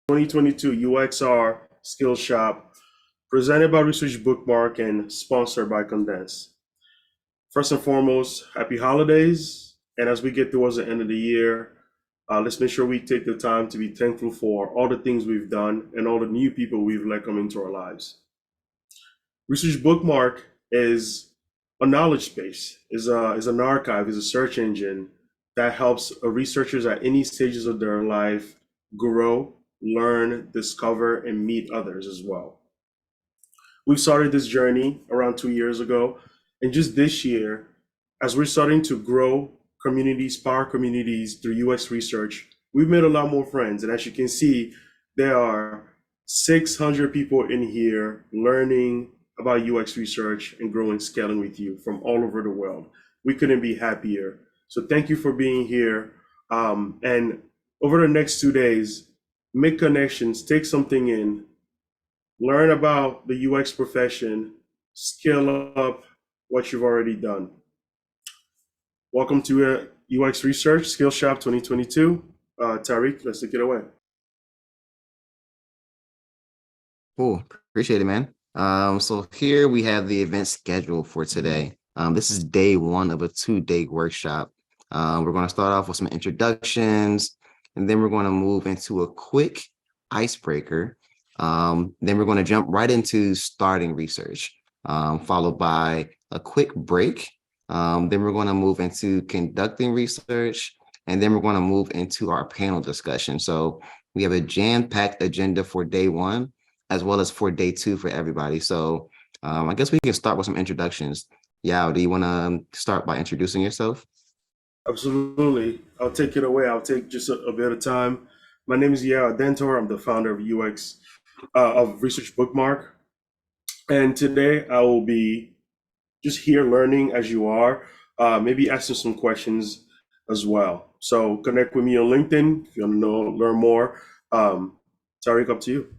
2022 UXR Skillshop, presented by Research Bookmark and sponsored by Condense. First and foremost, happy holidays. And as we get towards the end of the year, let's make sure we take the time to be thankful for all the things we've done and all the new people we've let come into our lives. Research Bookmark is a knowledge space, is an archive, is a search engine that helps researchers at any stages of their life grow, learn, discover, and meet others as well. We've started this journey around 2 years ago, and just this year, as we're starting to grow communities, power communities through UX research, we've made a lot more friends. And as you can see, there are 600 people in here learning about UX research and growing, scaling with you from all over the world. We couldn't be happier. So thank you for being here. And over the next 2 days, make connections, take something in, learn about the UX profession, scale up what you've already done. Welcome to UX Research Skillshop 2022. Tariq, let's take it away. Cool. Appreciate it, man. So here we have the event schedule for today. This is day one of a 2-day workshop. We're going to start off with some introductions, and then we're going to move into a quick icebreaker. Then we're going to jump right into starting research, followed by a quick break. Then we're going to move into conducting research, and then we're going to move into our panel discussion. So we have a jam-packed agenda for day one, as well as for day two for everybody. So I guess we can start with some introductions. Yao, do you want to start by introducing yourself? Absolutely. I'll take it away. I'll take just a bit of time. My name is Yao Dentor. I'm the founder of of Research Bookmark. And today I will be just here learning as you are, maybe asking some questions as well. So connect with me on LinkedIn if you want to learn more. Tariq, up to you.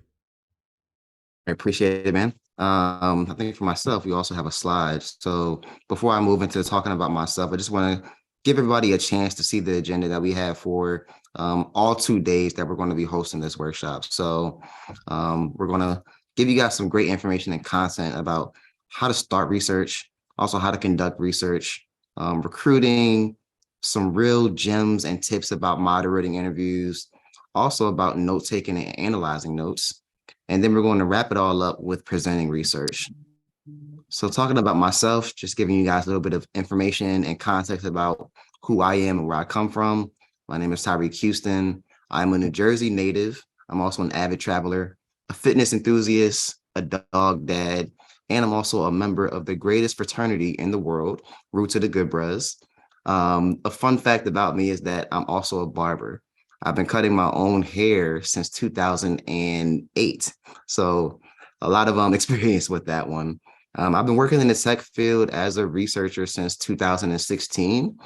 I appreciate it, man. I think for myself, we also have a slide. So before I move into talking about myself, I just want to give everybody a chance to see the agenda that we have for all 2 days that we're going to be hosting this workshop. So we're going to give you guys some great information and content about how to start research, also how to conduct research, recruiting, some real gems and tips about moderating interviews, also about note-taking and analyzing notes. And then we're going to wrap it all up with presenting research. So talking about myself, just giving you guys a little bit of information and context about who I am and where I come from. My name is Tyreek Houston. I'm a New Jersey native. I'm also an avid traveler, a fitness enthusiast, a dog dad, and I'm also a member of the greatest fraternity in the world, Root to the Good Bros. A fun fact about me is that I'm also a barber. I've been cutting my own hair since 2008. So a lot of experience with that one. I've been working in the tech field as a researcher since 2016,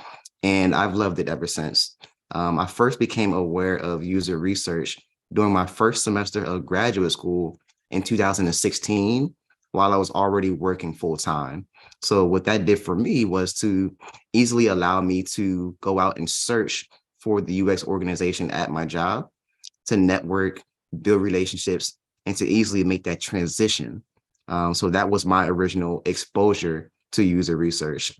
and I've loved it ever since. I first became aware of user research during my first semester of graduate school in 2016, while I was already working full time. So what that did for me was to easily allow me to go out and search for the UX organization at my job, to network, build relationships, and to easily make that transition. So that was my original exposure to user research.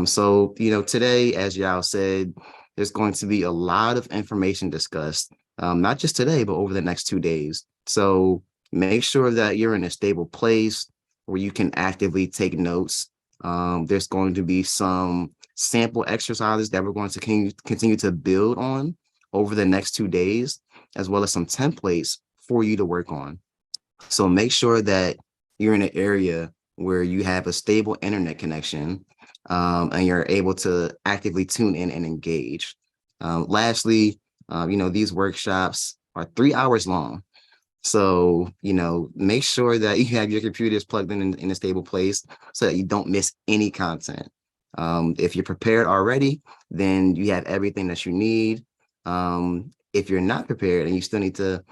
So, today, as Yao said, there's going to be a lot of information discussed, not just today, but over the next 2 days. So make sure that you're in a stable place where you can actively take notes. There's going to be some sample exercises that we're going to continue to build on over the next 2 days, as well as some templates for you to work on. So make sure that you're in an area where you have a stable internet connection, and you're able to actively tune in and engage. Lastly, these workshops are 3 hours long. So, make sure that you have your computers plugged in a stable place so that you don't miss any content. If you're prepared already, then you have everything that you need. If you're not prepared and you still need to,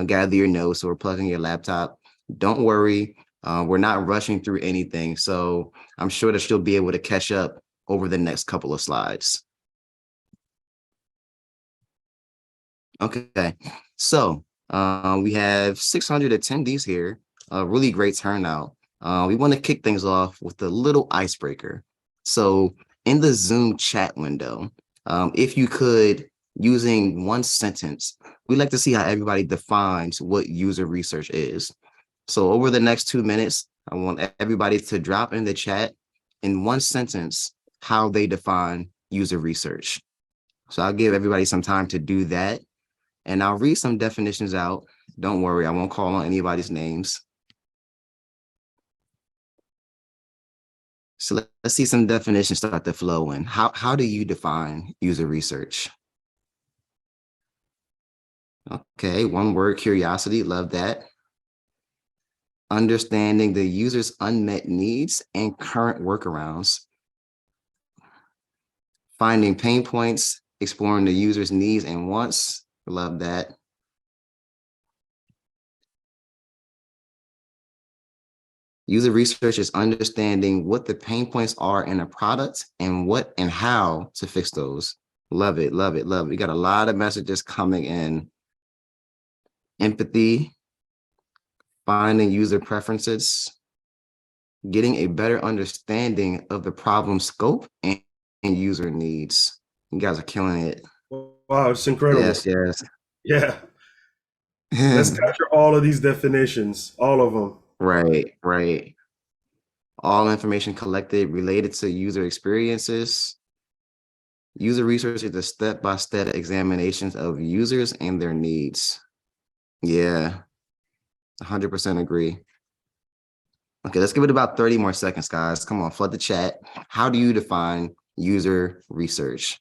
gather your notes or plug in your laptop, don't worry. We're not rushing through anything. So I'm sure that you'll be able to catch up over the next couple of slides. Okay, so We have 600 attendees here, a really great turnout. We want to kick things off with a little icebreaker. So in the Zoom chat window, if you could, using one sentence, we'd like to see how everybody defines what user research is. So over the next 2 minutes, I want everybody to drop in the chat in one sentence how they define user research. So I'll give everybody some time to do that. And I'll read some definitions out. Don't worry, I won't call on anybody's names. So let's see some definitions start to flow in. How do you define user research? Okay, one word, curiosity, love that. Understanding the user's unmet needs and current workarounds. Finding pain points, exploring the user's needs and wants, love that. User research is understanding what the pain points are in a product and what and how to fix those. Love it, love it, love it. We got a lot of messages coming in. Empathy, finding user preferences, getting a better understanding of the problem scope and user needs. You guys are killing it. Wow, it's incredible. Yes, yes. Yeah. Let's capture all of these definitions, all of them. Right, right. All information collected related to user experiences. User research is a step-by-step examinations of users and their needs. Yeah, 100% agree. Okay, let's give it about 30 more seconds, guys. Come on, flood the chat. How do you define user research?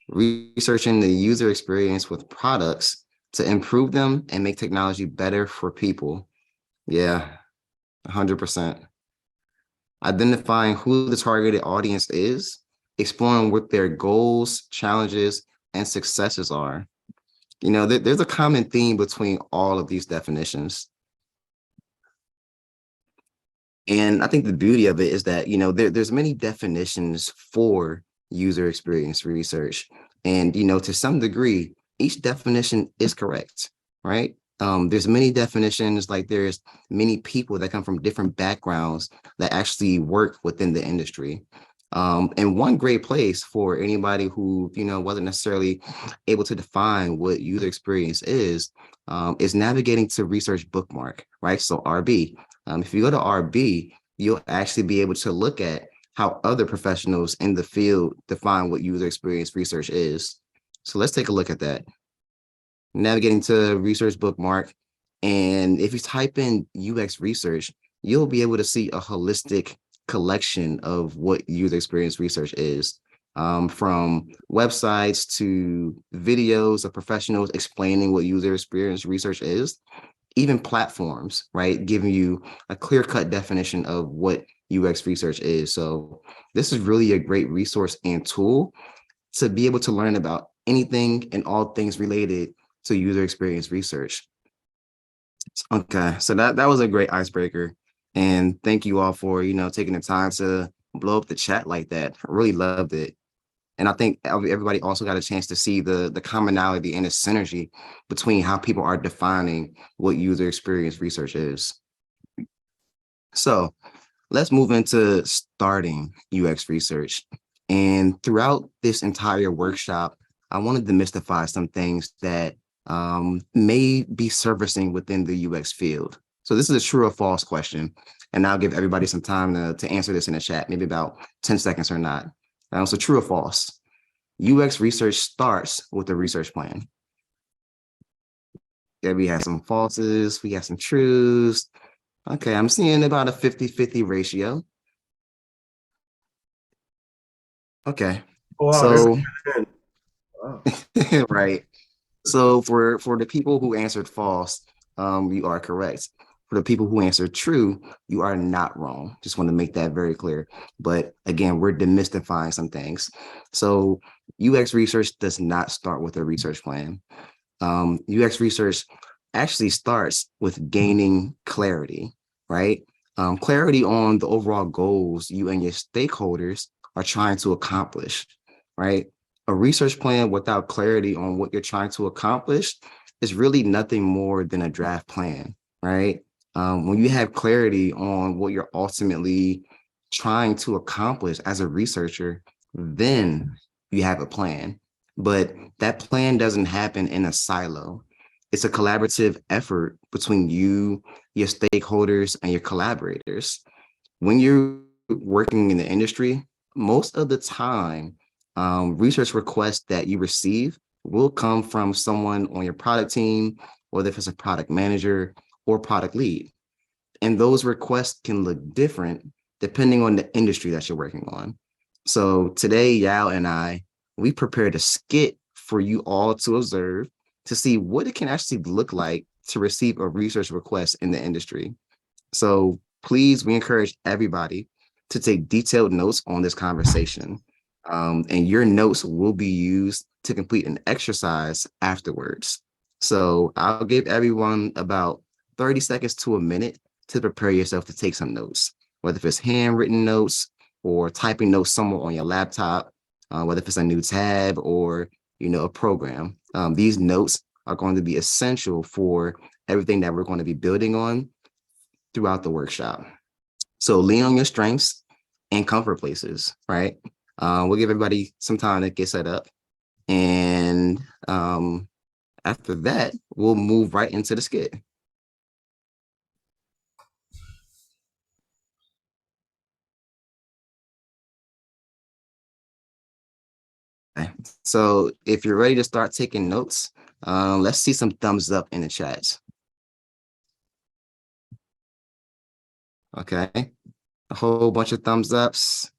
Researching the user experience with products to improve them and make technology better for people. Yeah, 100%. Identifying who the targeted audience is, exploring what their goals, challenges, and successes are. You know, there's a common theme between all of these definitions. And I think the beauty of it is that, you know, there's many definitions for user experience research. And, you know, to some degree, each definition is correct, right? There's many definitions, like there's many people that come from different backgrounds that actually work within the industry. And one great place for anybody who, you know, wasn't necessarily able to define what user experience is navigating to Research Bookmark, right? So RB. If you go to RB, you'll actually be able to look at how other professionals in the field define what user experience research is. So let's take a look at that. Navigating to Research Bookmark. And if you type in UX research, you'll be able to see a holistic collection of what user experience research is, from websites to videos of professionals explaining what user experience research is, even platforms, right, giving you a clear-cut definition of what UX research is. So this is really a great resource and tool to be able to learn about anything and all things related to user experience research. Okay, so that was a great icebreaker. And thank you all for, you know, taking the time to blow up the chat like that. I really loved it. And I think everybody also got a chance to see the commonality and the synergy between how people are defining what user experience research is. So let's move into starting UX research. And throughout this entire workshop, I wanted to demystify some things that may be surfacing within the UX field. So this is a true or false question. And I'll give everybody some time to answer this in the chat, maybe about 10 seconds or not. So true or false? UX research starts with a research plan. Yeah, we have some falses, we got some truths. Okay, I'm seeing about a 50-50 ratio. Okay. Wow, So, wow. right. So for the people who answered false, you are correct. For the people who answered true, you are not wrong. Just want to make that very clear. But again, we're demystifying some things. So UX research does not start with a research plan. UX research actually starts with gaining clarity, right? Clarity on the overall goals you and your stakeholders are trying to accomplish, right? A research plan without clarity on what you're trying to accomplish is really nothing more than a draft plan, right? When you have clarity on what you're ultimately trying to accomplish as a researcher, then you have a plan. But that plan doesn't happen in a silo. It's a collaborative effort between you, your stakeholders, and your collaborators. When you're working in the industry, most of the time, research requests that you receive will come from someone on your product team, whether if it's a product manager or product lead. And those requests can look different depending on the industry that you're working on. So today, Yao and I, we prepared a skit for you all to observe to see what it can actually look like to receive a research request in the industry. So please, we encourage everybody to take detailed notes on this conversation. And your notes will be used to complete an exercise afterwards. So I'll give everyone about 30 seconds to a minute to prepare yourself to take some notes, whether if it's handwritten notes or typing notes somewhere on your laptop, whether if it's a new tab or a program. These notes are going to be essential for everything that we're going to be building on throughout the workshop. So lean on your strengths and comfort places, right? We'll give everybody some time to get set up. And after that, we'll move right into the skit. Okay. So if you're ready to start taking notes, let's see some thumbs up in the chat. Okay, a whole bunch of thumbs ups.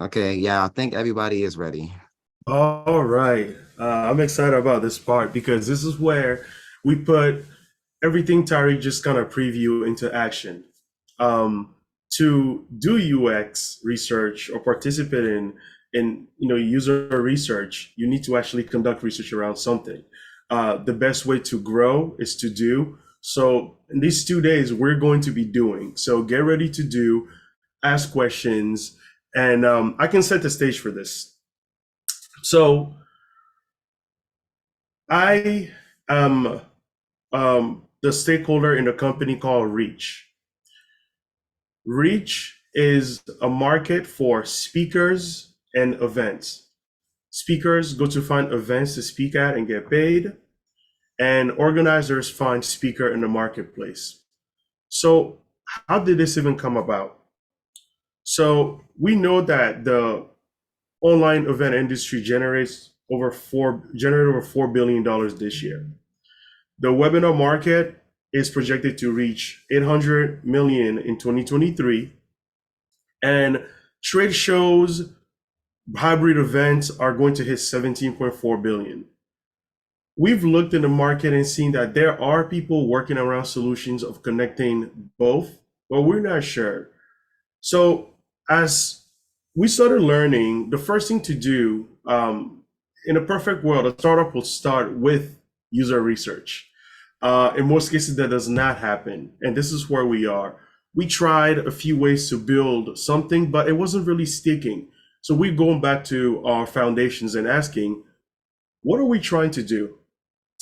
Okay, yeah, I think everybody is ready. All right. I'm excited about this part because this is where we put everything Tariq just kind of preview into action. To do UX research or participate in user research, you need to actually conduct research around something. The best way to grow is to do. So in these 2 days, we're going to be doing. So get ready to do, ask questions, and I can set the stage for this. So I am the stakeholder in a company called Reach. Reach is a market for speakers and events. Speakers go to find events to speak at and get paid, and organizers find speaker in the marketplace. So how did this even come about? So we know that the online event industry generated over $4 billion this year. The webinar market is projected to reach 800 million in 2023, and trade shows, hybrid events are going to hit 17.4 billion. We've looked in the market and seen that there are people working around solutions of connecting both, but we're not sure. So as we started learning, the first thing to do, in a perfect world, a startup will start with user research. In most cases, that does not happen. And this is where we are. We tried a few ways to build something, but it wasn't really sticking. So we're going back to our foundations and asking, what are we trying to do?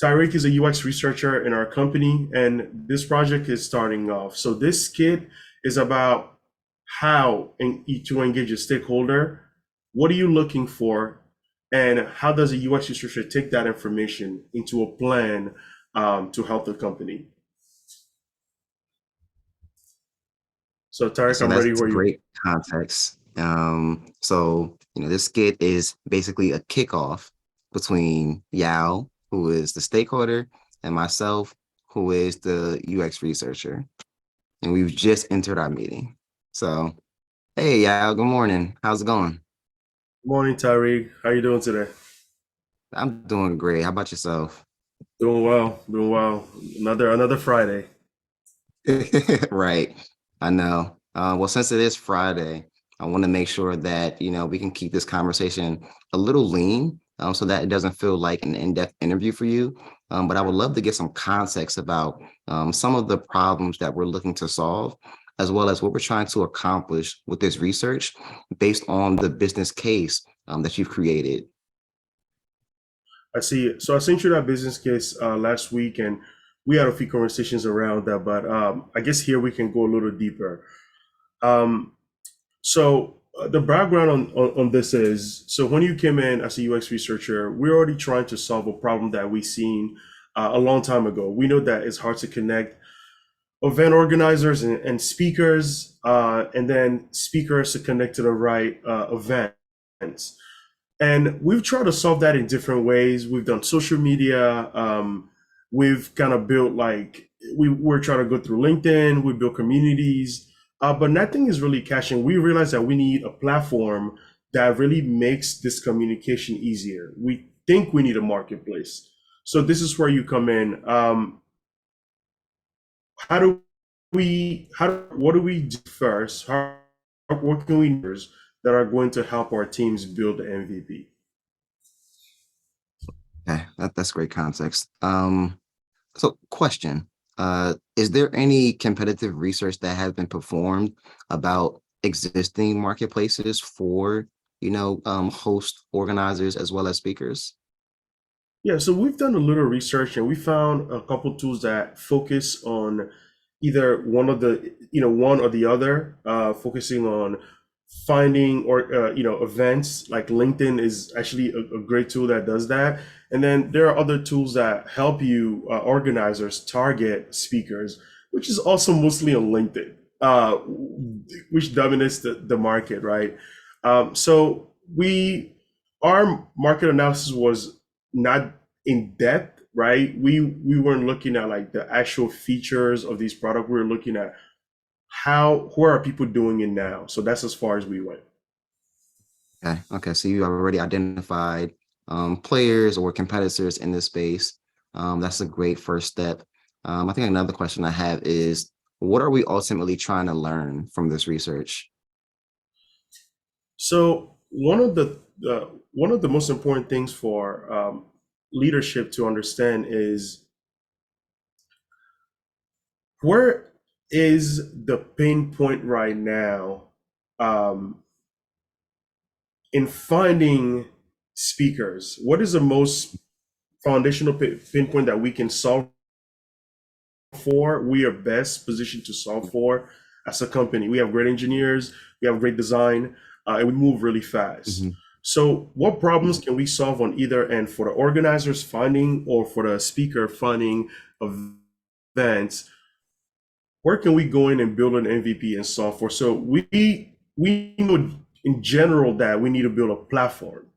Tariq is a UX researcher in our company, and this project is starting off. So this skit is about how to engage a stakeholder. What are you looking for? And how does a UX researcher take that information into a plan to help the company? So Tariq, So I'm ready that's where you. great context. This skit is basically a kickoff between Yao, who is the stakeholder, and myself, who is the UX researcher. And we've just entered our meeting. So, hey, Yao, good morning. How's it going? Morning, Tariq. How you doing today? I'm doing great. How about yourself? Doing well, doing well. Another Friday. Right. I know. Well, since it is Friday, I want to make sure that, we can keep this conversation a little lean, so that it doesn't feel like an in-depth interview for you. But I would love to get some context about some of the problems that we're looking to solve, as well as what we're trying to accomplish with this research based on the business case that you've created. I see it. So I sent you that business case last week, and we had a few conversations around that. But I guess here we can go a little deeper. Um, the background on this is, so when you came in as a UX researcher, we're already trying to solve a problem that we seen a long time ago. We know that it's hard to connect event organizers and speakers, and then speakers to connect to the right events. And we've tried to solve that in different ways. We've done social media. We've kind of built like we're trying to go through LinkedIn. We built communities, but nothing is really catching. We realize that we need a platform that really makes this communication easier. We think we need a marketplace. So this is where you come in. How do what do we do first? What can we do that are going to help our teams build the MVP? Okay, that's great context. So question, is there any competitive research that has been performed about existing marketplaces for, host organizers as well as speakers? Yeah, so we've done a little research and we found a couple tools that focus on either one or the other, focusing on finding or events. Like LinkedIn is actually a great tool that does that. And then there are other tools that help you organizers target speakers, which is also mostly on LinkedIn, which dominates the market, right? So our market analysis was not in depth, right? We weren't looking at like the actual features of these products. We were looking at where are people doing it now. So that's as far as we went. Okay. So you already identified players or competitors in this space. That's a great first step. I think another question I have is, what are we ultimately trying to learn from this research? So one of the most important things for leadership to understand is where is the pain point right now um, in finding speakers. What is the most foundational pain point that we can solve for? We are best positioned to solve for as a company. We have great engineers, we have great design, and we move really fast. Hmm. So, what problems can we solve on either end for the organizers finding or for the speaker finding events? Where can we go in and build an MVP and solve for? So we know in general that we need to build a platform.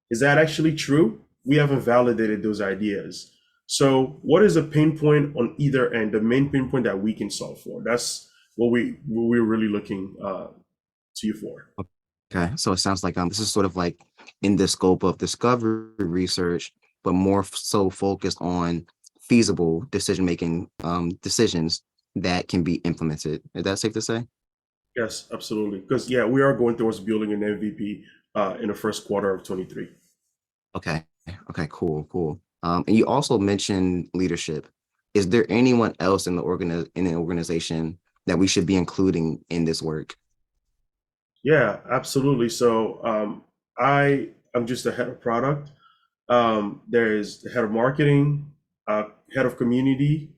Is that actually true? We haven't validated those ideas. So what is a pain point on either end, the main pain point that we can solve for? That's what we're really looking to you for. Okay, so it sounds like this is sort of like in the scope of discovery research, but more so focused on feasible decision-making decisions that can be implemented. Is that safe to say? Yes, absolutely. Because yeah, we are going towards building an MVP in the first quarter of 23. Okay. Okay, cool. And you also mentioned leadership. Is there anyone else in the organization that we should be including in this work? Yeah, absolutely. So I am just the head of product. There is the head of marketing, head of community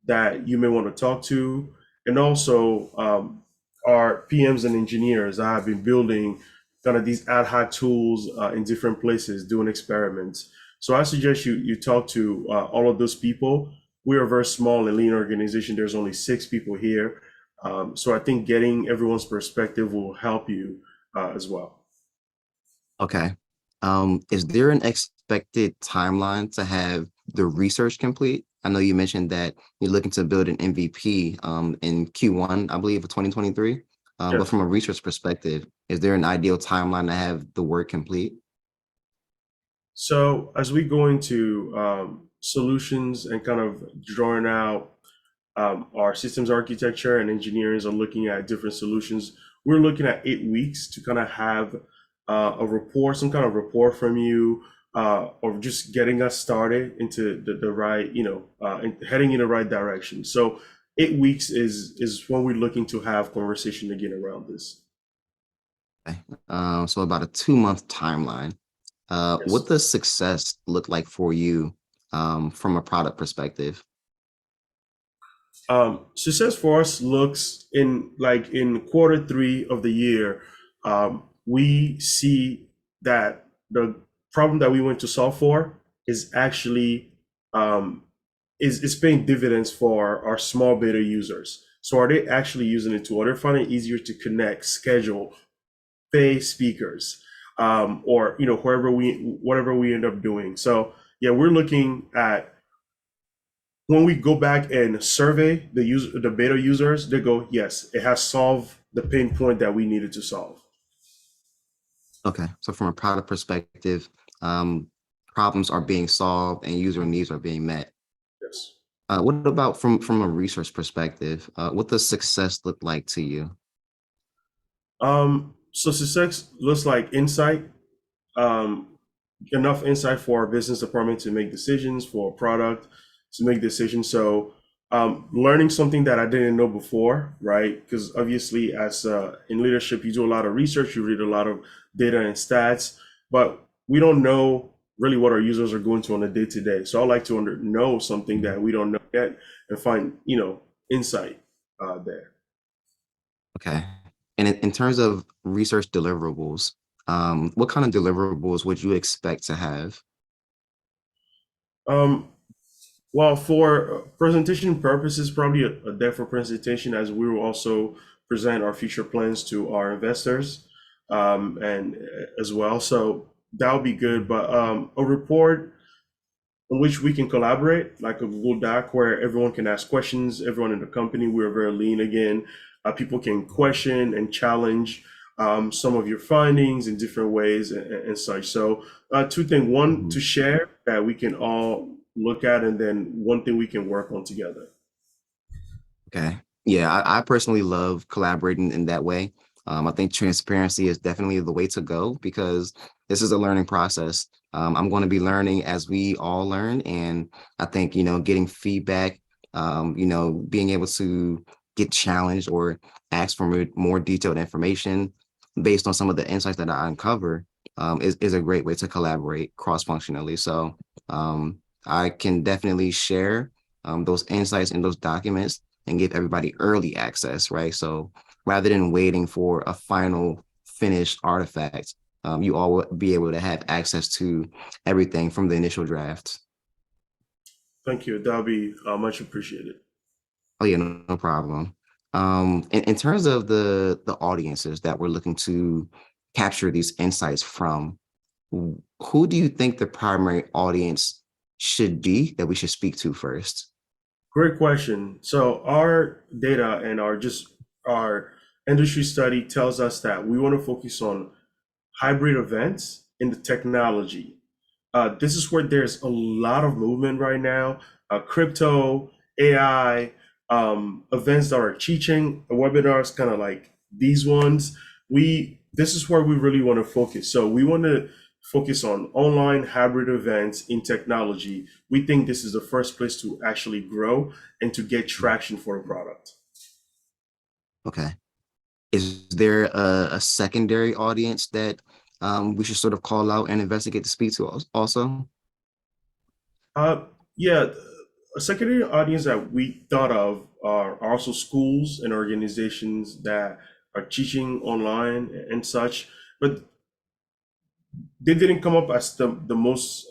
that you may want to talk to, and also our PMs and engineers. I have been building kind of these ad hoc tools in different places, doing experiments. So I suggest you talk to all of those people. We're a very small and lean organization. There's only 6 people here. So I think getting everyone's perspective will help you as well. Okay. Is there an expected timeline to have the research complete? I know you mentioned that you're looking to build an MVP in Q1, I believe, of 2023. But Yes. from a research perspective, is there an ideal timeline to have the work complete? So as we go into solutions and kind of drawing out our systems architecture and engineers are looking at different solutions, we're looking at 8 weeks to kind of have a report, some kind of report from you, or just getting us started into the right, heading in the right direction. So 8 weeks is when we're looking to have conversation again around this. Okay. So about a 2-month timeline. What Yes. does success look like for you from a product perspective? Success for us looks in quarter three of the year. We see that the problem that we went to solve for is actually um, is paying dividends for our small beta users. So are they actually using it too? Are they finding it easier to connect, schedule, pay speakers, or whatever we end up doing? So yeah, we're looking at when we go back and survey the beta users, they go, yes, it has solved the pain point that we needed to solve. Okay, so from a product perspective, um, problems are being solved and user needs are being met. Yes. What about from a research perspective? What does success look like to you? So success looks like insight, um, enough insight for our business department to make decisions, for a product to make decisions. So learning something that I didn't know before, right? Because obviously, as in leadership, you do a lot of research, you read a lot of data and stats, but we don't know really what our users are going to on a day to day. So I like to know something that we don't know yet and find, insight there. Okay. And in terms of research deliverables, what kind of deliverables would you expect to have? Um, Well, for presentation purposes, probably a day for presentation, as we will also present our future plans to our investors, and as well. So that would be good. But a report in which we can collaborate, like a Google Doc, where everyone can ask questions. Everyone in the company, we're very lean again. People can question and challenge some of your findings in different ways and such. So, two things: one, Mhm. to share that we can all look at, and then one thing we can work on together. Okay. Yeah, I personally love collaborating in that way. I think transparency is definitely the way to go because this is a learning process. I'm going to be learning as we all learn. And I think, getting feedback, being able to get challenged or ask for more detailed information based on some of the insights that I uncover is a great way to collaborate cross-functionally. So I can definitely share those insights in those documents and give everybody early access, right? So rather than waiting for a final finished artifact, you all will be able to have access to everything from the initial draft. Thank you. That'll be much appreciated. Oh yeah, no problem. In terms of the audiences that we're looking to capture these insights from, who do you think the primary audience should be that we should speak to first? Great question. So our data and our industry study tells us that we want to focus on hybrid events in the technology. This is where there's a lot of movement right now. Crypto, AI, events that are teaching, webinars, kind of like these ones. This is where we really want to focus. So we want to focus on online hybrid events in technology. We think this is the first place to actually grow and to get traction for a product. Okay. Is there a secondary audience that we should sort of call out and investigate to speak to also? Uh, yeah, a secondary audience that we thought of are also schools and organizations that are teaching online and such, but they didn't come up as the most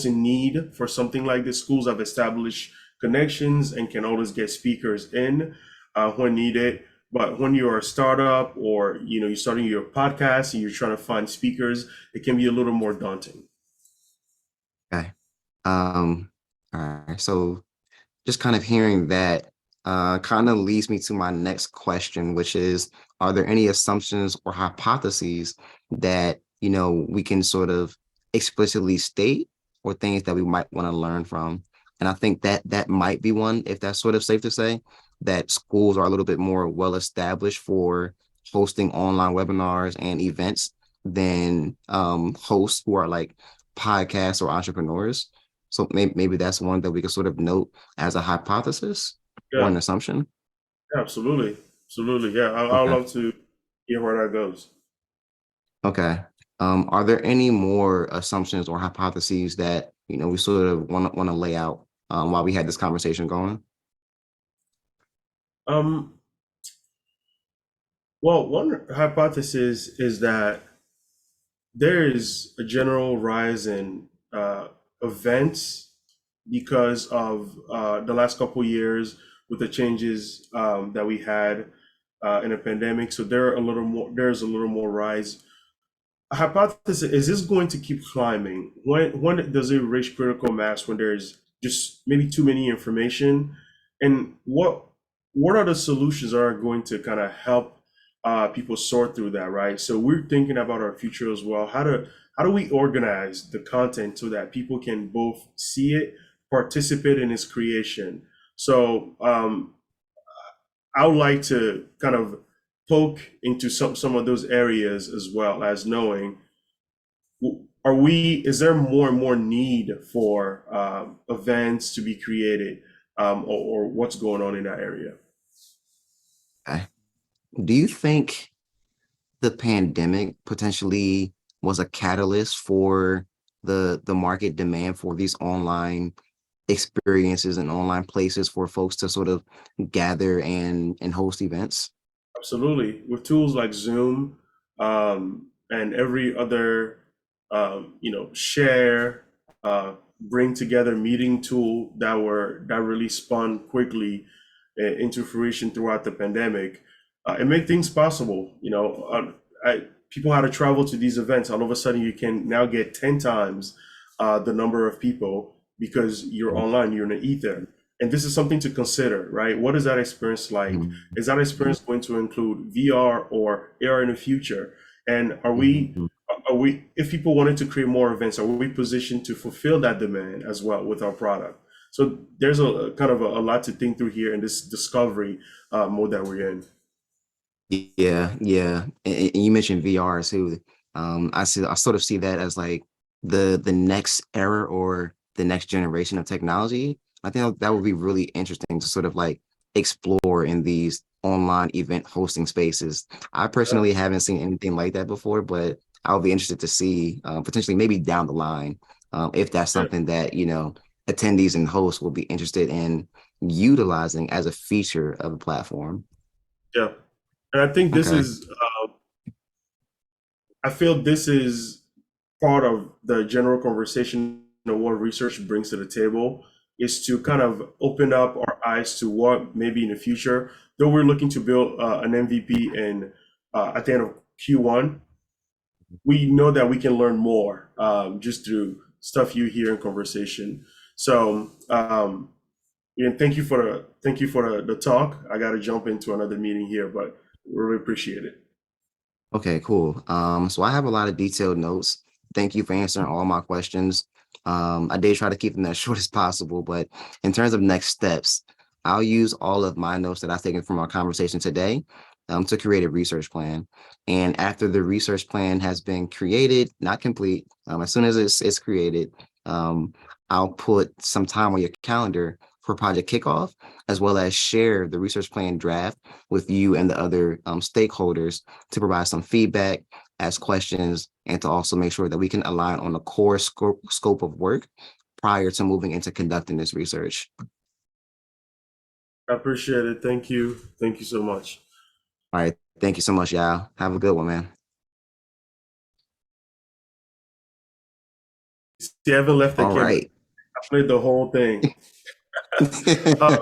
in need for something like this. Schools have established connections and can always get speakers in when needed. But when you're a startup or you're starting your podcast and you're trying to find speakers, it can be a little more daunting. Okay. All right. So just kind of hearing that kind of leads me to my next question, which is, are there any assumptions or hypotheses that, we can sort of explicitly state or things that we might want to learn from? And I think that that might be one, if that's sort of safe to say, that schools are a little bit more well established for hosting online webinars and events than hosts who are like podcasts or entrepreneurs. So maybe that's one that we could sort of note as a hypothesis or Yeah, an assumption. absolutely, absolutely. Yeah, I'd Okay. love to hear where that goes. Okay. Are there any more assumptions or hypotheses that we sort of want to lay out while we had this conversation going? Um, well, one hypothesis is that there is a general rise in events because of the last couple years with the changes that we had in a pandemic. So there's a little more rise. A hypothesis is this going to keep climbing? When does it reach critical mass when there's just maybe too many information? And what are the solutions that are going to kind of help people sort through that, right? So we're thinking about our future as well. How do we organize the content so that people can both see it, participate in its creation? So I would like to kind of poke into some of those areas as well as knowing is there more and more need for events to be created, or what's going on in that area? Okay. Do you think the pandemic potentially was a catalyst for the market demand for these online experiences and online places for folks to sort of gather and host events? Absolutely. With tools like Zoom, and every other, share, bring together meeting tool that really spun quickly into fruition throughout the pandemic, it made things possible. People had to travel to these events. All of a sudden, you can now get 10 times the number of people because you're online, you're in the ether. And this is something to consider, right? What is that experience like? Mhm. Is that experience going to include VR or AR in the future? And Mhm. if people wanted to create more events, are we positioned to fulfill that demand as well with our product? So there's a kind of a lot to think through here in this discovery mode that we're in. Yeah, yeah. And you mentioned VR too. I sort of see that as like the next era or the next generation of technology. I think that would be really interesting to sort of like explore in these online event hosting spaces. I Yeah, personally haven't seen anything like that before, but I'll be interested to see potentially maybe down the line if that's yeah, something that attendees and hosts will be interested in utilizing as a feature of the platform. yeah. And I think Okay. I feel this is part of the general conversation of what research brings to the table is to kind of open up our eyes to what maybe in the future, though we're looking to build an MVP at the end of Q1, we know that we can learn more just through stuff you hear in conversation. So, yeah, thank you for the talk. I got to jump into another meeting here, but really appreciate it. Okay, cool. So I have a lot of detailed notes. Thank you for answering all my questions. I did try to keep them as short as possible, but in terms of next steps, I'll use all of my notes that I've taken from our conversation today to create a research plan. And after the research plan has been created, not complete, as soon as it's created, um, I'll put some time on your calendar for project kickoff, as well as share the research plan draft with you and the other stakeholders to provide some feedback, ask questions, and to also make sure that we can align on the core scope of work prior to moving into conducting this research. I appreciate it. Thank you. Thank you so much. All right. Thank you so much, y'all. Have a good one, man. See, I haven't left the All camera. right. I played the whole thing. Uh,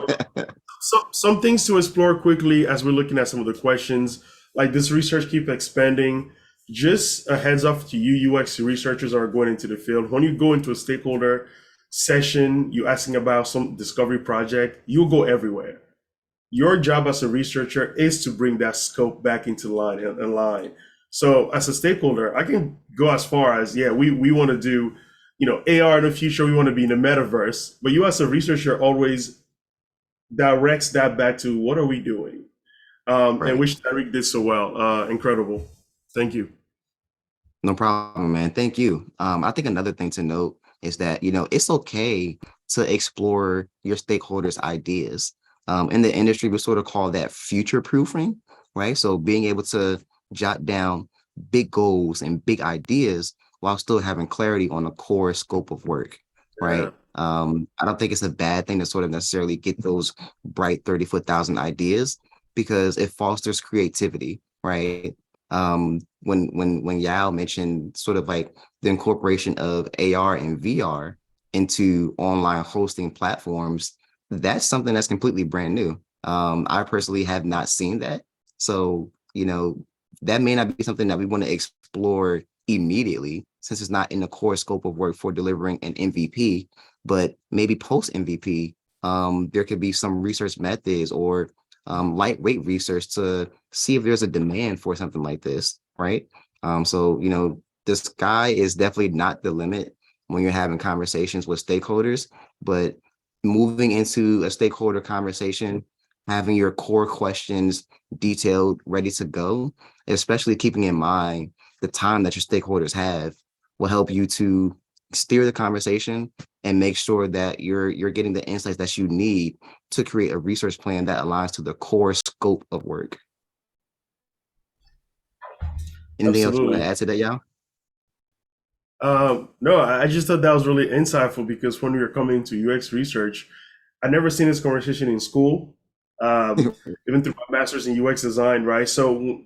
some things to explore quickly as we're looking at some of the questions. Like this research keep expanding. Just a heads up to you UX researchers are going into the field. When you go into a stakeholder session, you asking about some discovery project, you'll go everywhere. Your job as a researcher is to bring that scope back into line in line. So as a stakeholder, I can go as far as, yeah, we want to do, AR in the future, we want to be in the metaverse. But you as a researcher always directs that back to what are we doing? And Right. which Tariq did so well. Incredible. Thank you. No problem, man. Thank you. I think another thing to note is that, it's okay to explore your stakeholders' ideas. In the industry, we sort of call that future proofing, right? So being able to jot down big goals and big ideas while still having clarity on the core scope of work, Yeah. right? I don't think it's a bad thing to sort of necessarily get those bright 30-foot-thousand ideas because it fosters creativity, right? When Yao mentioned sort of like the incorporation of AR and VR into online hosting platforms, that's something that's completely brand new. I personally have not seen that. So, that may not be something that we want to explore immediately since it's not in the core scope of work for delivering an MVP, but maybe post MVP, there could be some research methods or lightweight research to see if there's a demand for something like this, right? So, the sky is definitely not the limit when you're having conversations with stakeholders, but moving into a stakeholder conversation, having your core questions detailed, ready to go, especially keeping in mind the time that your stakeholders have will help you to steer the conversation and make sure that you're getting the insights that you need to create a research plan that aligns to the core scope of work. Anything else you want to Absolutely. add to that, y'all? No, I just thought that was really insightful because when we were coming to UX research, I never seen this conversation in school, um, even through my master's in UX design, right? So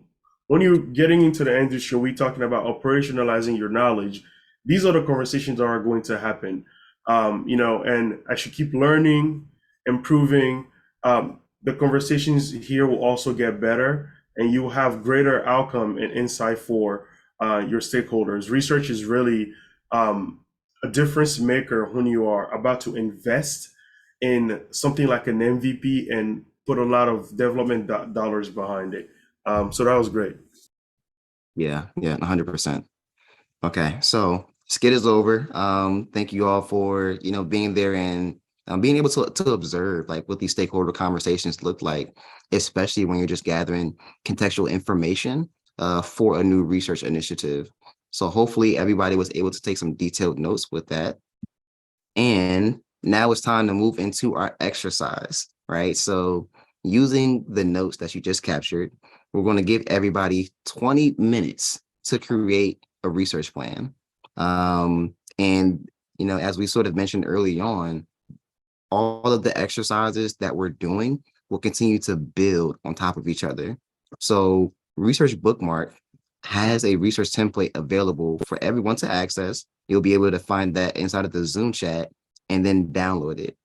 when you're getting into the industry, we talking about operationalizing your knowledge. These are the conversations that are going to happen, and as you keep learning, improving, the conversations here will also get better, and you will have greater outcome and insight for your stakeholders. Research is really a difference maker when you are about to invest in something like an MVP and put a lot of development dollars behind it. So that was great. Yeah, 100%. Okay, so skit is over. Thank you all for being there and being able to observe like what these stakeholder conversations look like, especially when you're just gathering contextual information for a new research initiative. So hopefully everybody was able to take some detailed notes with that. And now it's time to move into our exercise, right? So using the notes that you just captured, we're going to give everybody 20 minutes to create a research plan. And, as we sort of mentioned early on, all of the exercises that we're doing will continue to build on top of each other. So Research Bookmark has a research template available for everyone to access. You'll be able to find that inside of the Zoom chat and then download it.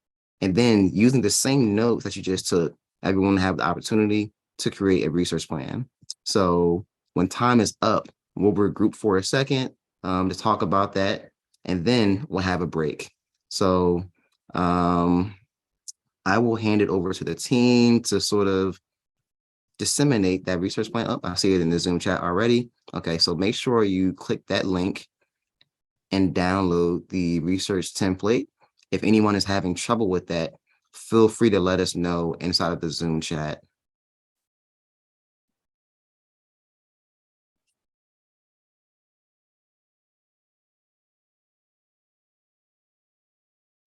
And then using the same notes that you just took, everyone will have the opportunity to create a research plan. So when time is up, we'll regroup for a second to talk about that, and then we'll have a break. So I will hand it over to the team to sort of disseminate that research plan up. I see it in the Zoom chat already. Okay, so make sure you click that link and download the research template. If anyone is having trouble with that, feel free to let us know inside of the Zoom chat.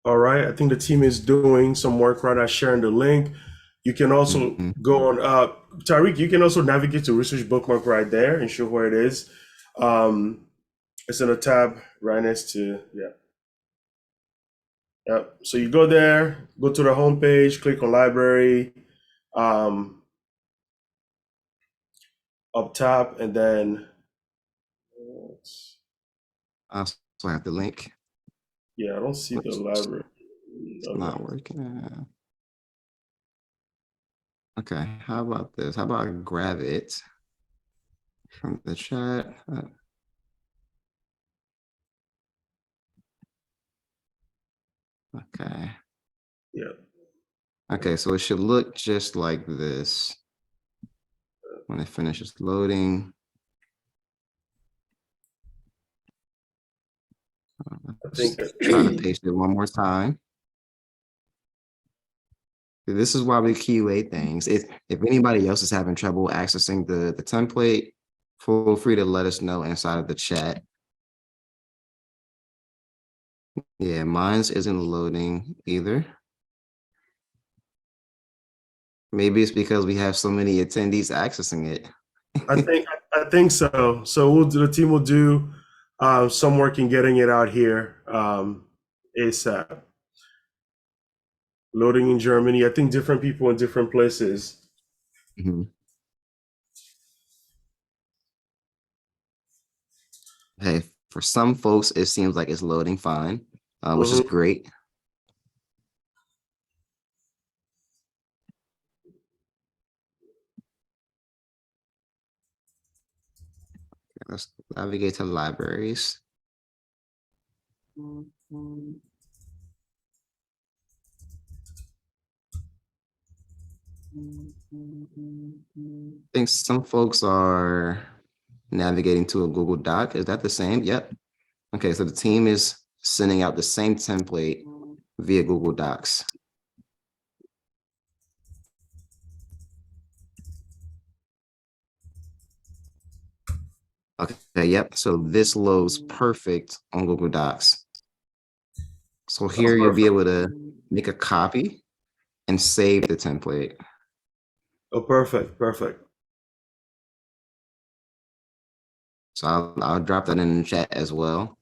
All right. I think the team is doing some work right now, sharing the link. You can also Mhm. go on, Tariq, you can also navigate to Research Bookmark right there and show where it is. It's in a tab right next to, yeah. Yep. So you go there, go to the homepage, click on library, um, up top, and then I also have the link. yeah, I don't see the It's library. not Okay. working. Okay, how about this? How about I grab it from the chat? Okay. Yeah. Okay, so it should look just like this when it finishes loading. I Let's think try to paste it one more time. This is why we QA things. If anybody else is having trouble accessing the template, feel free to let us know inside of the chat. Yeah, mine's isn't loading either. Maybe it's because we have so many attendees accessing it. I think I think so. So the team will do some work in getting it out here ASAP. Loading in Germany. I think different people in different places. Mhm. Hey, for some folks, it seems like it's loading fine, which is Hmm. great. Let's navigate to libraries. I think some folks are navigating to a Google Doc. Is that the same? Yep. Okay, so the team is sending out the same template via Google Docs. Okay, yep. So this loads perfect on Google Docs. So Oh, here you'll be perfect. able to make a copy and save the template. Oh, perfect. Perfect. So I'll drop that in the chat as well.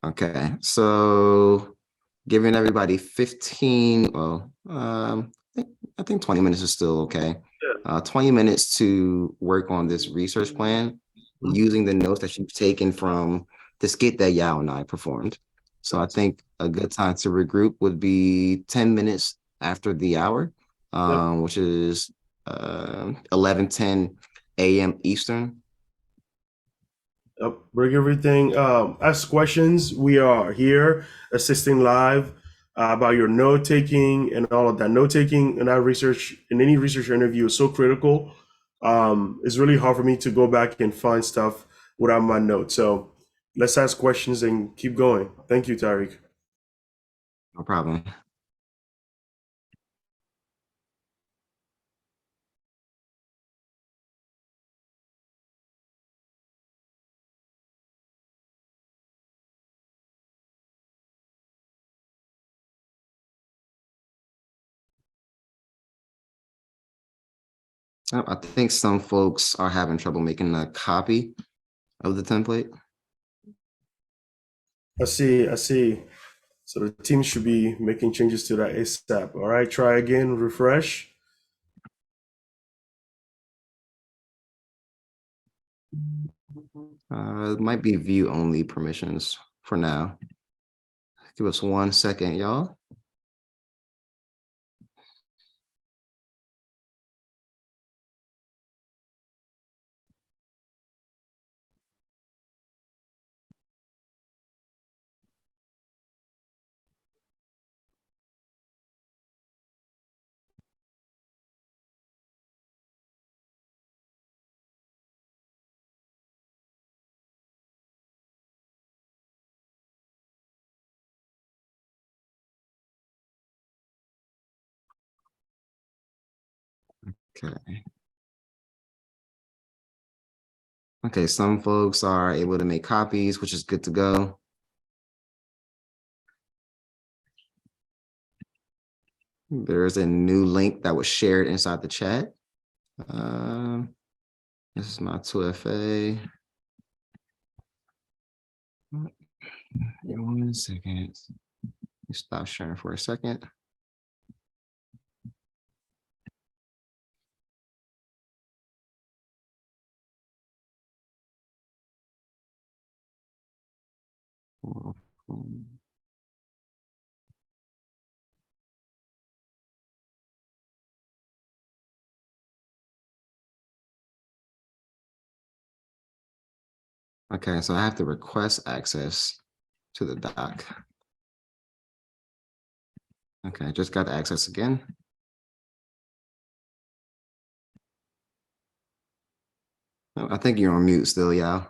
Okay, so giving everybody 15, well, I think 20 minutes is still okay. 20 minutes to work on this research plan using the notes that you've taken from the skit that Yao and I performed. So I think a good time to regroup would be 10 minutes after the hour, Yep. which is 11:10 a.m. Eastern. Yep. Bring everything. Ask questions. We are here assisting live about your note taking and all of that. Note taking and that research in any research interview is so critical. It's really hard for me to go back and find stuff without my notes. So let's ask questions and keep going. Thank you, Tariq. No problem. I think some folks are having trouble making a copy of the template. I see. I see. So the team should be making changes to that ASAP. All right, try again, refresh. It might be view only permissions for now. Give us 1 second, y'all. Okay. Okay, some folks are able to make copies, which is good to go. There's a new link that was shared inside the chat. Um, this is my 2FA. 1 second. Stop sharing for a second. Okay, so I have to request access to the doc. Okay, just got access again. Oh, I think you're on mute still, yeah.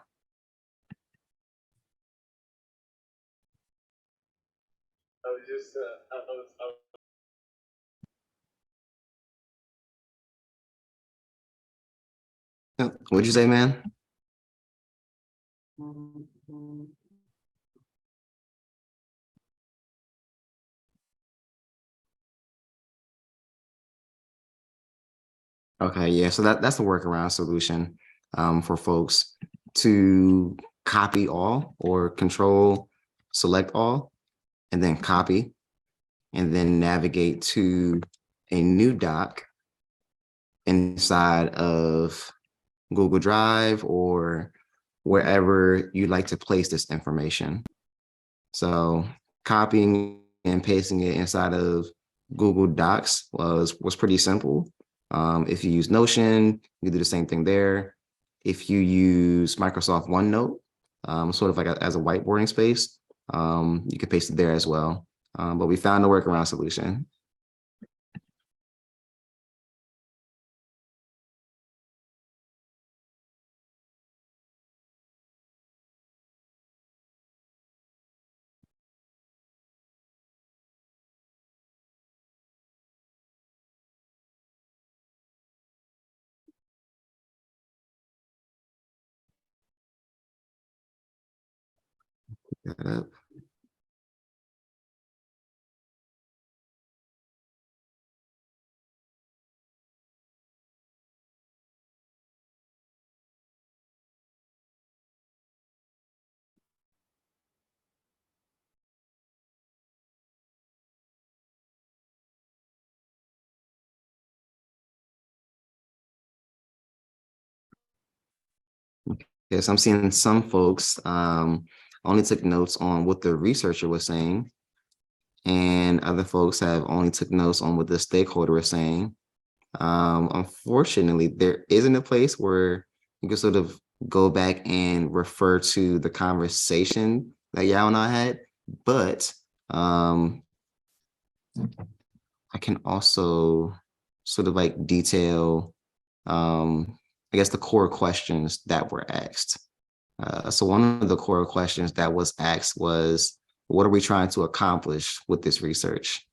What'd you say, man? Okay, yeah. So that's the workaround solution for folks to copy all or control, select all, and then copy, and then navigate to a new doc inside of Google Drive or wherever you like to place this information. So copying and pasting it inside of Google Docs was pretty simple. If you use Notion, you do the same thing there. If you use Microsoft OneNote, sort of like as a whiteboarding space, you can paste it there as well. But we found a workaround solution. Yes, I'm seeing some folks only took notes on what the researcher was saying, and other folks have only took notes on what the stakeholder was saying. Unfortunately, there isn't a place where you can sort of go back and refer to the conversation that Yao and I had, but I can also sort of like detail, I guess, the core questions that were asked. So one of the core questions that was asked was, what are we trying to accomplish with this research?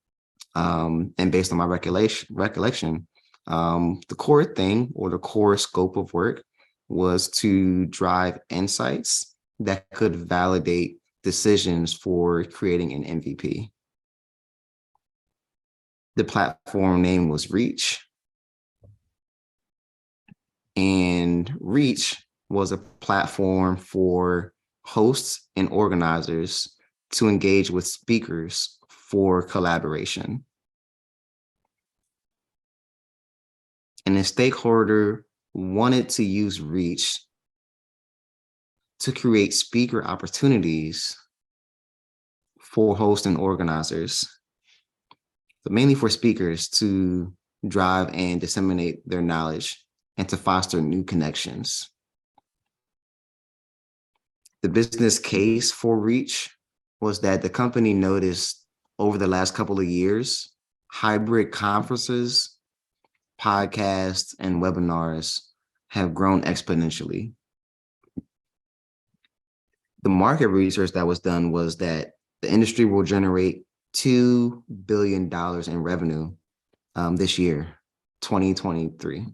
And based on my recollection, the core thing or the core scope of work was to drive insights that could validate decisions for creating an MVP. The platform name was Reach, and Reach was a platform for hosts and organizers to engage with speakers for collaboration. And the stakeholder wanted to use Reach to create speaker opportunities for hosts and organizers, but mainly for speakers to drive and disseminate their knowledge and to foster new connections. The business case for Reach was that the company noticed over the last couple of years, hybrid conferences, podcasts, and webinars have grown exponentially. The market research that was done was that the industry will generate $2 billion in revenue this year, 2023,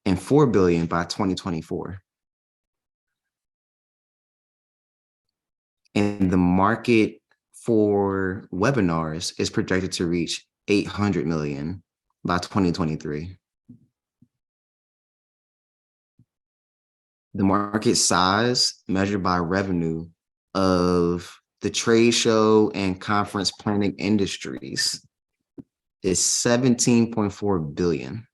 and $4 billion by 2024. And the market for webinars is projected to reach 800 million by 2023. The market size measured by revenue of the trade show and conference planning industries is 17.4 billion.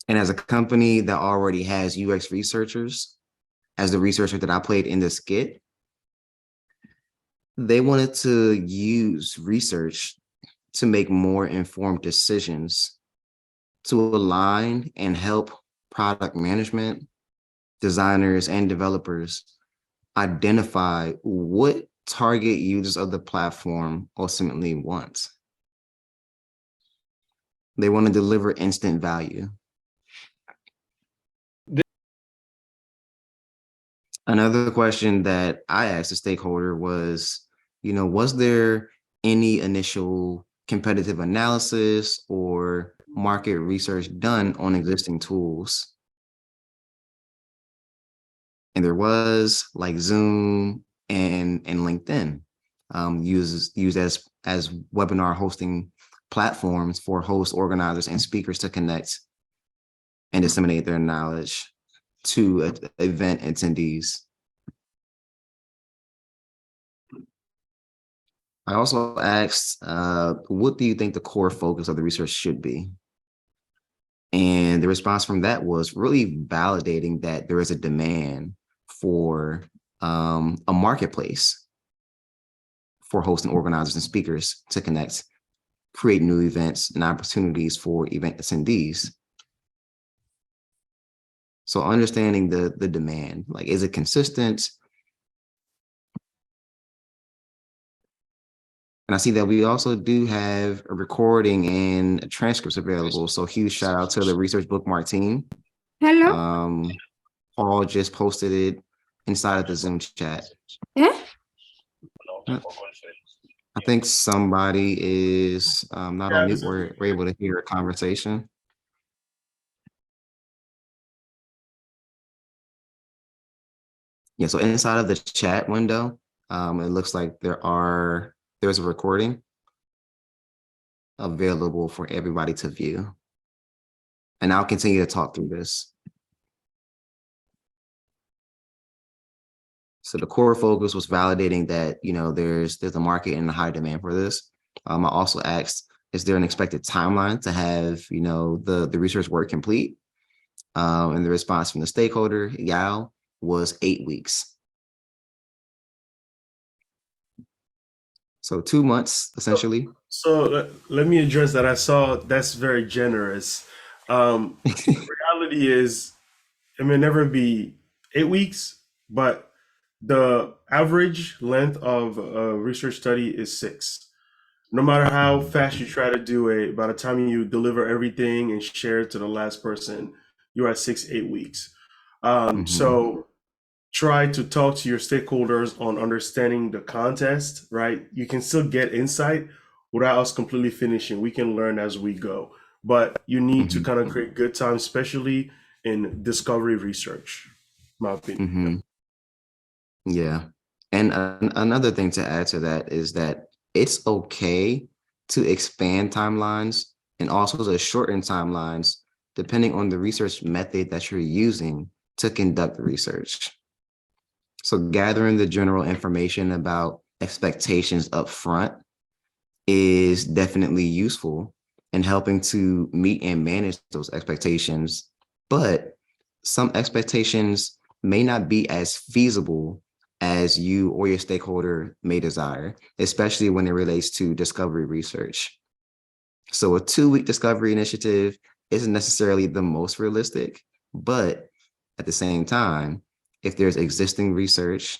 And as a company that already has UX researchers, as the researcher that I played in the skit, they wanted to use research to make more informed decisions, to align and help product management, designers, and developers identify what target users of the platform ultimately want. They want to deliver instant value. Another question that I asked the stakeholder was, was there any initial competitive analysis or market research done on existing tools? And there was, like Zoom and LinkedIn. used as webinar hosting platforms for hosts, organizers, and speakers to connect and disseminate their knowledge to event attendees. I also asked, what do you think the core focus of the research should be? And the response from that was really validating that there is a demand for a marketplace for hosts and organizers and speakers to connect, create new events and opportunities for event attendees. So understanding the demand, like, is it consistent? And I see that we also do have a recording and transcripts available. So huge shout out to the Research Bookmark team. Hello? Paul just posted it inside of the Zoom chat. Eh? I think somebody is not Yeah, on this mute. is- We're able to hear a conversation. Yeah, so inside of the chat window, it looks like there's a recording available for everybody to view. And I'll continue to talk through this. So the core focus was validating that, there's a market and a high demand for this. I also asked, is there an expected timeline to have, the research work complete? And the response from the stakeholder, Yao, was 8 weeks. So 2 months, essentially. So let me address that. I saw that's very generous. The reality is, it may never be 8 weeks, but the average length of a research study is 6. No matter how fast you try to do it, by the time you deliver everything and share it to the last person, you're at 6, 8 weeks. So try to talk to your stakeholders on understanding the context, right? You can still get insight without us completely finishing. We can learn as we go, but you need to kind of create good time, especially in discovery research, my opinion. Yeah. And another thing to add to that is that it's okay to expand timelines and also to shorten timelines depending on the research method that you're using to conduct the research. So gathering the general information about expectations up front is definitely useful in helping to meet and manage those expectations. But some expectations may not be as feasible as you or your stakeholder may desire, especially when it relates to discovery research. So a 2-week discovery initiative isn't necessarily the most realistic, but at the same time, if there's existing research,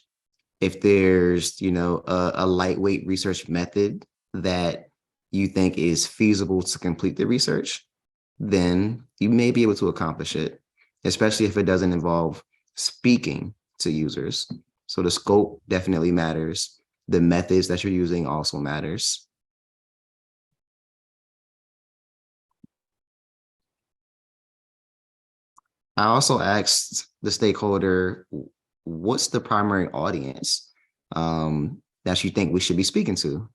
if there's, a lightweight research method that you think is feasible to complete the research, then you may be able to accomplish it, especially if it doesn't involve speaking to users. So the scope definitely matters. The methods that you're using also matters. I also asked the stakeholder, what's the primary audience that you think we should be speaking to?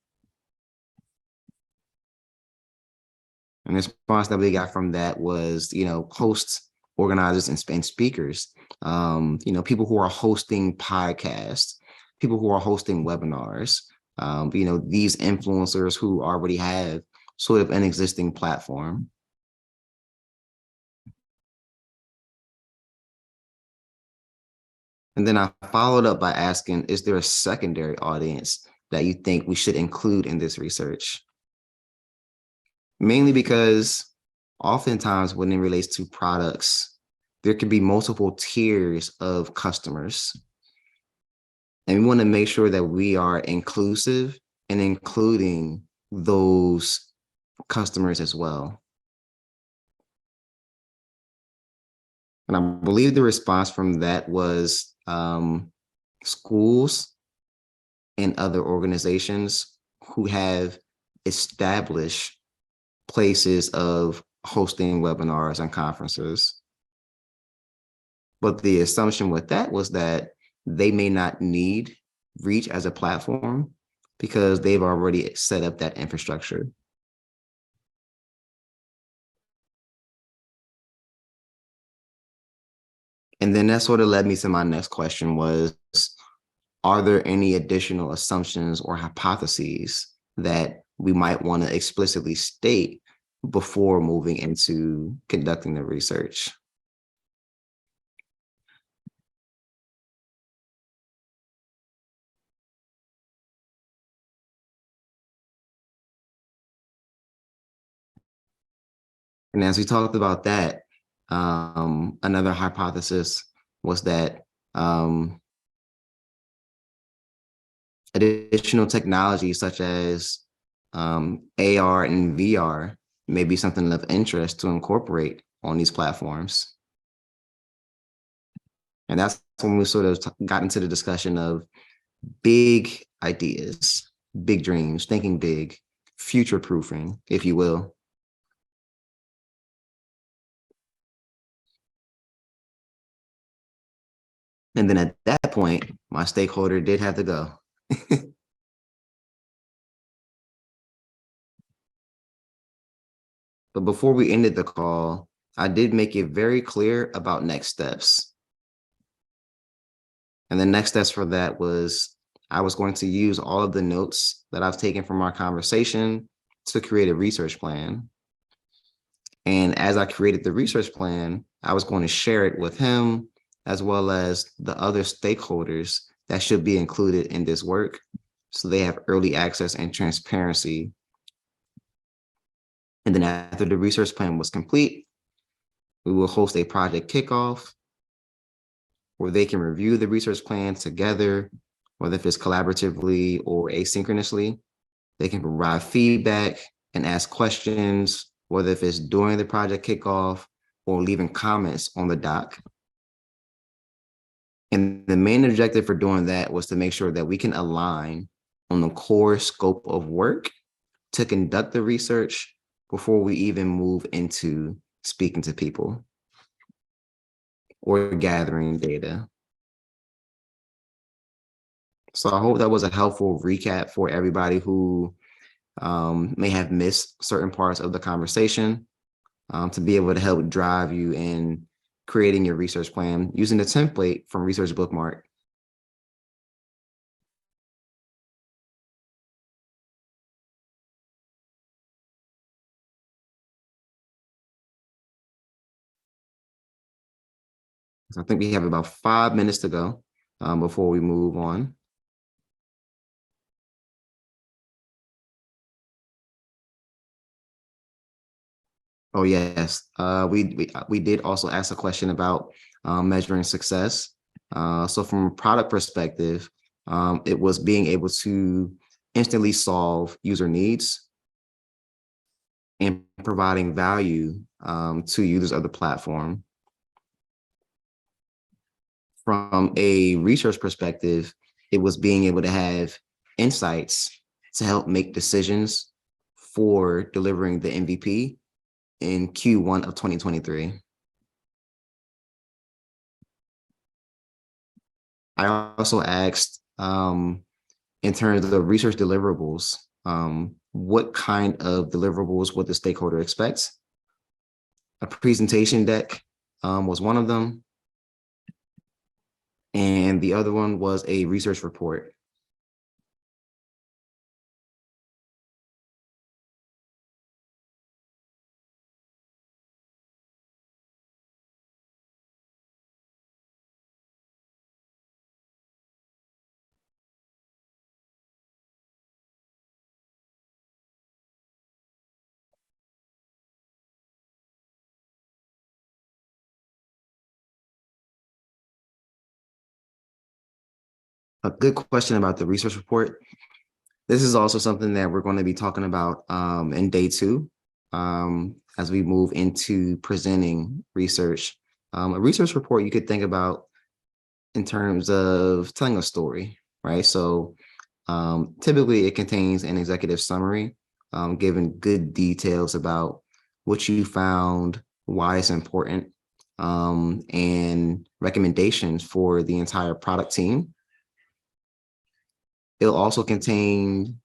And the response that we got from that was, hosts, organizers, and speakers, people who are hosting podcasts, people who are hosting webinars, these influencers who already have sort of an existing platform. And then I followed up by asking, is there a secondary audience that you think we should include in this research? Mainly because oftentimes when it relates to products, there can be multiple tiers of customers. And we want to make sure that we are inclusive and including those customers as well. And I believe the response from that was schools and other organizations who have established places of hosting webinars and conferences. But the assumption with that was that they may not need Reach as a platform because they've already set up that infrastructure. And then that sort of led me to my next question was, are there any additional assumptions or hypotheses that we might want to explicitly state before moving into conducting the research? And as we talked about that, another hypothesis was that additional technologies such as AR and VR may be something of interest to incorporate on these platforms. And that's when we sort of got into the discussion of big ideas, big dreams, thinking big, future proofing, if you will. And then at that point, my stakeholder did have to go. But before we ended the call, I did make it very clear about next steps. And the next steps for that was I was going to use all of the notes that I've taken from our conversation to create a research plan. And as I created the research plan, I was going to share it with him as well as the other stakeholders that should be included in this work, so they have early access and transparency. And then after the research plan was complete, we will host a project kickoff where they can review the research plan together, whether if it's collaboratively or asynchronously. They can provide feedback and ask questions, whether if it's during the project kickoff or leaving comments on the doc. And the main objective for doing that was to make sure that we can align on the core scope of work to conduct the research before we even move into speaking to people or gathering data. So I hope that was a helpful recap for everybody who may have missed certain parts of the conversation, to be able to help drive you in creating your research plan using the template from Research Bookmark. So I think we have about 5 minutes to go before we move on. Oh yes, we did also ask a question about measuring success. So from a product perspective, it was being able to instantly solve user needs and providing value to users of the platform. From a research perspective, it was being able to have insights to help make decisions for delivering the MVP in Q1 of 2023. I also asked, in terms of the research deliverables, what kind of deliverables would the stakeholder expect? A presentation deck was one of them. And the other one was a research report. A good question about the research report. This is also something that we're going to be talking about in day 2, as we move into presenting research. A research report you could think about in terms of telling a story, right? So typically it contains an executive summary, giving good details about what you found, why it's important, and recommendations for the entire product team. It'll also contain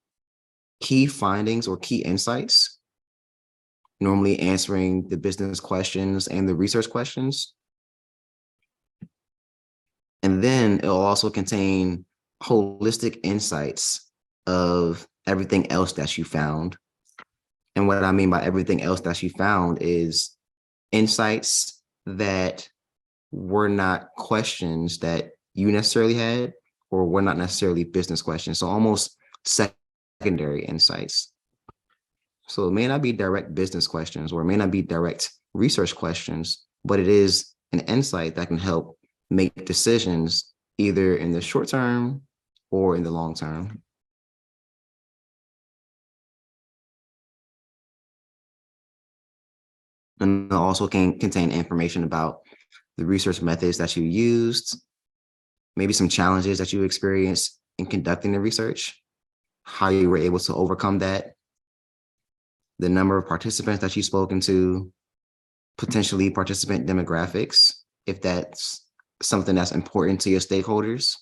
key findings or key insights, normally answering the business questions and the research questions. And then it'll also contain holistic insights of everything else that you found. And what I mean by everything else that you found is insights that were not questions that you necessarily had, or were not necessarily business questions. So almost secondary insights. So it may not be direct business questions, or it may not be direct research questions, but it is an insight that can help make decisions either in the short term or in the long term. And it also can contain information about the research methods that you used, maybe some challenges that you experienced in conducting the research, how you were able to overcome that, the number of participants that you've spoken to, potentially participant demographics, if that's something that's important to your stakeholders.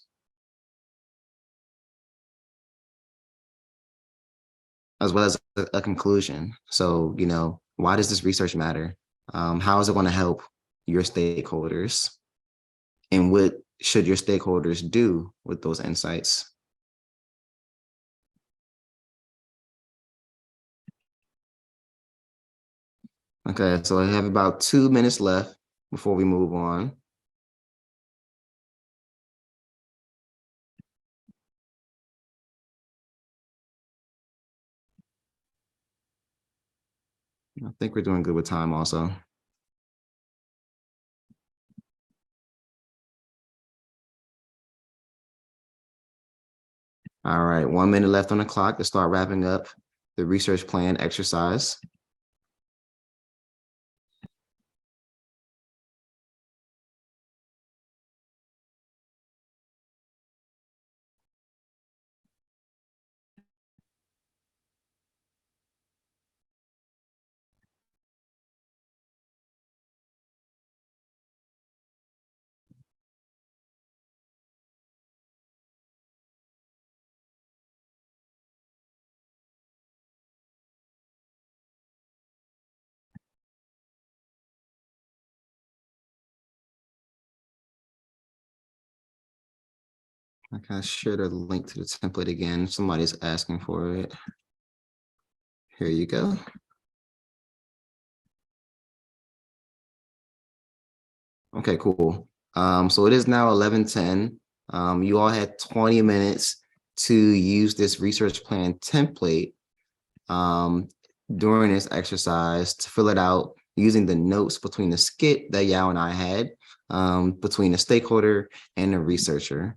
As well as a conclusion. So, why does this research matter? How is it going to help your stakeholders? And what should your stakeholders do with those insights? Okay, so I have about 2 minutes left before we move on. I think we're doing good with time also. All right, 1 minute left on the clock to start wrapping up the research plan exercise. Okay, I shared a link to the template again. Somebody's asking for it. Here you go. Okay, cool. So it is now 11:10. You all had 20 minutes to use this research plan template during this exercise to fill it out using the notes between the skit that Yao and I had between the stakeholder and the researcher.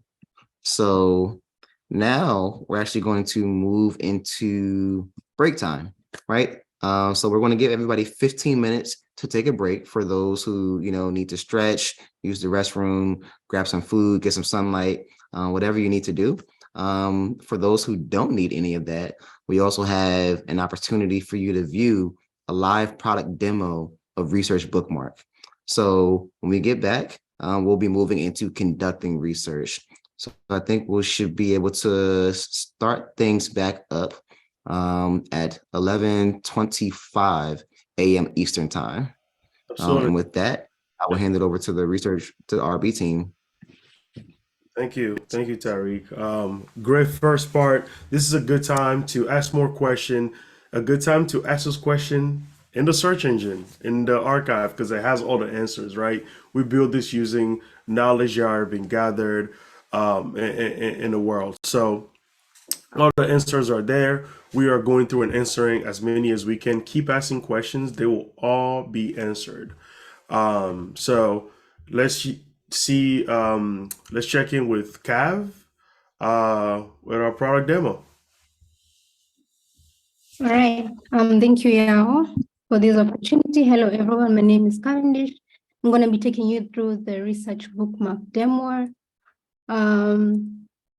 So now we're actually going to move into break time, right? So we're going to give everybody 15 minutes to take a break for those who, need to stretch, use the restroom, grab some food, get some sunlight, whatever you need to do. For those who don't need any of that, we also have an opportunity for you to view a live product demo of Research Bookmark. So when we get back, we'll be moving into conducting research. So I think we should be able to start things back up at 11:25 a.m. Eastern time. And with that, I will hand it over to the RB team. Thank you, Tariq. Great first part. This is a good time to ask more questions. A good time to ask this question in the search engine, in the archive, because it has all the answers, right? We build this using knowledge that are being gathered in the world. So all the answers are there. We are going through and answering as many as we can. Keep asking questions. They will all be answered. So let's see. Let's check in with Cav with our product demo. All right. Thank you, Yao, for this opportunity. Hello, everyone. My name is Cavendish. I'm going to be taking you through the research bookmark demo.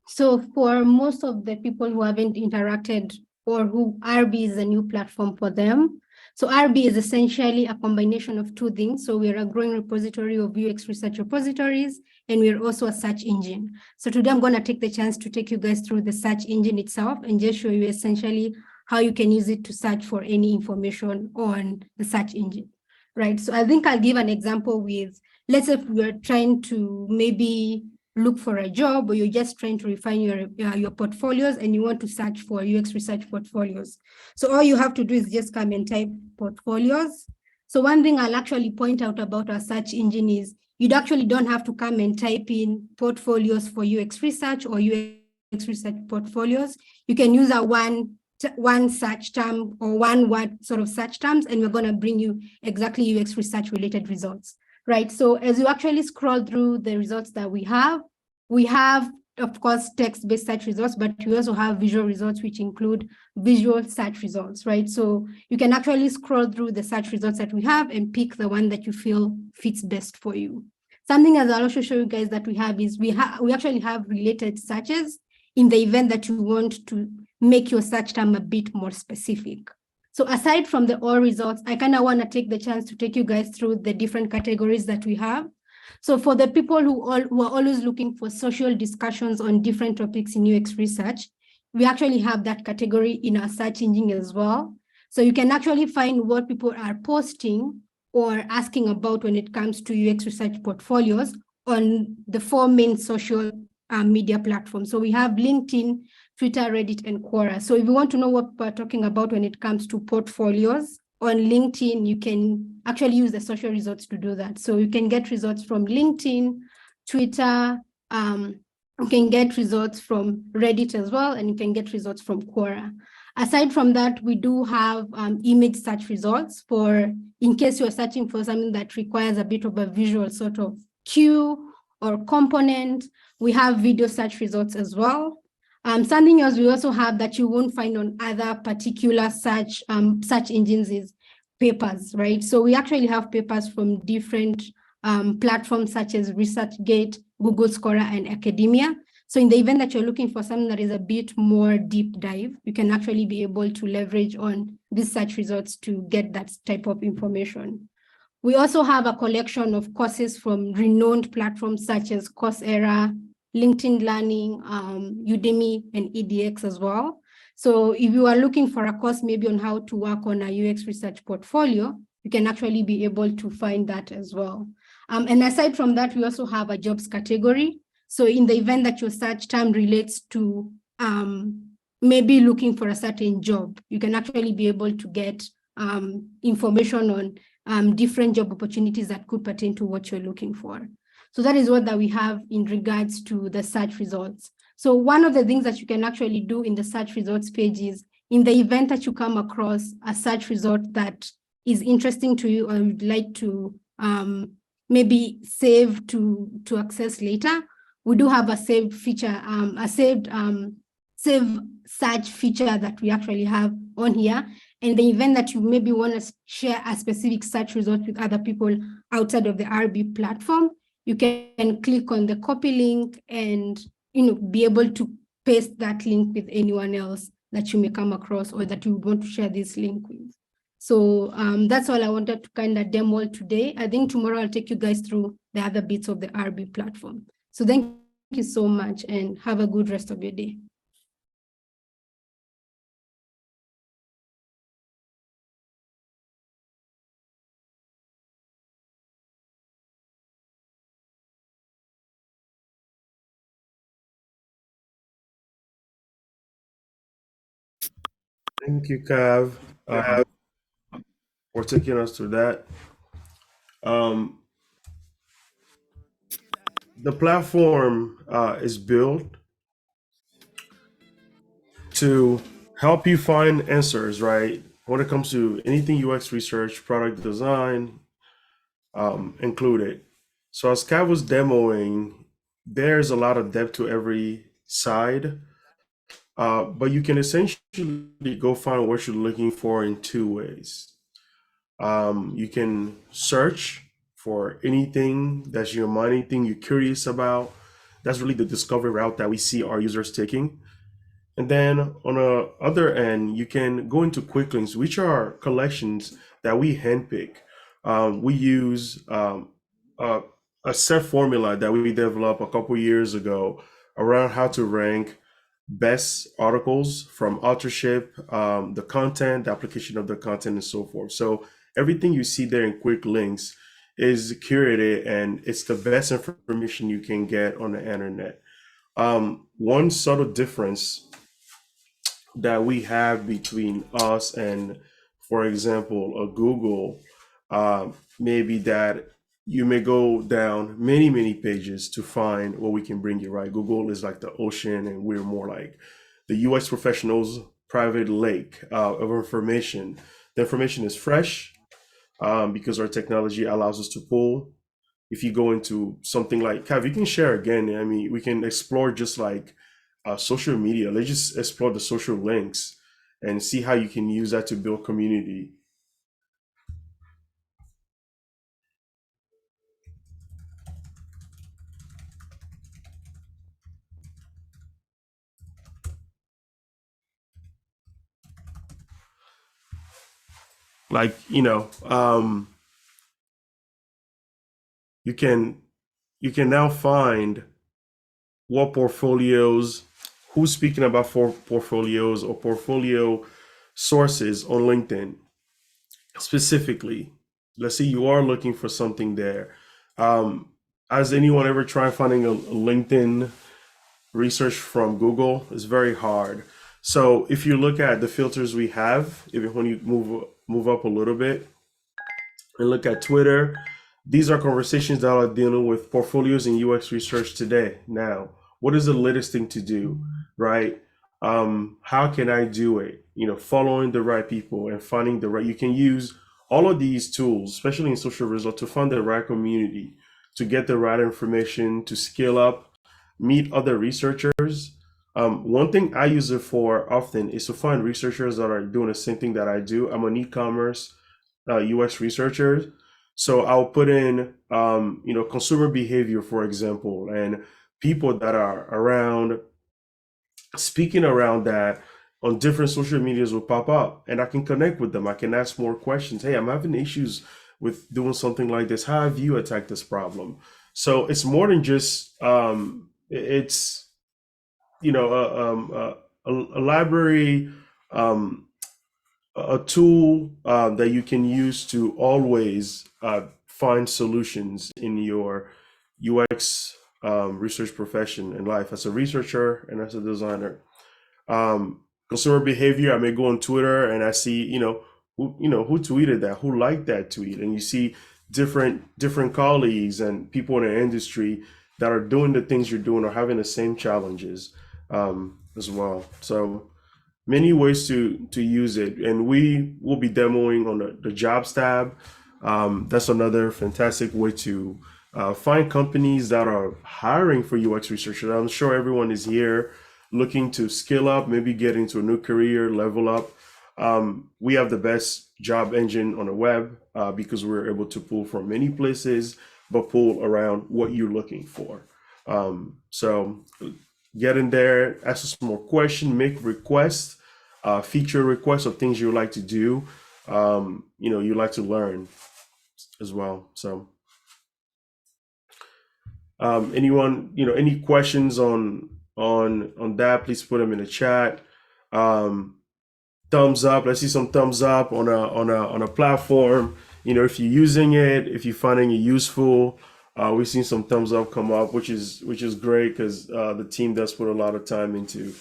So for most of the people who haven't interacted or who RB is a new platform for them, So RB is essentially a combination of two things. So we're a growing repository of UX research repositories, and we're also a search engine. So today I'm going to take the chance to take you guys through the search engine itself and just show you essentially how you can use it to search for any information on the search engine, right? So I think I'll give an example with, let's say if we're trying to maybe look for a job, or you're just trying to refine your portfolios and you want to search for UX research portfolios. So all you have to do is just come and type portfolios. So one thing I'll actually point out about our search engine is you actually don't have to come and type in portfolios for UX research or UX research portfolios. You can use a one search term or one word sort of search terms, and we're going to bring you exactly UX research related results, right? So as you actually scroll through the results that we have, of course, text-based search results, but we also have visual results, which include visual search results, right? So you can actually scroll through the search results that we have and pick the one that you feel fits best for you. Something else I'll also show you guys that we have is we actually have related searches in the event that you want to make your search term a bit more specific. So aside from the all results, I kind of want to take the chance to take you guys through the different categories that we have. So for the people who are always looking for social discussions on different topics in UX research, we actually have that category in our search engine as well. So you can actually find what people are posting or asking about when it comes to UX research portfolios on the four main social media platforms. So we have LinkedIn, Twitter, Reddit, and Quora. So if you want to know what we're talking about when it comes to portfolios, on LinkedIn, you can actually use the social results to do that. So you can get results from LinkedIn, Twitter, you can get results from Reddit as well, and you can get results from Quora. Aside from that, we do have image search results for, in case you're searching for something that requires a bit of a visual sort of cue or component. We have video search results as well. Something else we also have that you won't find on other particular search engines is papers, right? So we actually have papers from different platforms such as ResearchGate, Google Scholar, and Academia. So in the event that you're looking for something that is a bit more deep dive, you can actually be able to leverage on these search results to get that type of information. We also have a collection of courses from renowned platforms such as Coursera, LinkedIn Learning, Udemy, and EDX as well. So if you are looking for a course maybe on how to work on a UX research portfolio, you can actually be able to find that as well. And aside from that, we also have a jobs category. So in the event that your search term relates to maybe looking for a certain job, you can actually be able to get information on different job opportunities that could pertain to what you're looking for. So that is what that we have in regards to the search results. So one of the things that you can actually do in the search results page is, in the event that you come across a search result that is interesting to you or you'd like to maybe save to access later, we do have a saved feature, save search feature that we actually have on here. In the event that you maybe want to share a specific search result with other people outside of the RB platform, you can click on the copy link and be able to paste that link with anyone else that you may come across or that you want to share this link with. So that's all I wanted to kind of demo today. I think tomorrow I'll take you guys through the other bits of the RB platform. So thank you so much and have a good rest of your day. Thank you, Kav, for taking us through that. Um, the platform is built to help you find answers, right? When it comes to anything UX research, product design, included. So as Kav was demoing, there's a lot of depth to every side, but you can essentially go find what you're looking for in two ways. You can search for anything that's your mind, anything you're curious about. That's really the discovery route that we see our users taking. And then on the other end, you can go into quick links, which are collections that we handpick. We use a, a set formula that we developed a couple years ago around how to rank best articles from authorship, the content, the application of the content, and so forth. So everything you see there in quick links is curated, and it's the best information you can get on the internet. One subtle difference that we have between us and, for example, a Google, maybe that you may go down many, many pages to find what we can bring you, right? Google is like the ocean, and we're more like the UX professionals' private lake of information. The information is fresh because our technology allows us to pull. If you go into something like Cav, you can share again. I mean, we can explore just like social media. Let's just explore the social links and see how you can use that to build community. Like, you can now find what portfolios, who's speaking about for portfolios or portfolio sources on LinkedIn specifically. Let's say you are looking for something there. Has anyone ever tried finding a LinkedIn research from Google? It's very hard. So if you look at the filters we have, even when you move up a little bit and look at Twitter, these are conversations that are dealing with portfolios in UX research today. Now, what is the latest thing to do, right? How can I do it? Following the right people and finding the right. You can use all of these tools, especially in social results, to find the right community, to get the right information, to scale up, meet other researchers. One thing I use it for often is to find researchers that are doing the same thing that I do. I'm an e-commerce UX researcher, so I'll put in consumer behavior, for example, and people that are around speaking around that on different social medias will pop up, and I can connect with them. I can ask more questions. Hey, I'm having issues with doing something like this. How have you attacked this problem? So it's more than just it's a library, a tool that you can use to always find solutions in your UX research profession and life as a researcher and as a designer. Consumer behavior, I may go on Twitter and I see, who tweeted that, who liked that tweet, and you see different colleagues and people in the industry that are doing the things you're doing or having the same challenges as well. So many ways to use it, and we will be demoing on the jobs tab. That's another fantastic way to find companies that are hiring for UX researchers. I'm sure everyone is here looking to skill up, maybe get into a new career, level up. We have the best job engine on the web because we're able to pull from many places, but pull around what you're looking for. So get in there, ask us more questions, make requests, feature requests of things you like to do, you like to learn as well. So anyone, any questions on that, please put them in the chat. Thumbs up. Let's see some thumbs up on a platform. If you're using it, if you're finding it useful. We've seen some thumbs up come up, which is great because the team does put a lot of time into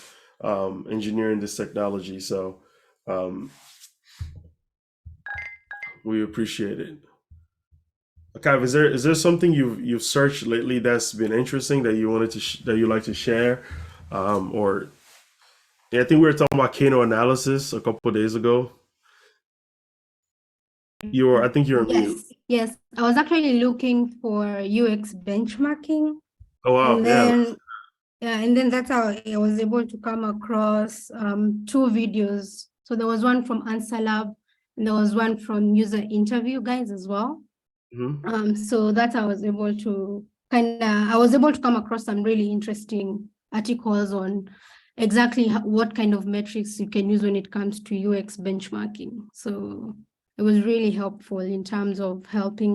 engineering this technology. So we appreciate it. Okay, is there something you've searched lately that's been interesting that you wanted to that you like to share, or yeah, I think we were talking about Kano analysis a couple of days ago. I think you're on mute. Yes. I was actually looking for UX benchmarking, Oh wow, and then and then that's how I was able to come across two videos. So there was one from Answer Lab, and there was one from User Interview Guys as well. Mm-hmm. So that's how I was able to come across some really interesting articles on exactly what kind of metrics you can use when it comes to UX benchmarking. So it was really helpful in terms of helping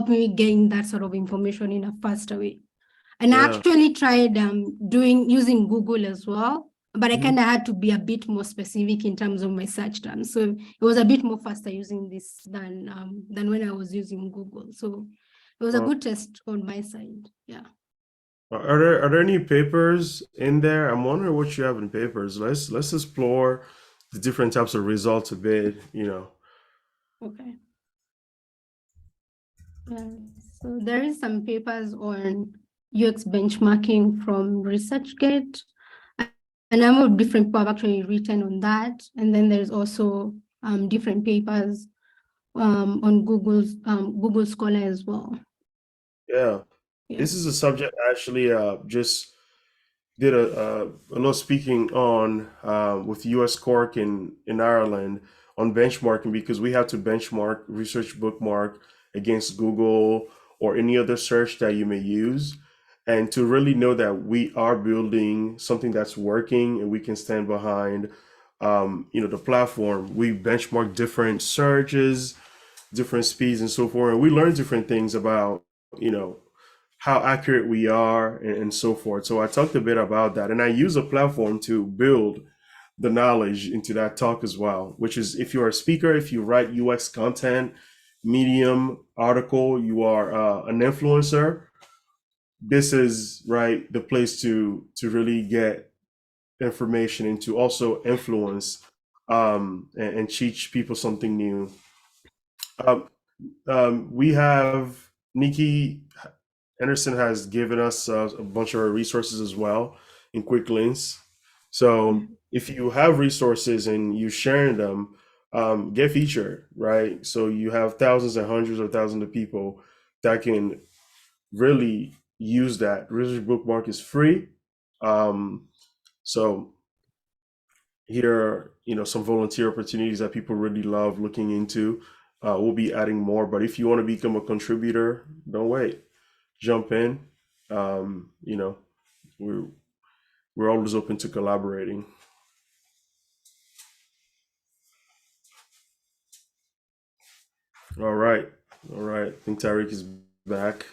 me gain that sort of information in a faster way. And I Yeah. actually tried using Google as well, but I Mhm. kind of had to be a bit more specific in terms of my search terms. So it was a bit more faster using this than when I was using Google. So it was a good test on my side. Yeah. Are there any papers in there? I'm wondering what you have in papers. Let's explore the different types of results a bit, you know. Okay. Yeah. So there is some papers on UX benchmarking from ResearchGate. A number of different people have actually written on that. And then there's also different papers on Google Scholar as well. Yeah. Yeah. This is a subject I actually just did a little speaking on with US Cork in Ireland on benchmarking, because we have to benchmark research bookmark against Google or any other search that you may use. And to really know that we are building something that's working and we can stand behind the platform, we benchmark different searches, different speeds and so forth. And we learn different things about, you know, how accurate we are and so forth. So I talked a bit about that, and I use a platform to build the knowledge into that talk as well, which is if you're a speaker, if you write UX content, Medium article, you are an influencer, this is right the place to really get information and to also influence and teach people something new. Um, we have Nikki Anderson has given us a bunch of resources as well in quick links. So if you have resources and you sharing them, get featured, right? So you have thousands and hundreds of thousands of people that can really use that. Research Bookmark is free. Um, so here are, some volunteer opportunities that people really love looking into. We'll be adding more, but if you want to become a contributor, don't wait. Jump in. You know, we're always open to collaborating. All right, all right. I think Tariq is back.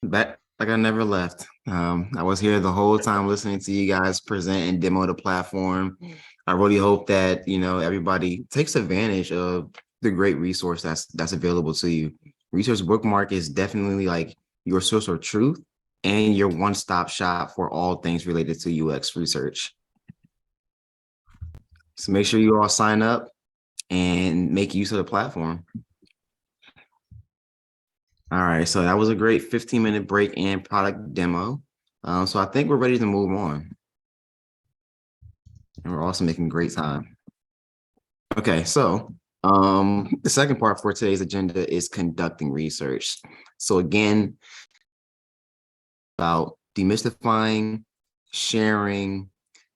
Back like I never left. I was here the whole time listening to you guys present and demo the platform. I really hope that everybody takes advantage of the great resource that's available to you. Research Bookmark is definitely like your source of truth and your one-stop shop for all things related to UX research. So make sure you all sign up and make use of the platform. All right, so that was a great 15-minute break and product demo. So I think we're ready to move on. And we're also making great time. Okay, so the second part for today's agenda is conducting research. So again, about demystifying, sharing,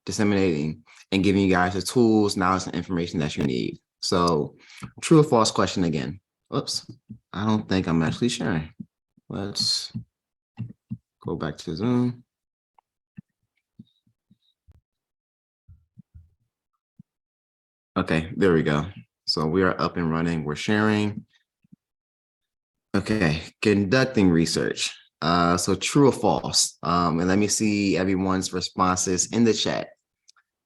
disseminating, and giving you guys the tools, knowledge, and information that you need. So true or false question again. Oops, I don't think I'm actually sharing. Let's go back to Zoom. Okay, there we go. So we are up and running. We're sharing. Okay, conducting research. So true or false? And let me see everyone's responses in the chat.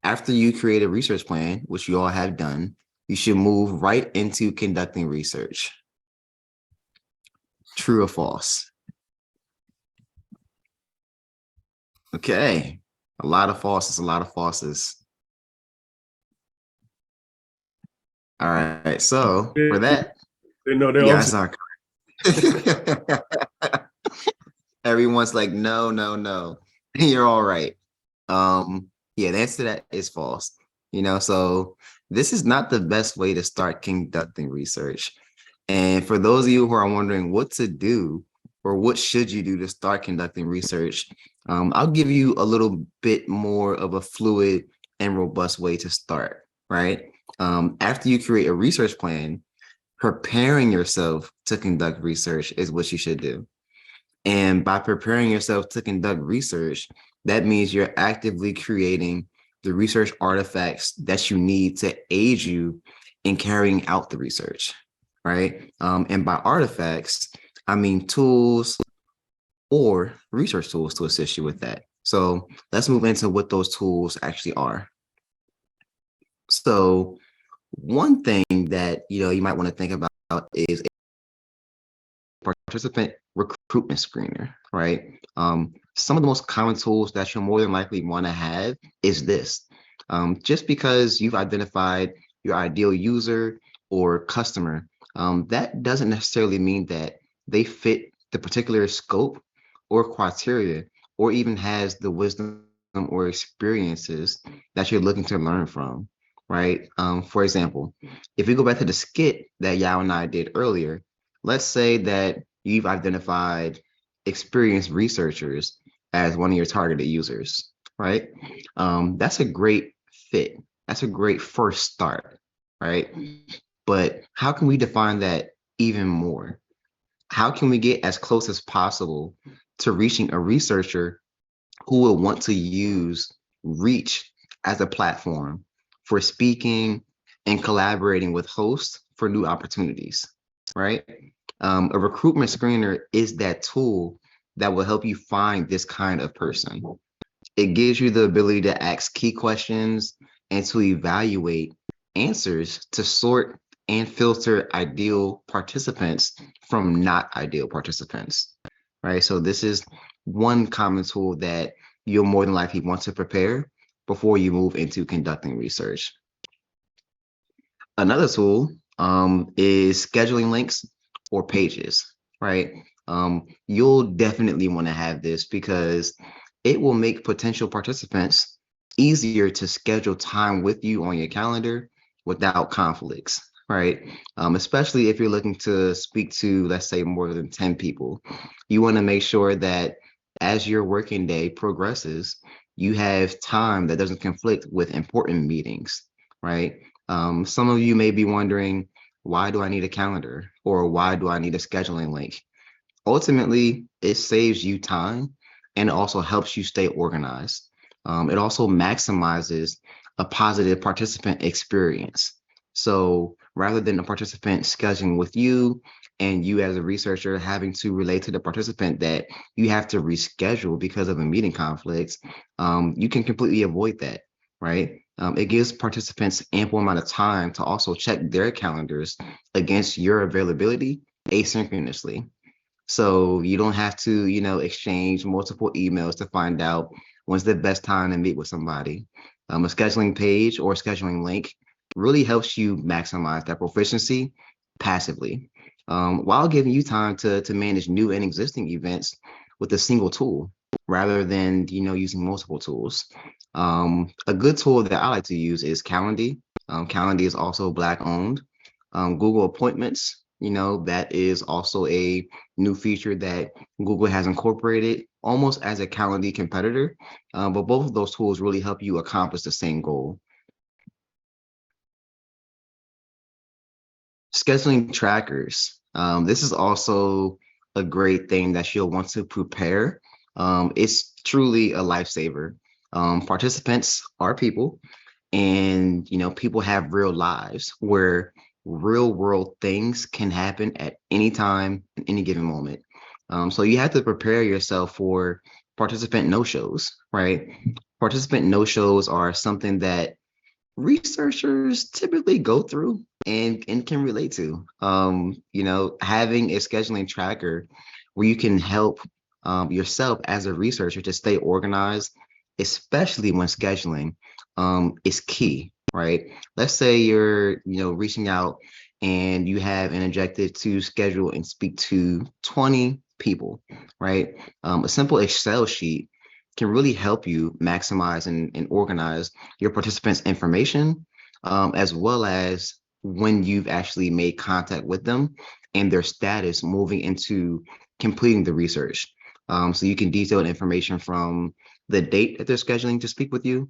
After you create a research plan, which you all have done, you should move right into conducting research. True or false? Okay, a lot of falses, a lot of falses. All right, so for that, No, you guys are everyone's like, no, no, no. You're all right. Yeah, the answer to that is false. So this is not the best way to start conducting research. And for those of you who are wondering what to do or what should you do to start conducting research, I'll give you a little bit more of a fluid and robust way to start, right? After you create a research plan, preparing yourself to conduct research is what you should do. And by preparing yourself to conduct research, that means you're actively creating the research artifacts that you need to aid you in carrying out the research, right? And by artifacts, I mean tools or research tools to assist you with that. So let's move into what those tools actually are. So one thing that you might want to think about is a participant recruitment screener, right? Some of the most common tools that you'll more than likely want to have is this. Just because you've identified your ideal user or customer, that doesn't necessarily mean that they fit the particular scope or criteria, or even has the wisdom or experiences that you're looking to learn from, right? For example, if we go back to the skit that Yao and I did earlier, let's say that you've identified experienced researchers as one of your targeted users, right? That's a great fit. That's a great first start, right? But how can we define that even more? How can we get as close as possible to reaching a researcher who will want to use Reach as a platform for speaking and collaborating with hosts for new opportunities, right? A recruitment screener is that tool that will help you find this kind of person. It gives you the ability to ask key questions and to evaluate answers to sort and filter ideal participants from not ideal participants, right? So this is one common tool that you'll more than likely want to prepare before you move into conducting research. Another tool is scheduling links or pages, right? You'll definitely want to have this because it will make potential participants easier to schedule time with you on your calendar without conflicts, right? Especially if you're looking to speak to, let's say, more than 10 people. You want to make sure that as your working day progresses, you have time that doesn't conflict with important meetings, right? Some of you may be wondering, why do I need a calendar, or why do I need a scheduling link? Ultimately, it saves you time and it also helps you stay organized. It also maximizes a positive participant experience. So rather than a participant scheduling with you and you as a researcher having to relate to the participant that you have to reschedule because of a meeting conflict, you can completely avoid that, right? It gives participants ample amount of time to also check their calendars against your availability asynchronously. So you don't have to, exchange multiple emails to find out when's the best time to meet with somebody. A scheduling page or scheduling link really helps you maximize that proficiency passively, while giving you time to manage new and existing events with a single tool rather than using multiple tools. A good tool that I like to use is Calendly. Calendly is also Black owned. Google Appointments, that is also a new feature that Google has incorporated almost as a Calendly competitor. But both of those tools really help you accomplish the same goal. Scheduling trackers. This is also a great thing that you'll want to prepare. It's truly a lifesaver. Participants are people, and people have real lives where real world things can happen at any time, in any given moment. So you have to prepare yourself for participant no-shows, right? Participant no-shows are something that researchers typically go through and can relate to. Having a scheduling tracker where you can help yourself as a researcher to stay organized, especially when scheduling, is key, right? Let's say you're, reaching out and you have an objective to schedule and speak to 20 people, right? A simple Excel sheet can really help you maximize and organize your participants' information, as well as when you've actually made contact with them and their status moving into completing the research. So you can detail information from the date that they're scheduling to speak with you,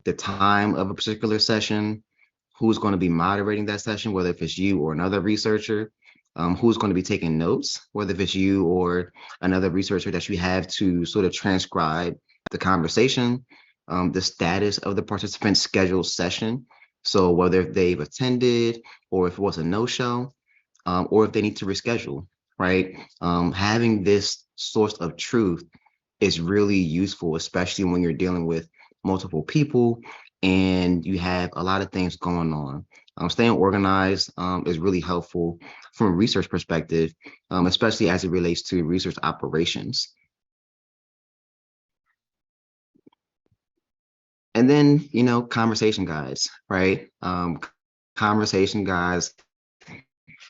the time of a particular session, who's going to be moderating that session, whether if it's you or another researcher, who's going to be taking notes, whether if it's you or another researcher that you have to sort of transcribe the conversation, the status of the participant's scheduled session. So whether if they've attended or if it was a no-show, or if they need to reschedule, right? Having this source of truth is really useful, especially when you're dealing with multiple people and you have a lot of things going on. Staying organized is really helpful from a research perspective, especially as it relates to research operations. And then, conversation guides, right? Conversation guides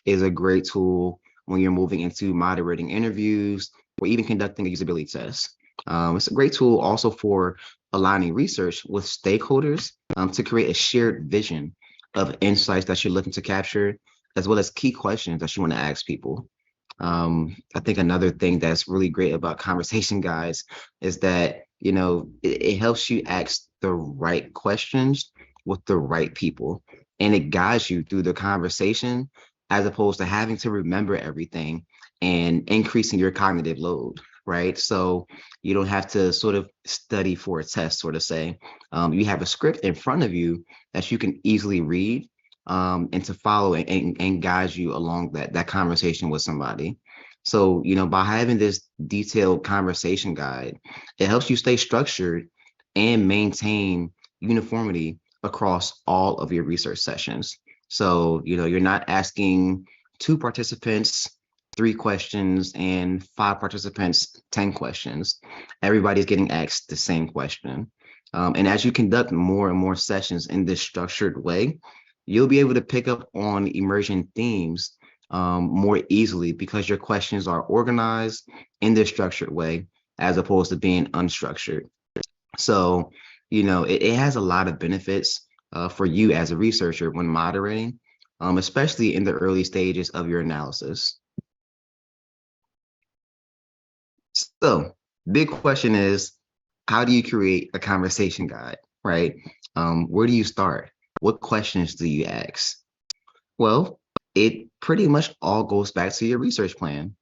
is a great tool when you're moving into moderating interviews or even conducting a usability test. It's a great tool also for aligning research with stakeholders to create a shared vision of insights that you're looking to capture, as well as key questions that you want to ask people. I think another thing that's really great about conversation guides is that, it helps you ask the right questions with the right people, and it guides you through the conversation as opposed to having to remember everything and increasing your cognitive load, right? So you don't have to sort of study for a test, sort of say. You have a script in front of you that you can easily read and to follow and guide you along that conversation with somebody. So, by having this detailed conversation guide, it helps you stay structured and maintain uniformity across all of your research sessions. So, you're not asking 2 participants 3 questions and 5 participants 10 questions. Everybody's getting asked the same question. And as you conduct more and more sessions in this structured way, you'll be able to pick up on emerging themes more easily because your questions are organized in this structured way as opposed to being unstructured. So, it has a lot of benefits for you as a researcher when moderating, especially in the early stages of your analysis. So, big question is, how do you create a conversation guide, right? Where do you start? What questions do you ask? Well, it pretty much all goes back to your research plan.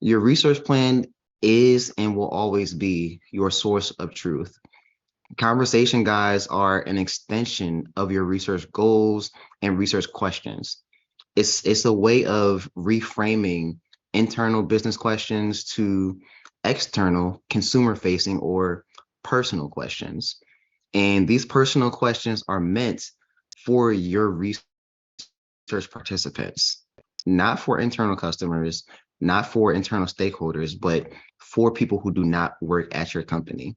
Your research plan is and will always be your source of truth. Conversation guides are an extension of your research goals and research questions. It's a way of reframing internal business questions to external consumer facing or personal questions. And these personal questions are meant for your research participants, not for internal customers, not for internal stakeholders, but for people who do not work at your company.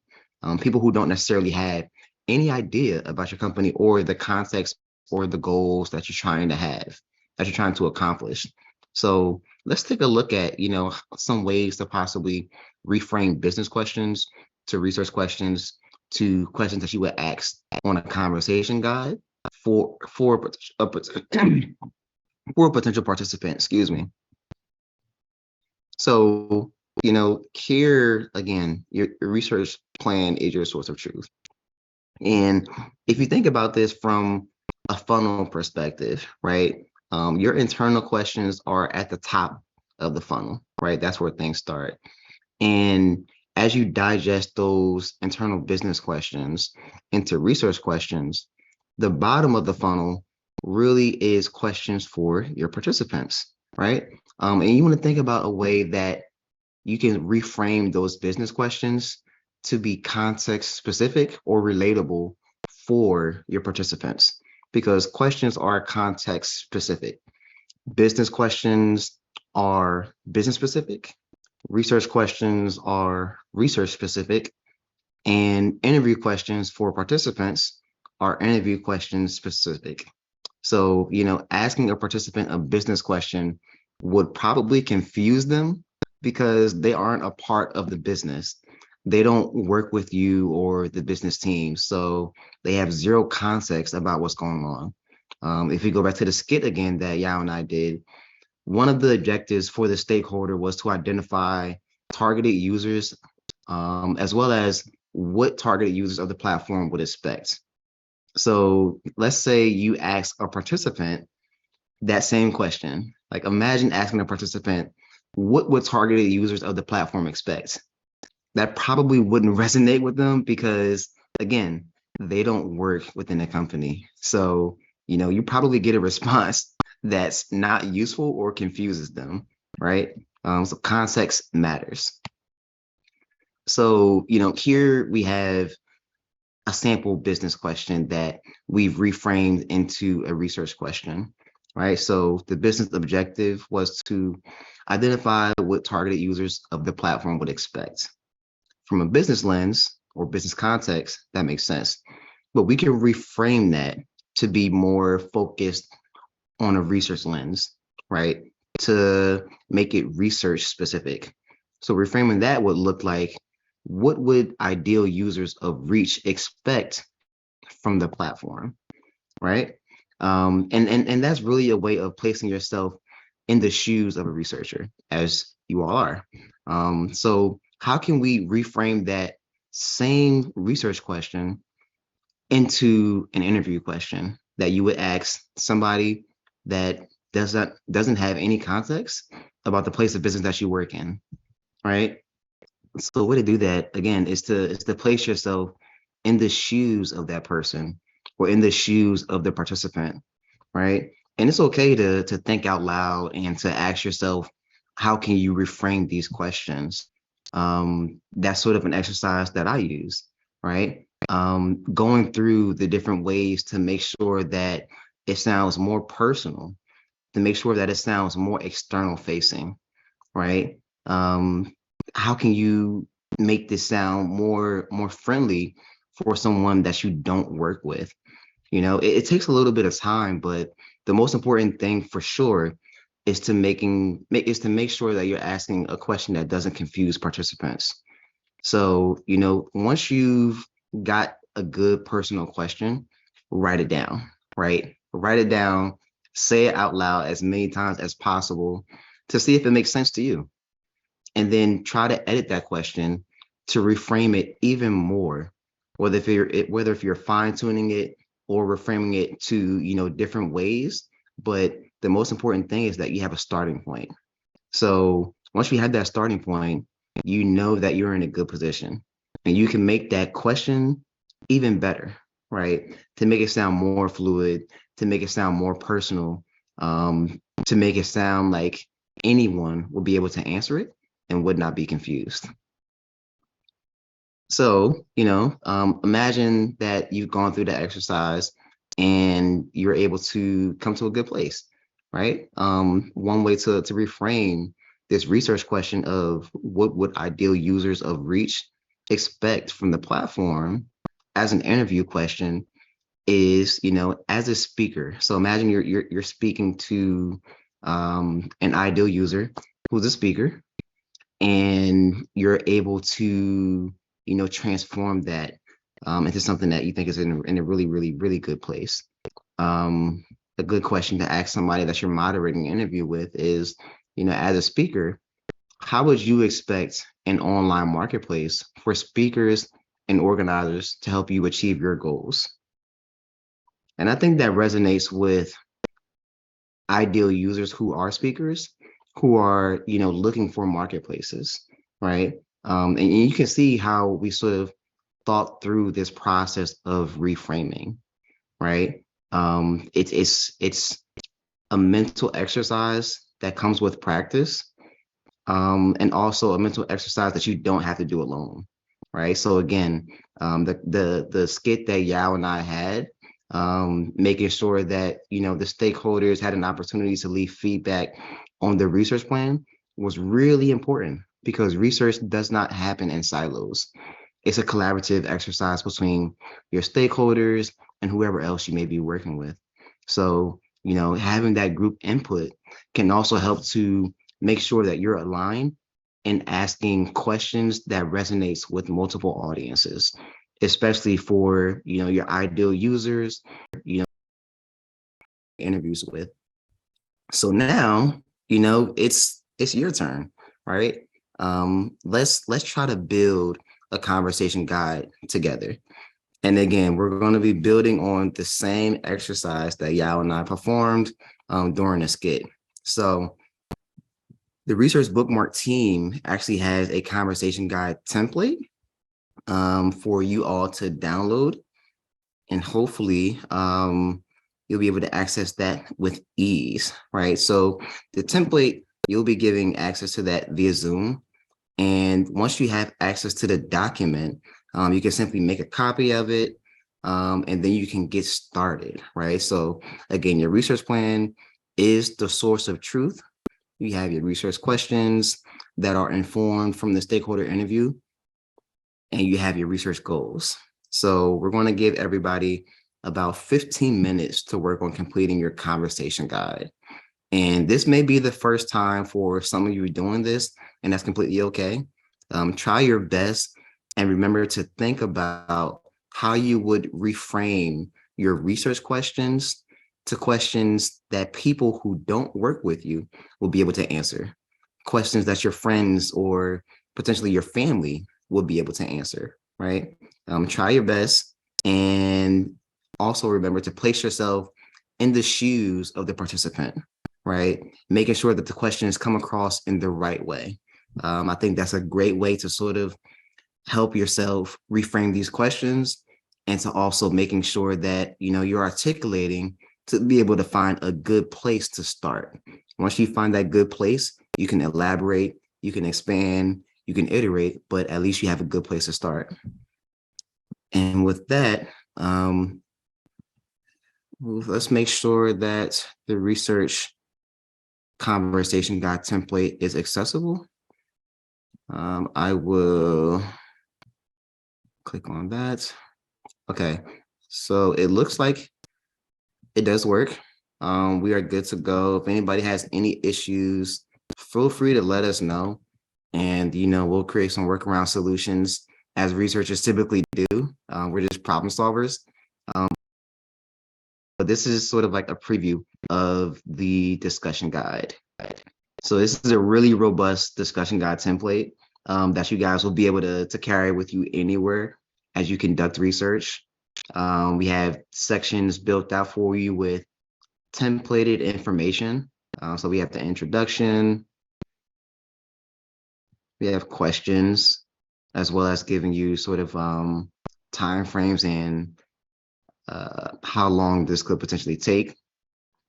People who don't necessarily have any idea about your company or the context or the goals that you're trying to have, that you're trying to accomplish. So let's take a look at, some ways to possibly reframe business questions to research questions to questions that you would ask on a conversation guide for a potential participant, excuse me. So, here again, your research plan is your source of truth. And if you think about this from a funnel perspective, right? Your internal questions are at the top of the funnel, right? That's where things start. And as you digest those internal business questions into research questions, the bottom of the funnel really is questions for your participants, right? And you want to think about a way that you can reframe those business questions to be context specific or relatable for your participants, because questions are context specific. Business questions are business specific. Research questions are research specific. And interview questions for participants are interview questions specific. So, asking a participant a business question would probably confuse them because they aren't a part of the business. They don't work with you or the business team. So they have zero context about what's going on. If we go back to the skit again that Yao and I did, one of the objectives for the stakeholder was to identify targeted users, as well as what targeted users of the platform would expect. So let's say you ask a participant that same question Like imagine asking a participant, what would targeted users of the platform expect? That probably wouldn't resonate with them because, again, they don't work within the company. So, you probably get a response that's not useful or confuses them, right? So context matters. So, here we have a sample business question that we've reframed into a research question, right? So the business objective was to identify what targeted users of the platform would expect. From a business lens or business context, that makes sense. But we can reframe that to be more focused on a research lens, right? To make it research specific. So reframing that would look like, what would ideal users of Reach expect from the platform, right? And that's really a way of placing yourself in the shoes of a researcher, as you all are. So how can we reframe that same research question into an interview question that you would ask somebody that doesn't have any context about the place of business that you work in, right? So the way to do that, again, is to place yourself in the shoes of that person or in the shoes of the participant, right? And it's okay to think out loud and to ask yourself, how can you reframe these questions? That's sort of an exercise that I use, right? Going through the different ways to make sure that it sounds more personal, to make sure that it sounds more external facing, right? How can you make this sound more friendly for someone that you don't work with? It takes a little bit of time, but the most important thing for sure is to make sure that you're asking a question that doesn't confuse participants. So, once you've got a good personal question, write it down, right? Write it down, say it out loud as many times as possible to see if it makes sense to you. And then try to edit that question to reframe it even more, whether if you're fine-tuning it or reframing it to, different ways. But the most important thing is that you have a starting point. So once you have that starting point, you know that you're in a good position and you can make that question even better, right? To make it sound more fluid, to make it sound more personal, to make it sound like anyone will be able to answer it and would not be confused. So, imagine that you've gone through the exercise and you're able to come to a good place, right? One way to reframe this research question of what would ideal users of Reach expect from the platform as an interview question is, as a speaker. So imagine you're speaking to an ideal user who's a speaker, and you're able to, transform that into something that you think is in a really, really, really good place. A good question to ask somebody that you're moderating an interview with is, as a speaker, how would you expect an online marketplace for speakers and organizers to help you achieve your goals? And I think that resonates with ideal users who are speakers, who are, looking for marketplaces, right? And you can see how we sort of thought through this process of reframing, right? It's a mental exercise that comes with practice, and also a mental exercise that you don't have to do alone, right? So again, the skit that Yao and I had, making sure that the stakeholders had an opportunity to leave feedback on the research plan was really important, because research does not happen in silos. It's a collaborative exercise between your stakeholders and whoever else you may be working with. So, having that group input can also help to make sure that you're aligned and asking questions that resonates with multiple audiences, especially for, your ideal users, interviews with. So now, it's your turn, right? Let's try to build a conversation guide together. And again, we're going to be building on the same exercise that Yao and I performed during the skit. So the Research Bookmark team actually has a conversation guide template for you all to download, and hopefully you'll be able to access that with ease, right? So the template, you'll be giving access to that via Zoom. And once you have access to the document, you can simply make a copy of it, and then you can get started, right? So again, your research plan is the source of truth. You have your research questions that are informed from the stakeholder interview, and you have your research goals. So we're going to give everybody about 15 minutes to work on completing your conversation guide. And this may be the first time for some of you doing this, and that's completely okay. Try your best and remember to think about how you would reframe your research questions to questions that people who don't work with you will be able to answer, questions that your friends or potentially your family will be able to answer, right? Try your best, and also remember to place yourself in the shoes of the participant, right? Making sure that the questions come across in the right way. I think that's a great way to sort of help yourself reframe these questions, and to also making sure that, you know, you're articulating to be able to find a good place to start. Once you find that good place, you can elaborate, you can expand, you can iterate, but at least you have a good place to start. And with that, let's make sure that the research conversation guide template is accessible. I will click on that. Okay, so it looks like it does work. We are good to go. If anybody has any issues, feel free to let us know. And, you know, we'll create some workaround solutions as researchers typically do. We're just problem solvers. But this is sort of like a preview of the discussion guide. So this is a really robust discussion guide template that you guys will be able to carry with you anywhere as you conduct research. We have sections built out for you with templated information. So we have the introduction, we have questions, as well as giving you sort of time frames and how long this could potentially take.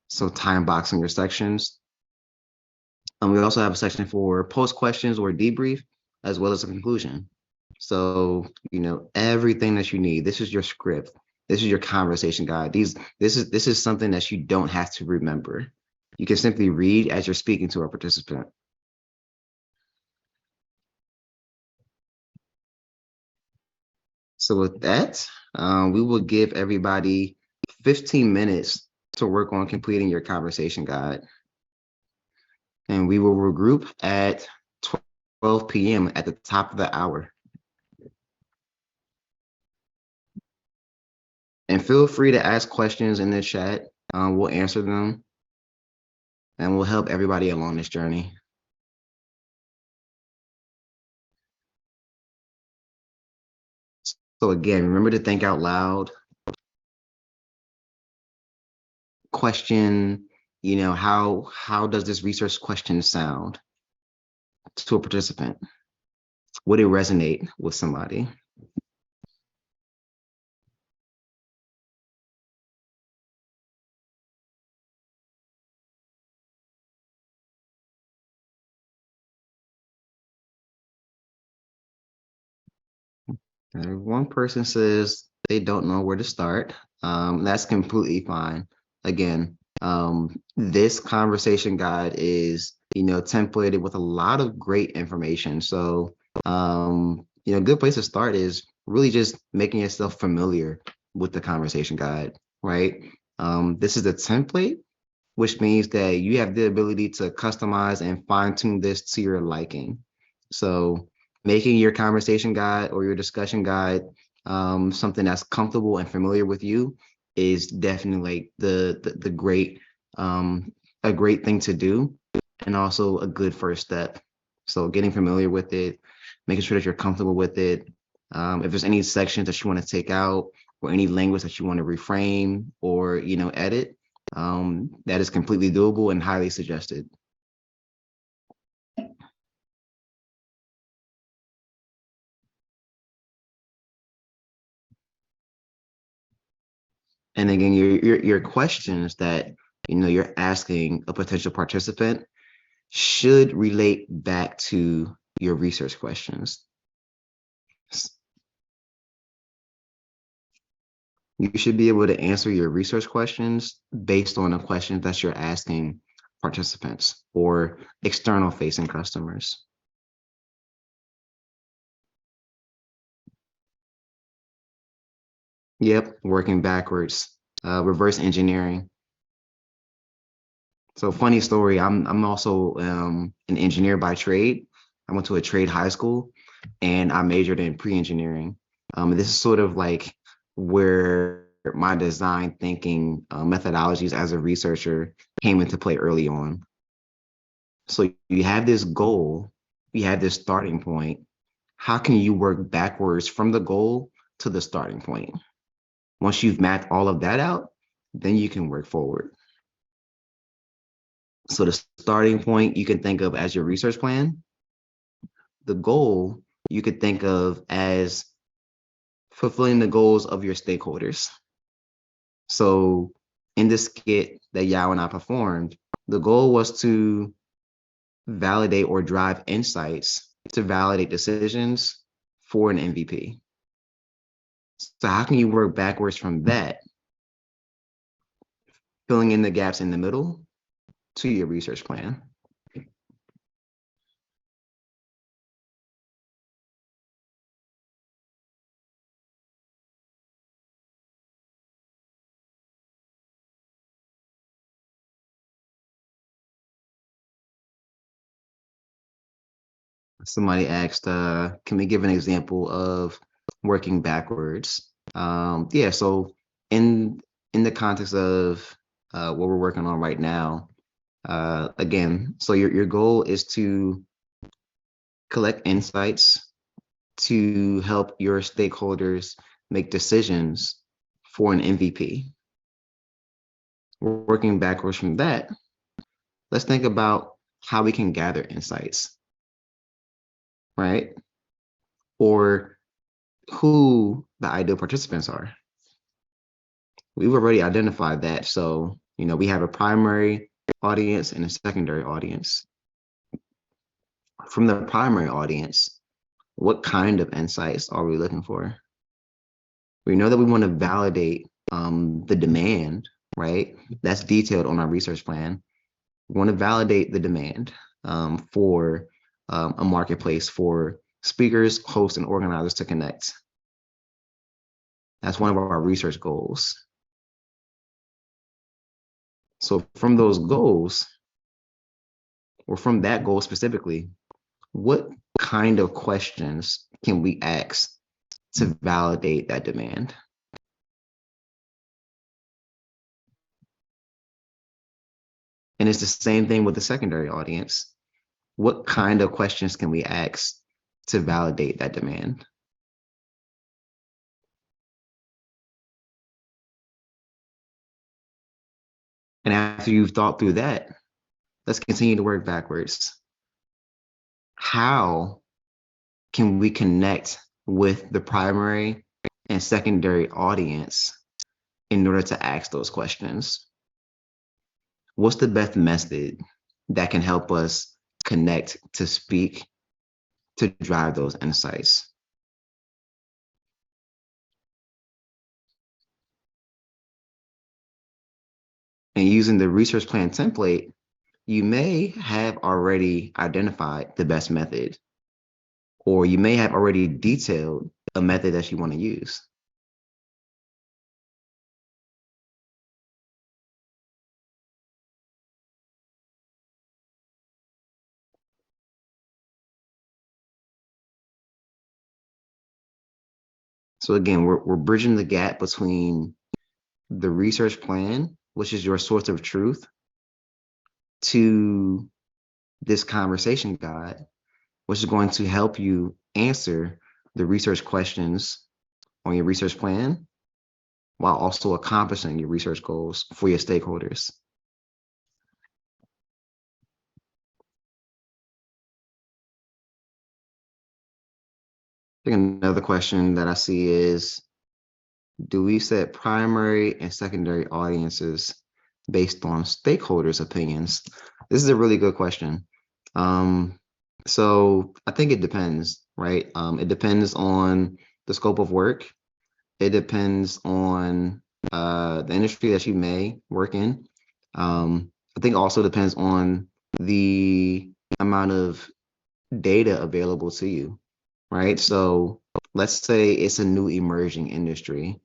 So time boxing your sections. We also have a section for post questions or debrief, as well as a conclusion. So, you know, everything that you need. This is your script. This is your conversation guide. This is something that you don't have to remember. You can simply read as you're speaking to a participant. So with that, we will give everybody 15 minutes to work on completing your conversation guide. And we will regroup at 12 p.m. at the top of the hour. And feel free to ask questions in the chat. We'll answer them, and we'll help everybody along this journey. So again, remember to think out loud. Question, you know, how does this research question sound to a participant? Would it resonate with somebody? One person says they don't know where to start. That's completely fine. Again, this conversation guide is, you know, templated with a lot of great information. So, you know, a good place to start is really just making yourself familiar with the conversation guide, right? This is a template, which means that you have the ability to customize and fine tune this to your liking. So making your conversation guide or your discussion guide something that's comfortable and familiar with you is definitely the great a great thing to do, and also a good first step. So getting familiar with it, making sure that you're comfortable with it. If there's any sections that you want to take out or any language that you want to reframe or, you know, edit, that is completely doable and highly suggested. And again, your questions that you're asking a potential participant should relate back to your research questions. You should be able to answer your research questions based on the questions that you're asking participants or external facing customers. Yep, working backwards, reverse engineering. So funny story, I'm also an engineer by trade. I went to a trade high school and I majored in pre-engineering. This is sort of like where my design thinking methodologies as a researcher came into play early on. So you have this goal, you have this starting point. How can you work backwards from the goal to the starting point? Once you've mapped all of that out, then you can work forward. So the starting point you can think of as your research plan. The goal you could think of as fulfilling the goals of your stakeholders. So in this skit that Yao and I performed, the goal was to validate or drive insights to validate decisions for an MVP. So how can you work backwards from that, filling in the gaps in the middle to your research plan? Somebody asked, can we give an example of working backwards? Yeah, so in the context of what we're working on right now, again, so your goal is to collect insights to help your stakeholders make decisions for an MVP. Working backwards from that, let's think about how we can gather insights, right? Or who the ideal participants are. We've already identified that. So, we have a primary audience and a secondary audience. From the primary audience, what kind of insights are we looking for? We know that we want to validate the demand, right? That's detailed on our research plan. We want to validate the demand for a marketplace for speakers, hosts, and organizers to connect. That's one of our research goals. So from those goals, or from that goal specifically, what kind of questions can we ask to validate that demand? And it's the same thing with the secondary audience. What kind of questions can we ask to validate that demand? And after you've thought through that, let's continue to work backwards. How can we connect with the primary and secondary audience in order to ask those questions? What's the best method that can help us connect to speak to drive those insights? And using the research plan template, you may have already identified the best method, or you may have already detailed a method that you want to use. So again, we're bridging the gap between the research plan, which is your source of truth, to this conversation guide, which is going to help you answer the research questions on your research plan while also accomplishing your research goals for your stakeholders. I think another question that I see is, do we set primary and secondary audiences based on stakeholders' opinions? This is a really good question. So I think it depends, right? It depends on the scope of work. It depends on the industry that you may work in. I think also depends on the amount of data available to you, right? So let's say it's a new emerging industry,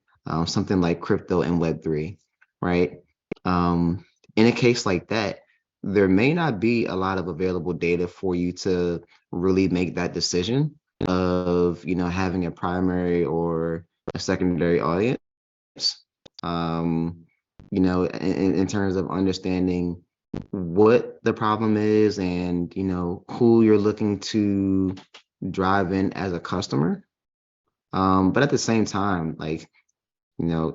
something like crypto and Web3, right? In a case like that, there may not be a lot of available data for you to really make that decision of, having a primary or a secondary audience. In terms of understanding what the problem is and, who you're looking to drive in as a customer. But at the same time,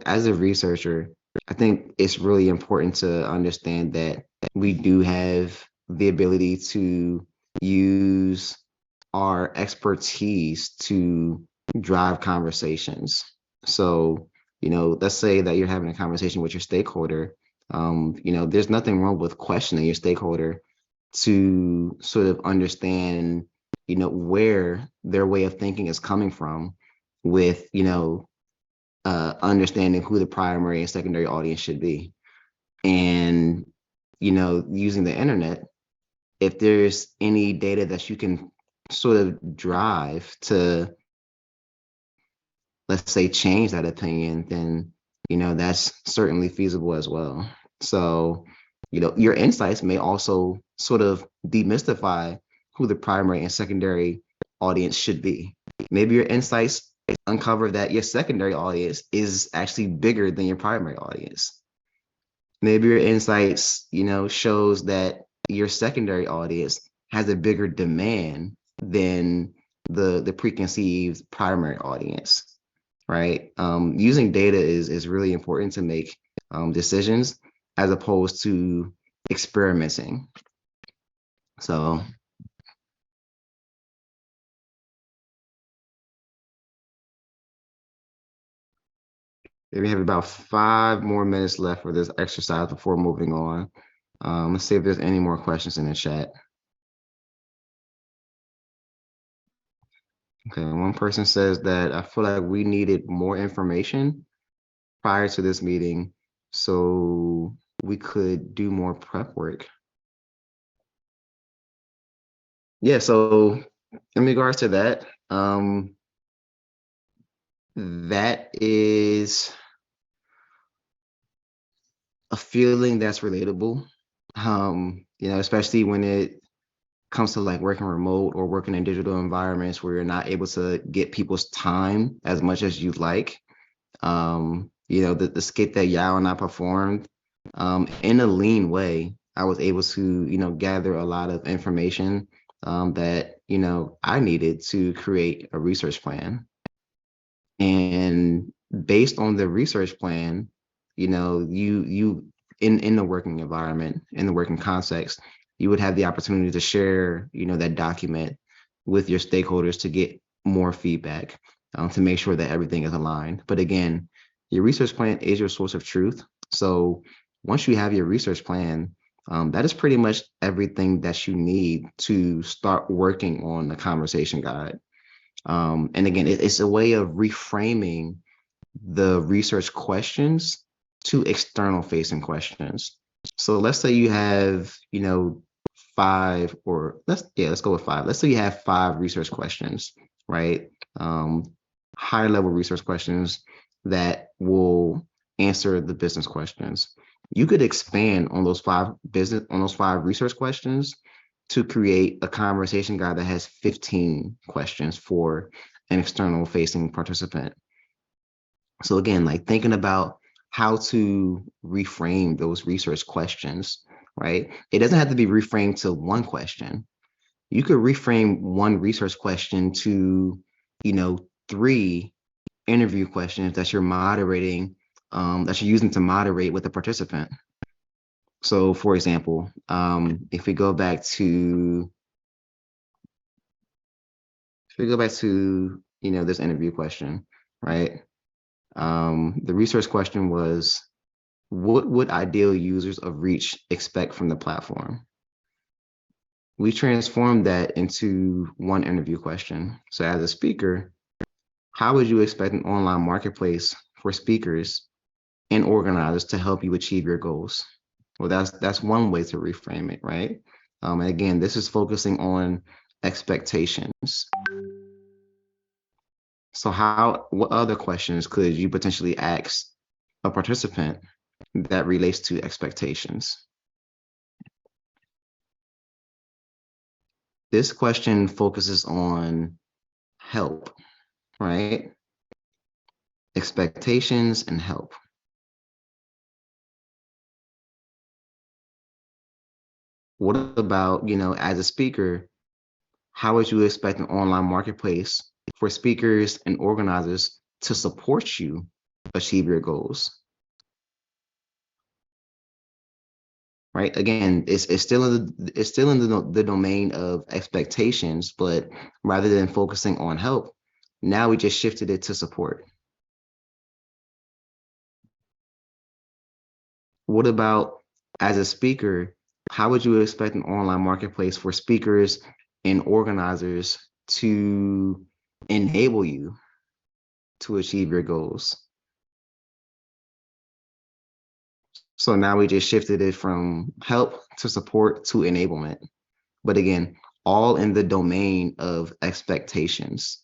as a researcher, I think it's really important to understand that we do have the ability to use our expertise to drive conversations. So, let's say that you're having a conversation with your stakeholder. There's nothing wrong with questioning your stakeholder to sort of understand, where their way of thinking is coming from with, understanding who the primary and secondary audience should be. And, using the internet, if there's any data that you can sort of drive to, let's say, change that opinion, then, that's certainly feasible as well. So, your insights may also sort of demystify who the primary and secondary audience should be. Maybe your insights uncover that your secondary audience is actually bigger than your primary audience. Maybe your insights, shows that your secondary audience has a bigger demand than the preconceived primary audience, right? Using data is really important to make decisions as opposed to experimenting. So. We have about 5 more minutes left for this exercise before moving on. Let's see if there's any more questions in the chat. Okay, one person says that I feel like we needed more information prior to this meeting so we could do more prep work. Yeah, so in regards to that, that is a feeling that's relatable, especially when it comes to like working remote or working in digital environments where you're not able to get people's time as much as you'd like. The skit that Yao and I performed, in a lean way, I was able to, gather a lot of information that, I needed to create a research plan. And based on the research plan, you in the working environment, in the working context, you would have the opportunity to share, that document with your stakeholders to get more feedback, to make sure that everything is aligned. But again, your research plan is your source of truth. So once you have your research plan, that is pretty much everything that you need to start working on the conversation guide. And again, it's a way of reframing the research questions to external facing questions. So let's say you have, 5, or let's go with 5. Let's say you have 5 research questions, right? High level research questions that will answer the business questions. You could expand on those 5 research questions to create a conversation guide that has 15 questions for an external facing participant. So again, like thinking about how to reframe those research questions, right? It doesn't have to be reframed to one question. You could reframe one research question to, 3 interview questions that you're moderating that you're using to moderate with the participant. So for example, if we go back to, this interview question, right? The research question was, what would ideal users of Reach expect from the platform? We transformed that into one interview question. So as a speaker, how would you expect an online marketplace for speakers and organizers to help you achieve your goals? Well, that's one way to reframe it, right? And again, this is focusing on expectations. So what other questions could you potentially ask a participant that relates to expectations? This question focuses on help, right? Expectations and help. What about, as a speaker, how would you expect an online marketplace for speakers and organizers to support you achieve your goals? Right. Again, it's still in the domain of expectations, but rather than focusing on help, now we just shifted it to support. What about as a speaker, how would you expect an online marketplace for speakers and organizers to enable you to achieve your goals? So now we just shifted it from help to support to enablement. But again, all in the domain of expectations.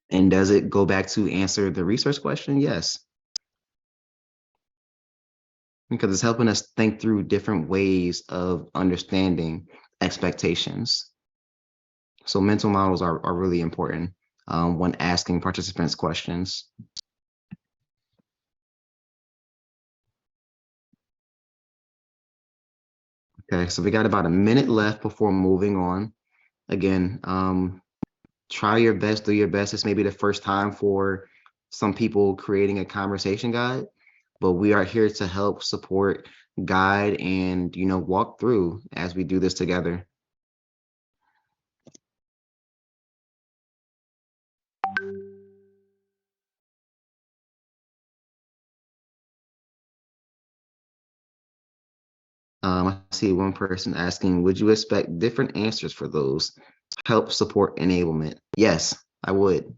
And does it go back to answer the research question? Yes. Because it's helping us think through different ways of understanding expectations. So mental models are really important when asking participants questions. Okay, so we got about a minute left before moving on. Again, try your best, do your best. This may be the first time for some people creating a conversation guide, but we are here to help support, guide, and walk through as we do this together. I see one person asking, would you expect different answers for those? Help, support, enablement. Yes, I would.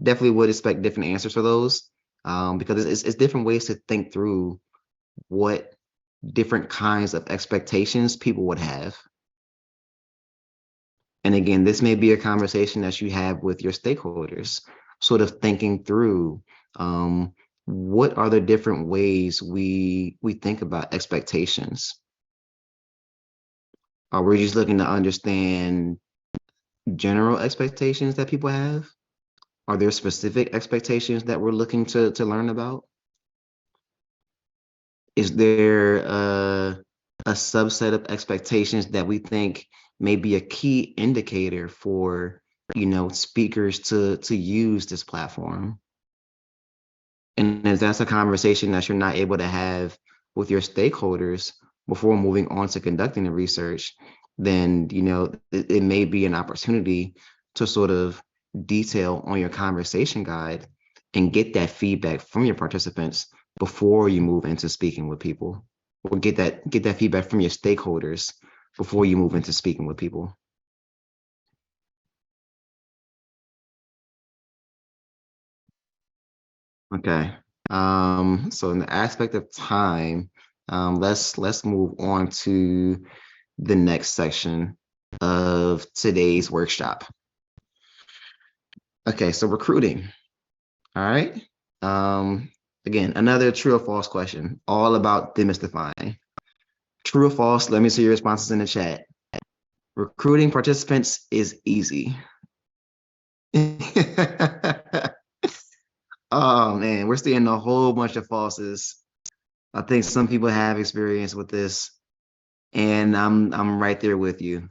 Definitely would expect different answers for those because it's different ways to think through what different kinds of expectations people would have. And again, this may be a conversation that you have with your stakeholders, sort of thinking through what are the different ways we think about expectations? Are we just looking to understand general expectations that people have? Are there specific expectations that we're looking to learn about? Is there a subset of expectations that we think may be a key indicator for speakers to use this platform? And if that's a conversation that you're not able to have with your stakeholders before moving on to conducting the research, then it may be an opportunity to sort of detail on your conversation guide and get that feedback from your participants before you move into speaking with people, or get that feedback from your stakeholders before you move into speaking with people. Okay. So in the aspect of time, let's move on to the next section of today's workshop. Okay, so recruiting. All right. Again, another true or false question, all about demystifying. True or false? Let me see your responses in the chat. Recruiting participants is easy. Oh man, we're seeing a whole bunch of falses. I think some people have experience with this, and I'm right there with you.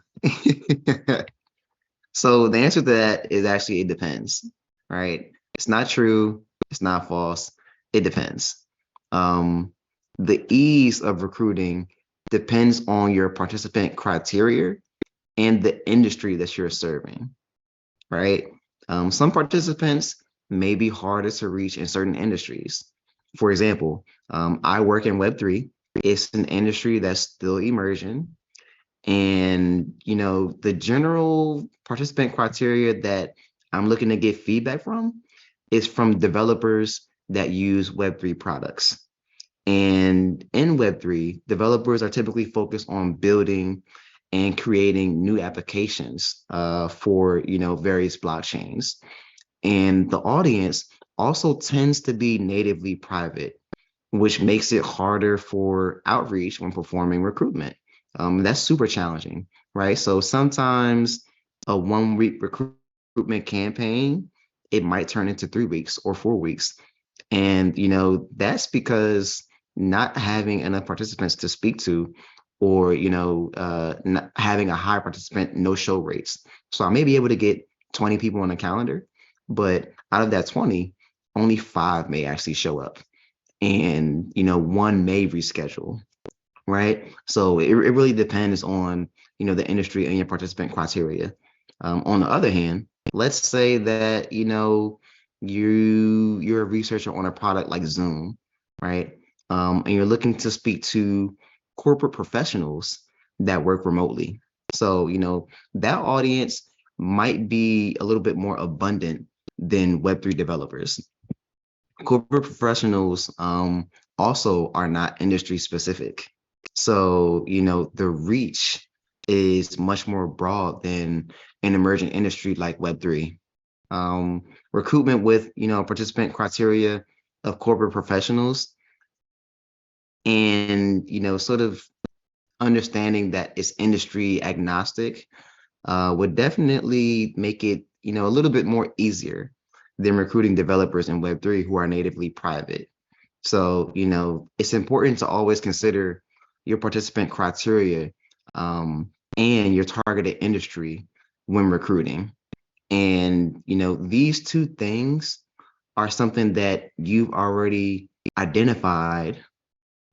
So the answer to that is actually it depends, right? It's not true. It's not false. It depends. The ease of recruiting depends on your participant criteria and the industry that you're serving, right? Some participants may be harder to reach in certain industries. For example, I work in Web3. It's an industry that's still emerging. And, the general participant criteria that I'm looking to get feedback from is from developers that use Web3 products. And in Web3, developers are typically focused on building and creating new applications for, various blockchains. And the audience also tends to be natively private, which makes it harder for outreach when performing recruitment. That's super challenging, right? So sometimes a 1 week recruitment campaign, it might turn into 3 weeks or 4 weeks. And, that's because not having enough participants to speak to, or, not having a high participant no-show rates. So I may be able to get 20 people on the calendar, but out of that 20, only 5 may actually show up. And, 1 may reschedule, right? So it really depends on, the industry and your participant criteria. On the other hand, let's say that, you're a researcher on a product like Zoom, right? And you're looking to speak to corporate professionals that work remotely. So, that audience might be a little bit more abundant than Web3 developers. Corporate professionals also are not industry specific. So, the reach is much more broad than an emerging industry like Web3. Recruitment with, participant criteria of corporate professionals and, sort of understanding that it's industry agnostic would definitely make it, a little bit more easier than recruiting developers in Web3 who are natively private. So, it's important to always consider your participant criteria and your targeted industry when recruiting. And, these two things are something that you've already identified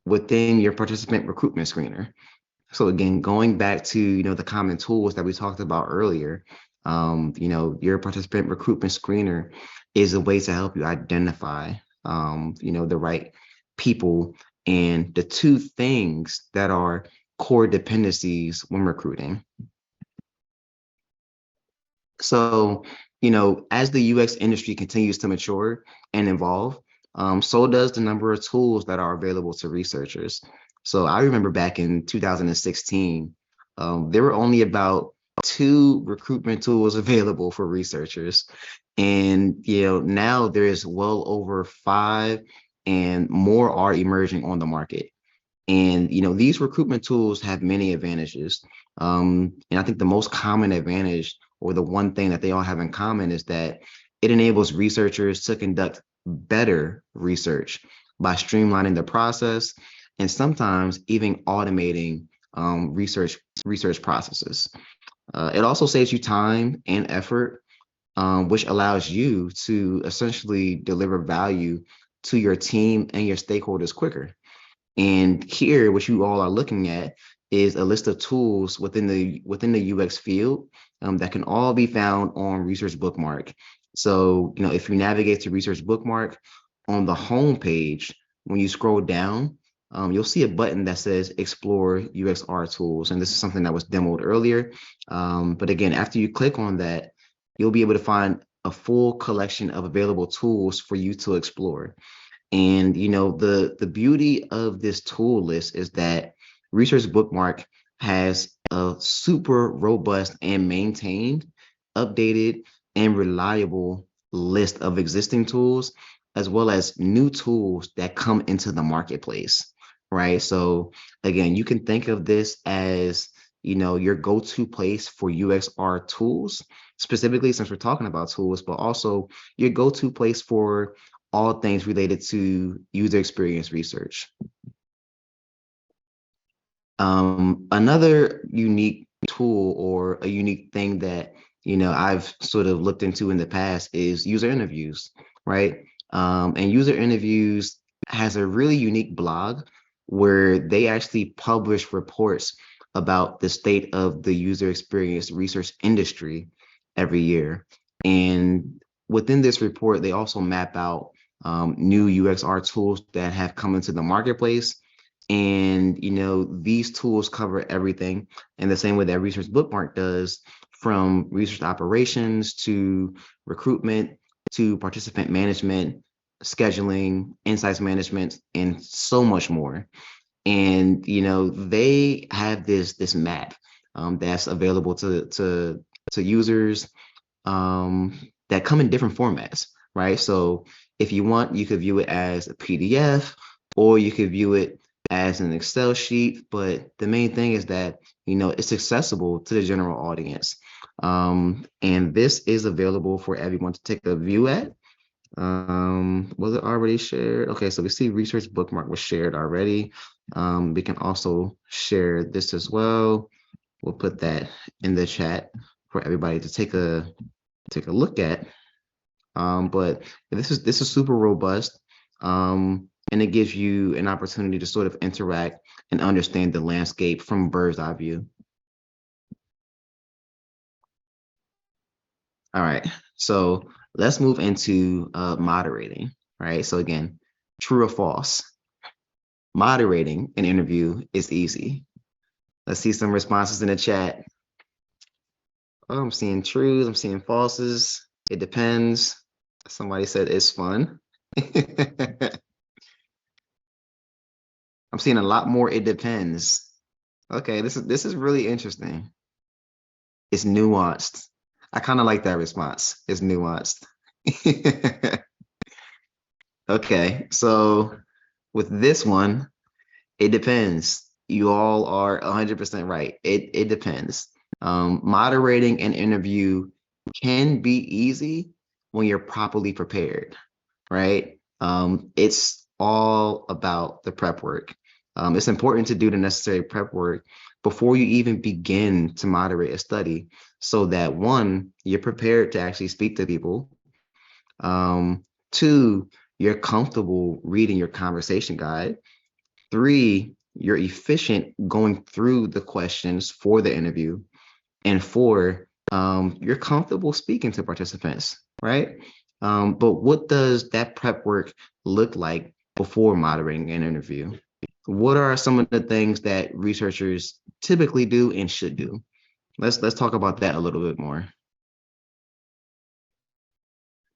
within your participant recruitment screener. So again, going back to, the common tools that we talked about earlier, your participant recruitment screener is a way to help you identify, the right people and the two things that are core dependencies when recruiting. So, as the UX industry continues to mature and evolve, so does the number of tools that are available to researchers. So I remember back in 2016, there were only about 2 recruitment tools available for researchers. And, now there's well over 5 and more are emerging on the market. And, these recruitment tools have many advantages. And I think the most common advantage, or the one thing that they all have in common, is that it enables researchers to conduct better research by streamlining the process and sometimes even automating research processes. It also saves you time and effort, which allows you to essentially deliver value to your team and your stakeholders quicker. And here, what you all are looking at is a list of tools within the UX field that can all be found on Research Bookmark. So, if you navigate to Research Bookmark on the home page, when you scroll down, you'll see a button that says Explore UXR Tools. And this is something that was demoed earlier. But again, after you click on that, you'll be able to find a full collection of available tools for you to explore. And, the beauty of this tool list is that Research Bookmark has a super robust and maintained, updated, and reliable list of existing tools, as well as new tools that come into the marketplace, right? So again, you can think of this as, your go-to place for UXR tools, specifically since we're talking about tools, but also your go-to place for all things related to user experience research. Another unique tool or a unique thing that I've sort of looked into in the past is user interviews, right? And user interviews has a really unique blog where they actually publish reports about the state of the user experience research industry every year. And within this report, they also map out new UXR tools that have come into the marketplace. And, these tools cover everything in the same way that Research Bookmark does, from research operations to recruitment to participant management, scheduling, insights management, and so much more. And they have this map that's available to users that come in different formats, right? So if you want, you could view it as a PDF, or you could view it as an Excel sheet. But the main thing is that it's accessible to the general audience, and this is available for everyone to take a view at. Was it already shared? Okay, so we see Research Bookmark was shared already. We can also share this as well. We'll put that in the chat for everybody to take a look at. But this is super robust, and it gives you an opportunity to sort of interact and understand the landscape from bird's eye view. All right, so let's move into moderating, right? So again, true or false? Moderating an interview is easy. Let's see some responses in the chat. Oh, I'm seeing trues, I'm seeing falses. It depends. Somebody said it's fun. I'm seeing a lot more it depends. Okay, this is really interesting. It's nuanced. I kind of like that response. It's nuanced. Okay, so with this one, it depends. You all are 100% right. It depends. Moderating an interview can be easy when you're properly prepared, right? It's all about the prep work. It's important to do the necessary prep work before you even begin to moderate a study, so that one, you're prepared to actually speak to people. Two, you're comfortable reading your conversation guide. Three, you're efficient going through the questions for the interview. And four, you're comfortable speaking to participants, right? But what does that prep work look like before moderating an interview? What are some of the things that researchers typically do and should do? Let's talk about that a little bit more.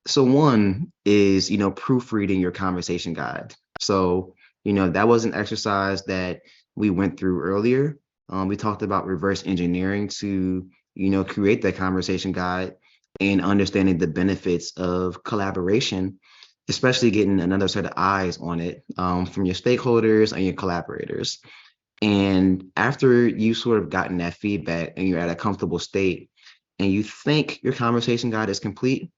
So one is, proofreading your conversation guide. So, that was an exercise that we went through earlier. We talked about reverse engineering to, create that conversation guide, and understanding the benefits of collaboration, especially getting another set of eyes on it from your stakeholders and your collaborators. And after you sort of gotten that feedback and you're at a comfortable state and you think your conversation guide is complete,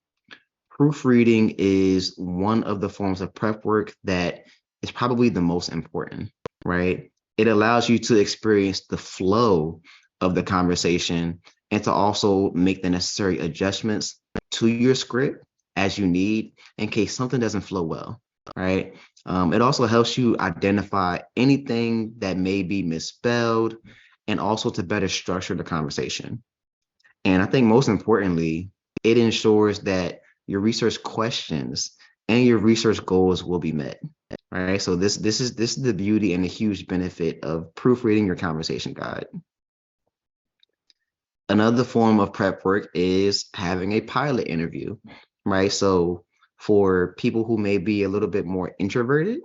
proofreading is one of the forms of prep work that is probably the most important, right? It allows you to experience the flow of the conversation and to also make the necessary adjustments to your script as you need in case something doesn't flow well, right? It also helps you identify anything that may be misspelled and also to better structure the conversation. And I think most importantly, it ensures that your research questions and your research goals will be met, right? So this is the beauty and the huge benefit of proofreading your conversation guide. Another form of prep work is having a pilot interview, right? So for people who may be a little bit more introverted,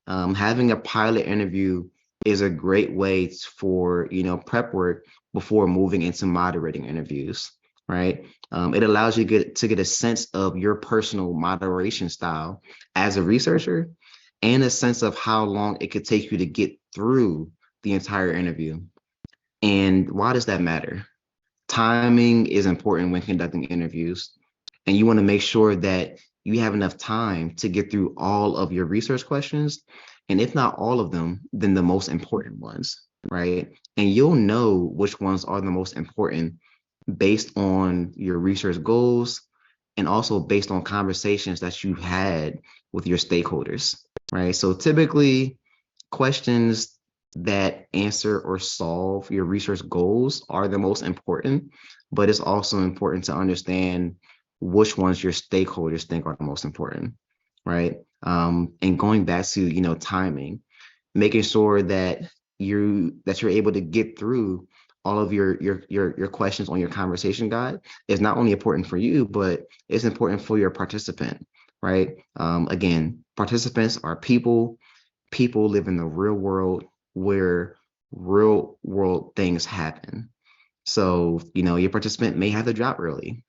having a pilot interview is a great way for, prep work before moving into moderating interviews, right? It allows you to get a sense of your personal moderation style as a researcher, and a sense of how long it could take you to get through the entire interview. And why does that matter? Timing is important when conducting interviews, and you want to make sure that you have enough time to get through all of your research questions, and if not all of them, then the most important ones, right? And you'll know which ones are the most important based on your research goals and also based on conversations that you've had with your stakeholders, right? So typically questions that answer or solve your research goals are the most important, but it's also important to understand which ones your stakeholders think are the most important, right? And going back to, timing, making sure that you're able to get through all of your questions on your conversation guide is not only important for you, but it's important for your participant, right? Again, participants are people. People live in the real world where real world things happen. So, your participant may have to drop early.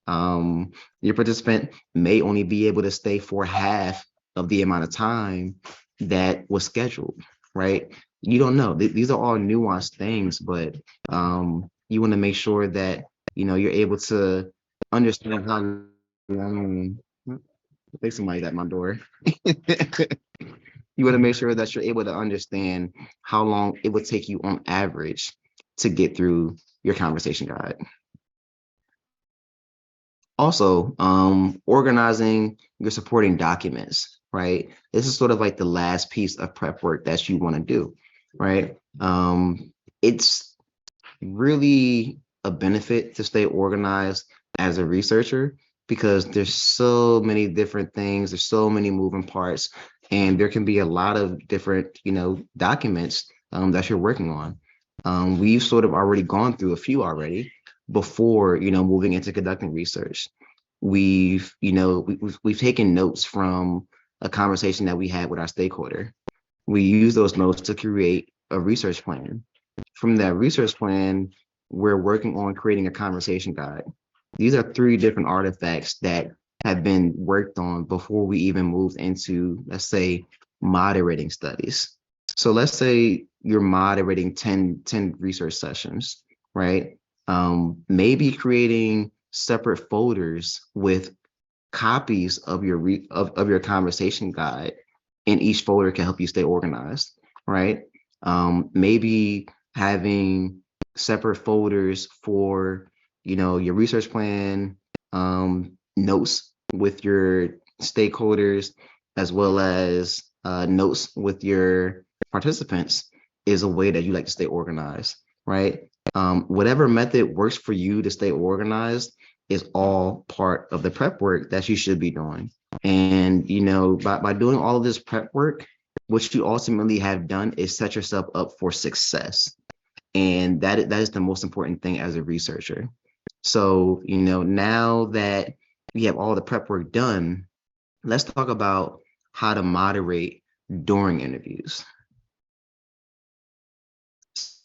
Your participant may only be able to stay for half of the amount of time that was scheduled, right? You don't know. These are all nuanced things, but you want to make sure that you're able to understand how. I think somebody's at my door. You want to make sure that you're able to understand how long it would take you on average to get through your conversation guide. Also, organizing your supporting documents, right? This is sort of like the last piece of prep work that you want to do, right? It's really a benefit to stay organized as a researcher because there's so many different things, there's so many moving parts, and there can be a lot of different, documents that you're working on. We've sort of already gone through a few already before, moving into conducting research. We've taken notes from a conversation that we had with our stakeholder. We use those notes to create a research plan. From that research plan, we're working on creating a conversation guide. These are 3 different artifacts that have been worked on before we even moved into, let's say, moderating studies. So let's say you're moderating 10 research sessions, right? Maybe creating separate folders with copies of your of your conversation guide in each folder can help you stay organized, right? Maybe having separate folders for your research plan, notes with your stakeholders, as well as notes with your participants is a way that you like to stay organized, right? Whatever method works for you to stay organized is all part of the prep work that you should be doing. And, by doing all of this prep work, what you ultimately have done is set yourself up for success. And that is the most important thing as a researcher. So, now that we have all the prep work done, let's talk about how to moderate during interviews.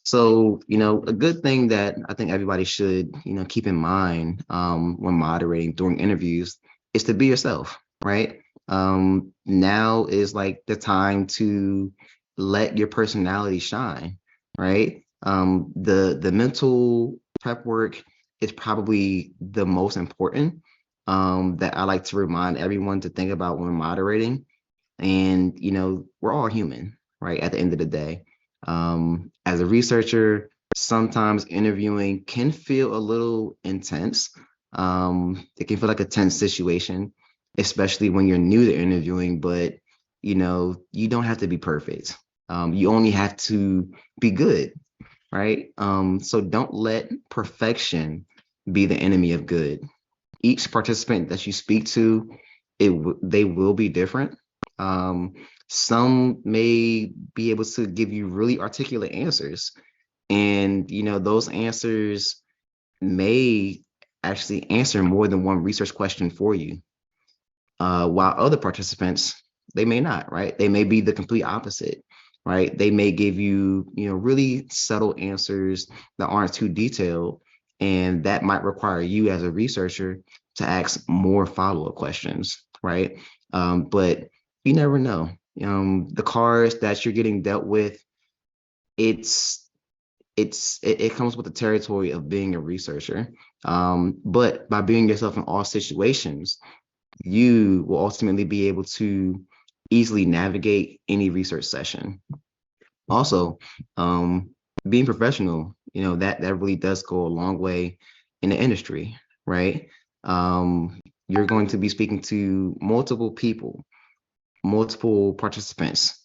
So, a good thing that I think everybody should, keep in mind when moderating during interviews is to be yourself, right? Now is like the time to let your personality shine, right? The mental prep work is probably the most important that I like to remind everyone to think about when moderating. And, we're all human, right? At the end of the day. As a researcher, sometimes interviewing can feel a little intense. It can feel like a tense situation, especially when you're new to interviewing, but you don't have to be perfect. You only have to be good, right? So don't let perfection be the enemy of good. Each participant that you speak to, they will be different. Some may be able to give you really articulate answers, and those answers may actually answer more than one research question for you, while other participants, they may not, right? They may be the complete opposite, right? They may give you really subtle answers that aren't too detailed, and that might require you as a researcher to ask more follow-up questions, right? But you never know. The cards that you're getting dealt with, it comes with the territory of being a researcher. But by being yourself in all situations, you will ultimately be able to easily navigate any research session. Also, being professional, that really does go a long way in the industry, right? You're going to be speaking to multiple people, multiple participants,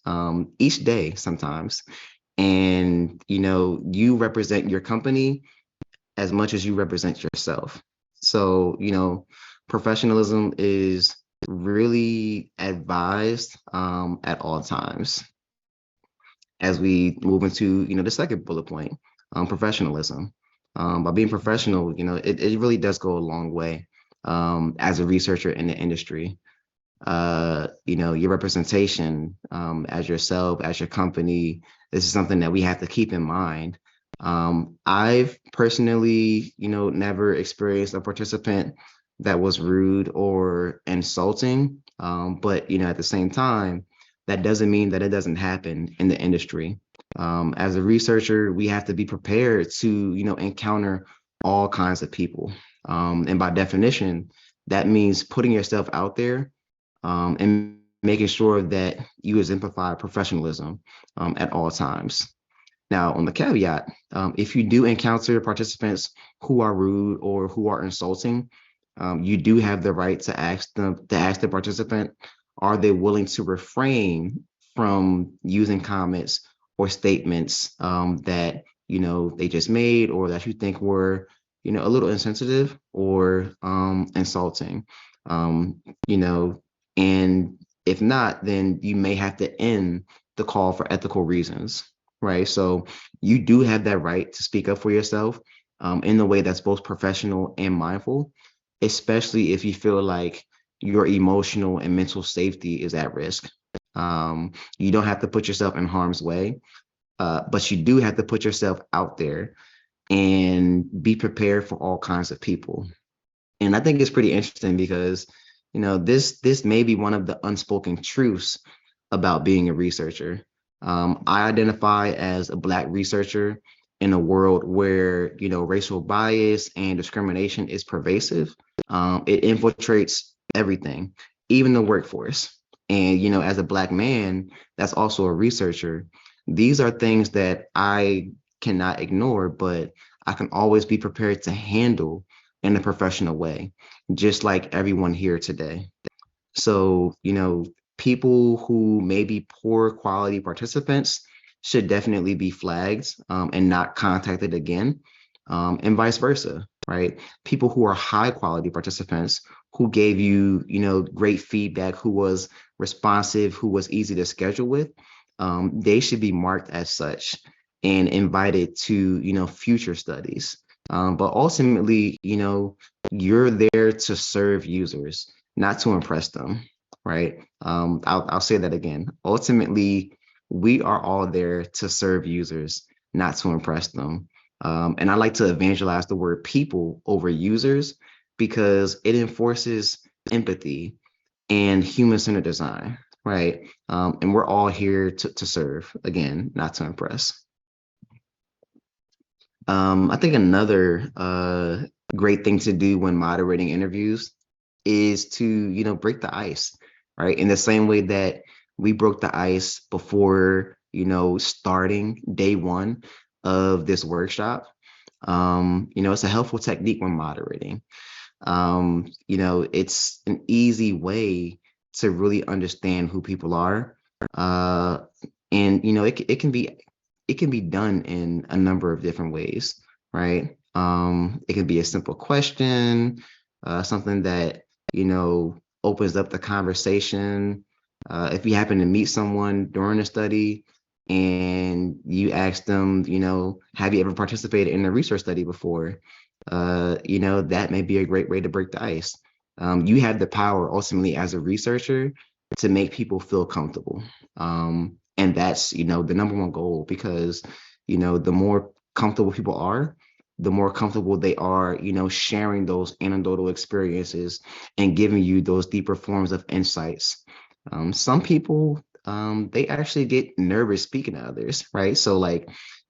each day sometimes. And, you represent your company as much as you represent yourself. So, professionalism is really advised at all times. As we move into, the second bullet point, professionalism. By being professional, it really does go a long way as a researcher in the industry. Your representation as yourself, as your company, this is something that we have to keep in mind. I've personally, never experienced a participant that was rude or insulting. But, at the same time, that doesn't mean that it doesn't happen in the industry. As a researcher, we have to be prepared to, encounter all kinds of people. And by definition, that means putting yourself out there and making sure that you exemplify professionalism at all times. Now, on the caveat, if you do encounter participants who are rude or who are insulting, you do have the right to ask the participant, are they willing to refrain from using comments or statements that they just made, or that you think were a little insensitive or insulting. And if not, then you may have to end the call for ethical reasons, right? So you do have that right to speak up for yourself in the way that's both professional and mindful, especially if you feel like your emotional and mental safety is at risk. You don't have to put yourself in harm's way, but you do have to put yourself out there and be prepared for all kinds of people. And I think it's pretty interesting because, this may be one of the unspoken truths about being a researcher. I identify as a Black researcher in a world where, racial bias and discrimination is pervasive. It infiltrates everything, even the workforce. And, as a Black man, that's also a researcher. These are things that I cannot ignore, but I can always be prepared to handle in a professional way, just like everyone here today. So, people who may be poor quality participants should definitely be flagged and not contacted again, and vice versa, right? People who are high quality participants who gave you, great feedback, who was responsive, who was easy to schedule with, they should be marked as such and invited to, future studies. But ultimately, you're there to serve users, not to impress them, right? I'll say that again. Ultimately, we are all there to serve users, not to impress them. And I like to evangelize the word people over users because it enforces empathy and human-centered design, right? And we're all here to serve, again, not to impress. I think another great thing to do when moderating interviews is to, break the ice, right? In the same way that we broke the ice before, starting day one of this workshop. It's a helpful technique when moderating. It's an easy way to really understand who people are. And, it can be done in a number of different ways, right? It can be a simple question, something that, opens up the conversation. If you happen to meet someone during a study and you ask them, have you ever participated in a research study before? That may be a great way to break the ice. You have the power ultimately as a researcher to make people feel comfortable. And that's, the number one goal, because, the more comfortable people are, the more comfortable they are, sharing those anecdotal experiences and giving you those deeper forms of insights. Some people, they actually get nervous speaking to others, right? So like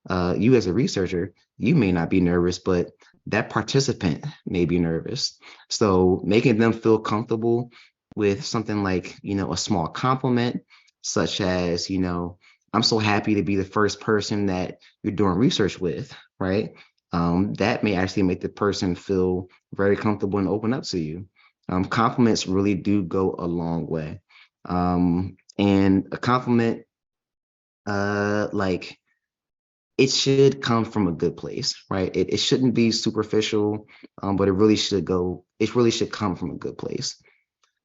you as a researcher, you may not be nervous, but that participant may be nervous. So making them feel comfortable with something like, a small compliment, such as, I'm so happy to be the first person that you're doing research with, right? that may actually make the person feel very comfortable and open up to you. Compliments really do go a long way. And a compliment, like, it should come from a good place, right? It shouldn't be superficial, but it really should come from a good place.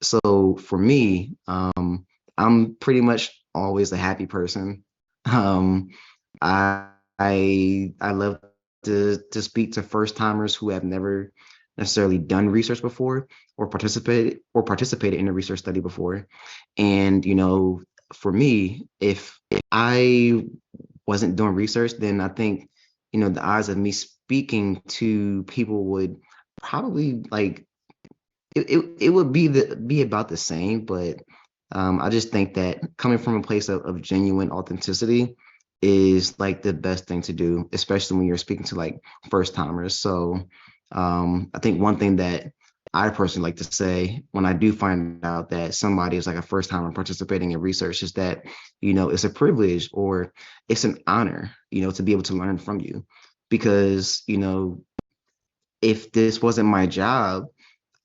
So for me, I'm pretty much always a happy person. Um, I I love to speak to first timers who have never necessarily done research before or participated in a research study before. And for me, if I wasn't doing research, then I think the odds of me speaking to people would probably like it would be about the same, but I just think that coming from a place of genuine authenticity is like the best thing to do, especially when you're speaking to like first timers. So I think one thing that I personally like to say when I do find out that somebody is like a first timer participating in research is that, it's a privilege or it's an honor, to be able to learn from you. Because, if this wasn't my job,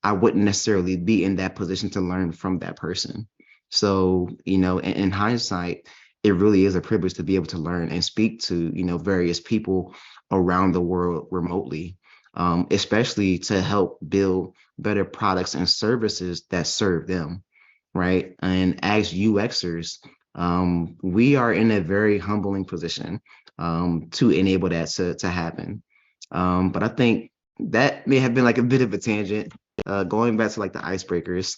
I wouldn't necessarily be in that position to learn from that person. So, in hindsight, it really is a privilege to be able to learn and speak to, various people around the world remotely, especially to help build better products and services that serve them, right? And as UXers, we are in a very humbling position to enable that to happen. But I think that may have been like a bit of a tangent. Going back to like the icebreakers,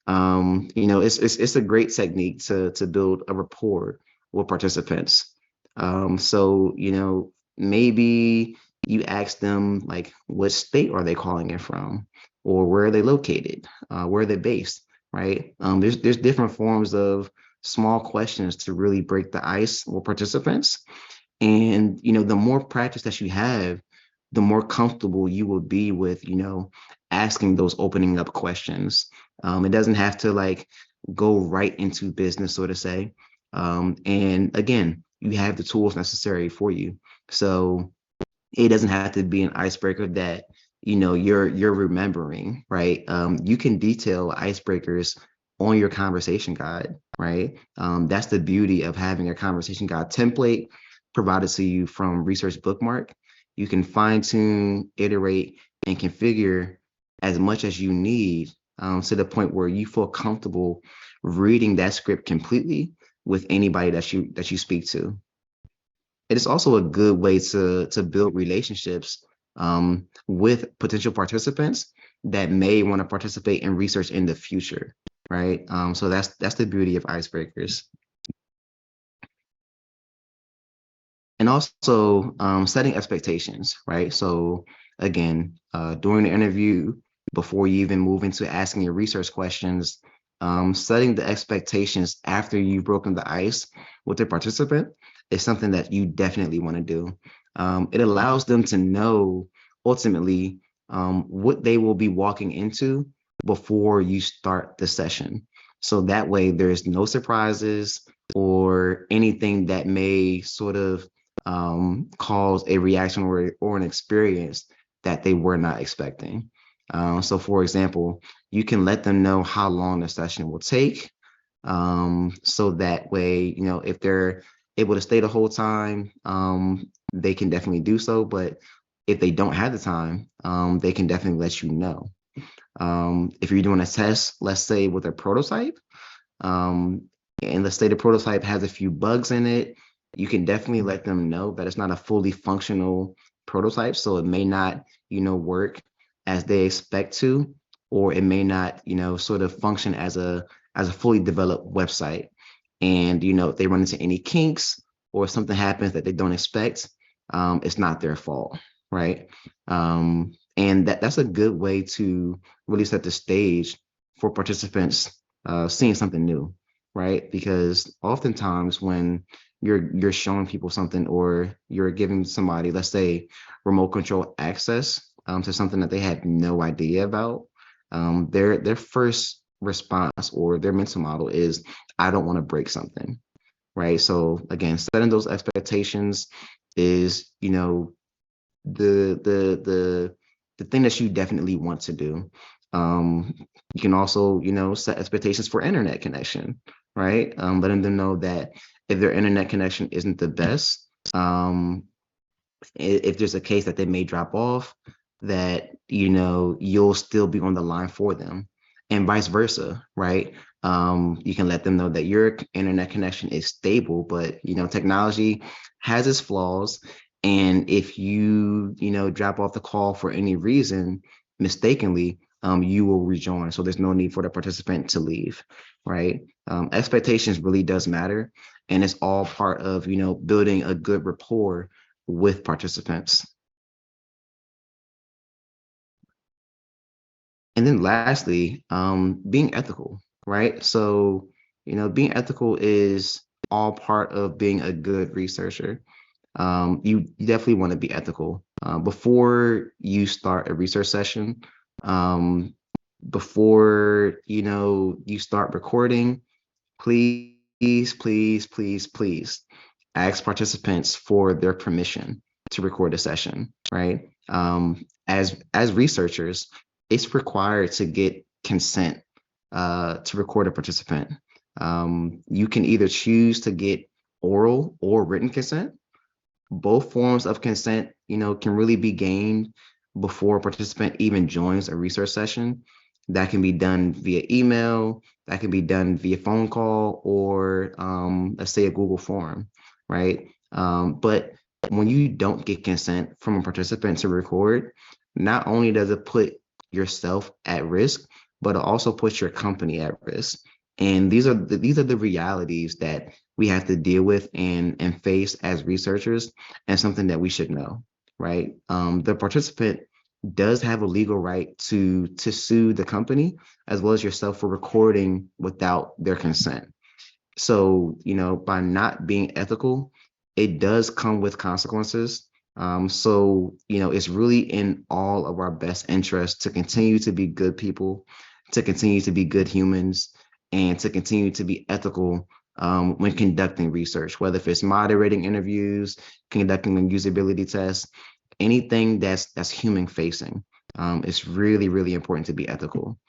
it's a great technique to build a rapport with participants. So maybe you ask them like, what state are they calling it from, or where are they located, where are they based, right? There's different forms of small questions to really break the ice with participants. And the more practice that you have, the more comfortable you will be with asking those opening up questions. It doesn't have to like go right into business, so to say. And again, you have the tools necessary for you. So it doesn't have to be an icebreaker that you're remembering, right? You can detail icebreakers on your conversation guide, right? That's the beauty of having a conversation guide template provided to you from Research Bookmark. You can fine tune, iterate, and configure as much as you need, to the point where you feel comfortable reading that script completely with anybody that you speak to. It is also a good way to build relationships with potential participants that may want to participate in research in the future, right? So that's the beauty of icebreakers. And also setting expectations, right? So again, during the interview, before you even move into asking your research questions, setting the expectations after you've broken the ice with the participant is something that you definitely want to do. It allows them to know ultimately what they will be walking into before you start the session. So that way there's no surprises or anything that may sort of cause a reaction or an experience that they were not expecting. So for example, you can let them know how long the session will take. So that way, if they're able to stay the whole time, they can definitely do so. But if they don't have the time, they can definitely let you know. If you're doing a test, let's say with a prototype, and let's say the prototype has a few bugs in it, you can definitely let them know that it's not a fully functional prototype. So it may not, work as they expect to, or it may not, sort of function as a fully developed website. And, if they run into any kinks or something happens that they don't expect, it's not their fault, right? And that's a good way to really set the stage for participants seeing something new, right? Because oftentimes when you're showing people something or you're giving somebody, let's say, remote control access to something that they had no idea about, their first response or their mental model is, I don't want to break something, right? So again, setting those expectations is, the thing that you definitely want to do. You can also, set expectations for internet connection, right? Letting them know that if their internet connection isn't the best, if there's a case that they may drop off, that you'll still be on the line for them, and vice versa, right? You can let them know that your internet connection is stable, but technology has its flaws, and if you drop off the call for any reason mistakenly, you will rejoin. So there's no need for the participant to leave, right? Expectations really does matter, and it's all part of building a good rapport with participants. And then lastly, being ethical, right? So, being ethical is all part of being a good researcher. You definitely want to be ethical. Before you start a research session, before, you start recording, please, please, please, please ask participants for their permission to record a session, right? As researchers, it's required to get consent to record a participant. You can either choose to get oral or written consent. Both forms of consent, can really be gained before a participant even joins a research session. That can be done via email, that can be done via phone call, or let's say a Google form, right? But when you don't get consent from a participant to record, not only does it put yourself at risk, but it also puts your company at risk. And these are the realities that we have to deal with and face as researchers, and something that we should know, right? The participant does have a legal right to sue the company as well as yourself for recording without their consent. So, by not being ethical, it does come with consequences. So, it's really in all of our best interest to continue to be good people, to continue to be good humans, and to continue to be ethical when conducting research, whether if it's moderating interviews, conducting a usability test, anything that's human facing. It's really, really important to be ethical.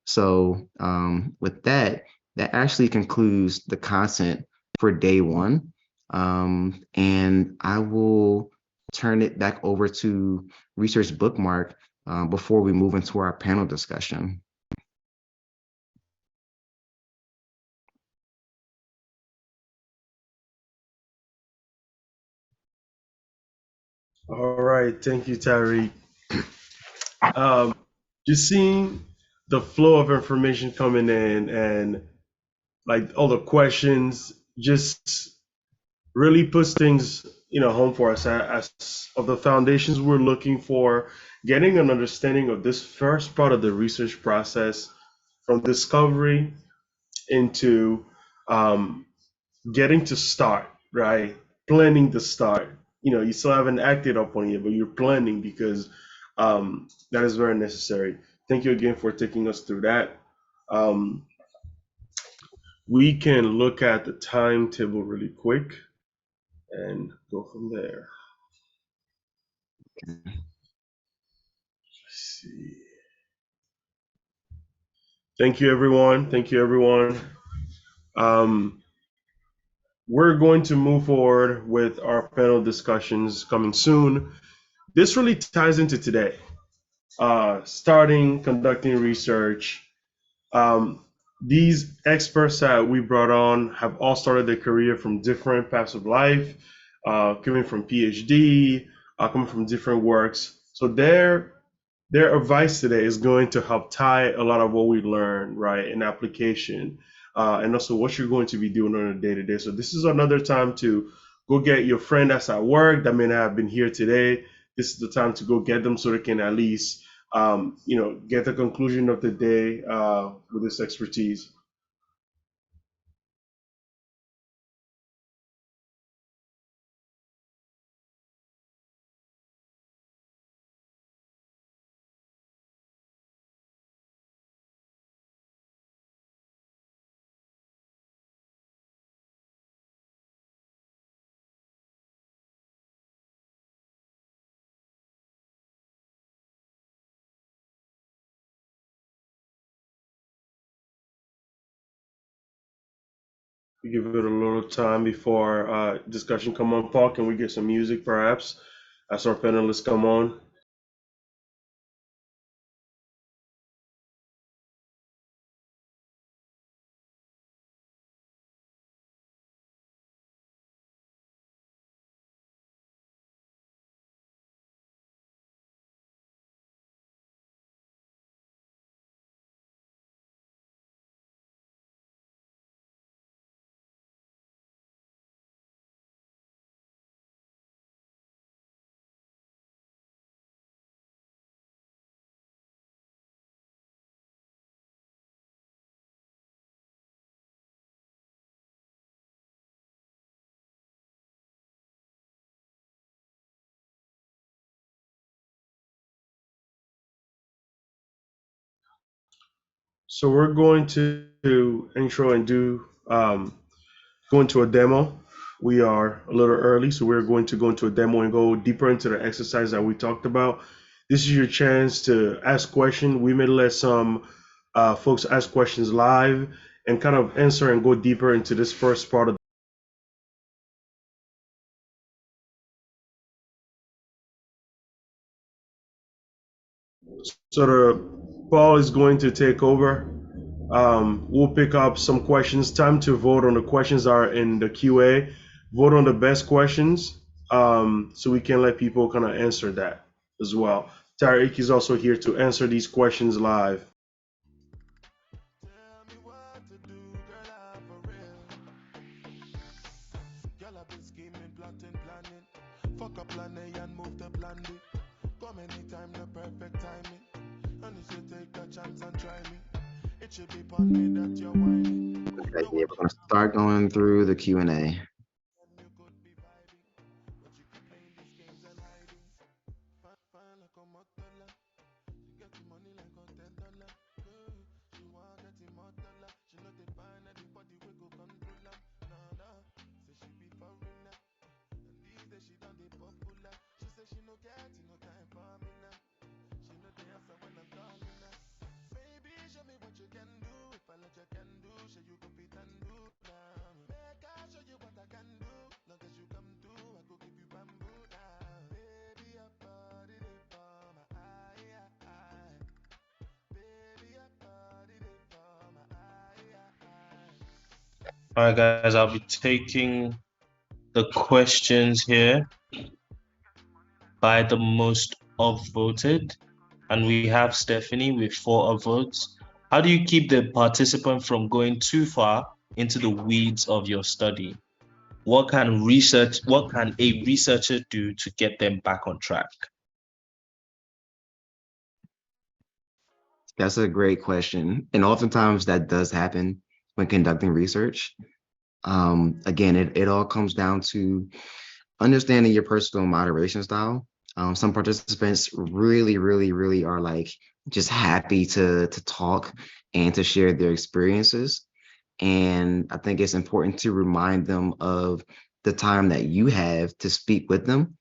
So with that, that actually concludes the content for day one. And I will turn it back over to Research Bookmark before we move into our panel discussion. All right, thank you, Tariq. Just seeing the flow of information coming in and like all the questions just really puts things home for us as of the foundations we're looking for, getting an understanding of this first part of the research process from discovery into getting to start, right? Planning to start. You still haven't acted upon it, but you're planning because that is very necessary. Thank you again for taking us through that. Um, we can look at the timetable really quick and go from there. Let's see. Thank you, everyone. Thank you, everyone. We're going to move forward with our panel discussions coming soon. This really ties into today. Starting, conducting research. These experts that we brought on have all started their career from different paths of life, coming from PhD, coming from different works. So their advice today is going to help tie a lot of what we learn, right, in application, and also what you're going to be doing on a day-to-day. So this is another time to go get your friend that's at work that may not have been here today. This is the time to go get them so they can at least, get the conclusion of the day with this expertise. We give it a little time before discussion come on. Paul, can we get some music perhaps as our panelists come on? So we're going to intro and do go into a demo. We are a little early, so we're going to go into a demo and go deeper into the exercise that we talked about. This is your chance to ask questions. We may let some folks ask questions live and kind of answer and go deeper into this first part of. So Paul is going to take over. We'll pick up some questions. Time to vote on the questions are in the QA. Vote on the best questions, so we can let people kind of answer that as well. Tariq is also here to answer these questions live. Okay, yeah, we're gonna start going through the Q&A. All right, guys, I'll be taking the questions here by the most upvoted. And we have Stephanie with 4 upvotes. How do you keep the participant from going too far into the weeds of your study? What can a researcher do to get them back on track? That's a great question. And oftentimes that does happen when conducting research. Again, it all comes down to understanding your personal moderation style. Some participants really are like just happy to talk and to share their experiences. And I think it's important to remind them of the time that you have to speak with them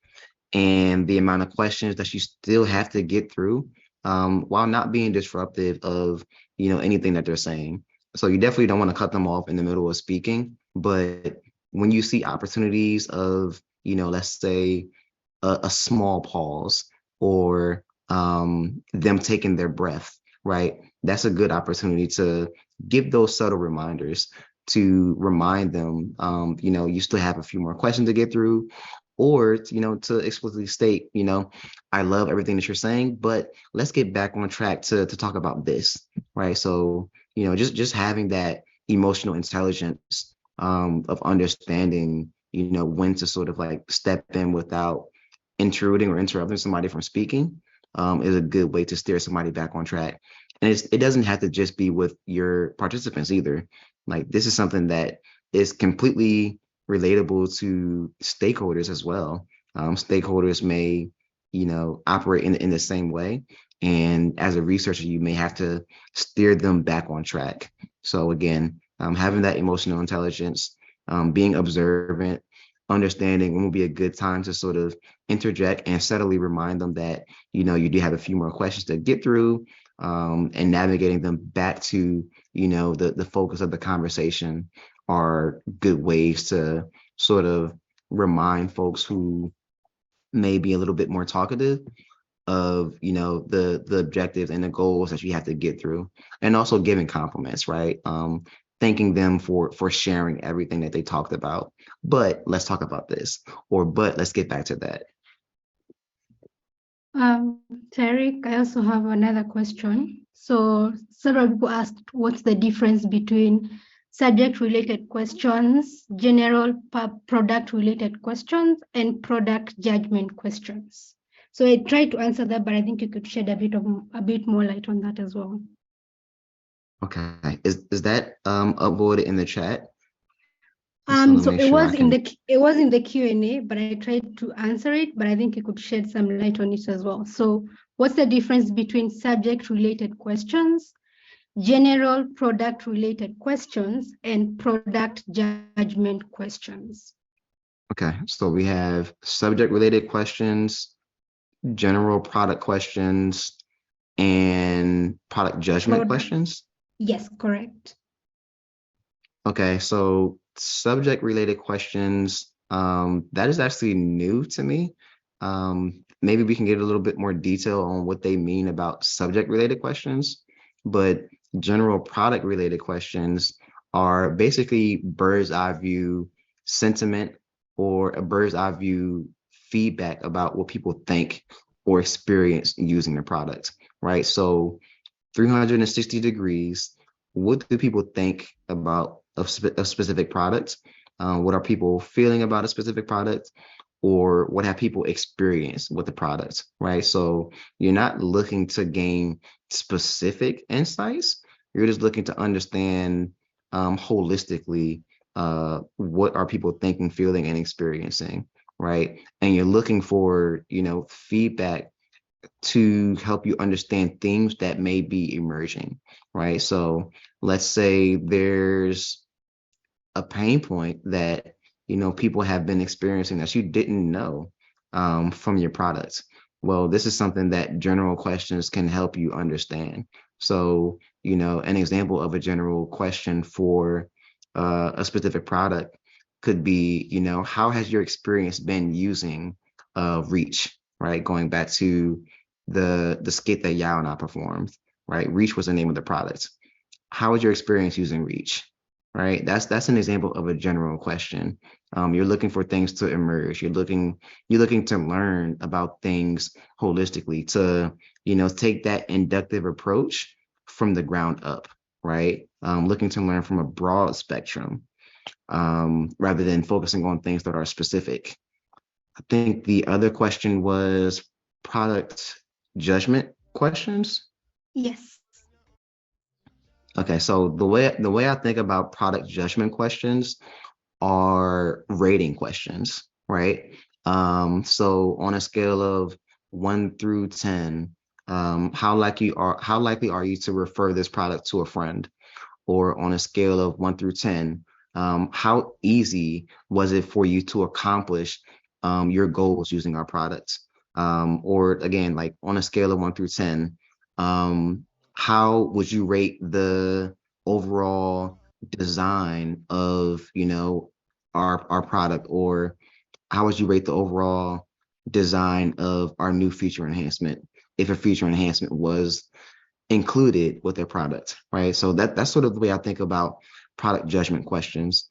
and the amount of questions that you still have to get through, while not being disruptive of anything that they're saying. So you definitely don't want to cut them off in the middle of speaking, but when you see opportunities of let's say a small pause or them taking their breath, right? That's a good opportunity to give those subtle reminders to remind them, you still have a few more questions to get through, or to explicitly state, I love everything that you're saying, but let's get back on track to talk about this, right? So, just having that emotional intelligence of understanding, when to sort of like step in without intruding or interrupting somebody from speaking, is a good way to steer somebody back on track. And it doesn't have to just be with your participants either. Like this is something that is completely relatable to stakeholders as well. Stakeholders may, operate in the same way. And as a researcher, you may have to steer them back on track. So again, having that emotional intelligence, being observant, understanding when will be a good time to sort of interject and subtly remind them that, you do have a few more questions to get through, and navigating them back to, the focus of the conversation are good ways to sort of remind folks who may be a little bit more talkative of, you know, the objectives and the goals that you have to get through, and also giving compliments, right? Thanking them for sharing everything that they talked about. But let's talk about this, or but let's get back to that. Tarek, I also have another question. So several people asked what's the difference between subject-related questions, general product-related questions, and product judgment questions. So I tried to answer that, but I think you could shed a bit more light on that as well. Okay, is that upvoted in the chat? Just wanna So make it sure was I in can- the Q&A, but I tried to answer it, but I think you could shed some light on it as well. So what's the difference between subject-related questions, general product-related questions, and product judgment questions? Okay, so we have subject-related questions, general product questions, and product judgment Product. questions. Yes, correct. Okay, so subject-related questions, that is actually new to me. Maybe we can get a little bit more detail on what they mean about subject-related questions, but general product-related questions are basically bird's eye view sentiment or a bird's eye view feedback about what people think or experience using the product, right? So 360 degrees, what do people think about a specific product? What are people feeling about a specific product? Or what have people experienced with the product, right? So you're not looking to gain specific insights. You're just looking to understand holistically what are people thinking, feeling, and experiencing, right? And you're looking for, you know, feedback to help you understand themes that may be emerging, right? So let's say there's a pain point that, you know, people have been experiencing that you didn't know from your products. Well, this is something that general questions can help you understand. So, you know, an example of a general question for a specific product could be, you know, how has your experience been using Reach, right? Going back to the skit that Yao and I performed, right? Reach was the name of the product. How was your experience using Reach? Right, that's an example of a general question. You're looking for things to emerge. You're looking to learn about things holistically, to, you know, take that inductive approach from the ground up, right? Looking to learn from a broad spectrum rather than focusing on things that are specific. I think the other question was product judgment questions. Yes. Okay, so the way I think about product judgment questions are rating questions, right? So on a scale of 1 through 10, how likely are you to refer this product to a friend? Or on a scale of 1 through 10, how easy was it for you to accomplish your goals using our products? Or again, like on a scale of 1 through 10, how would you rate the overall design of, you know, our product? Or how would you rate the overall design of our new feature enhancement if a feature enhancement was included with their product, right? So that's sort of the way I think about product judgment questions.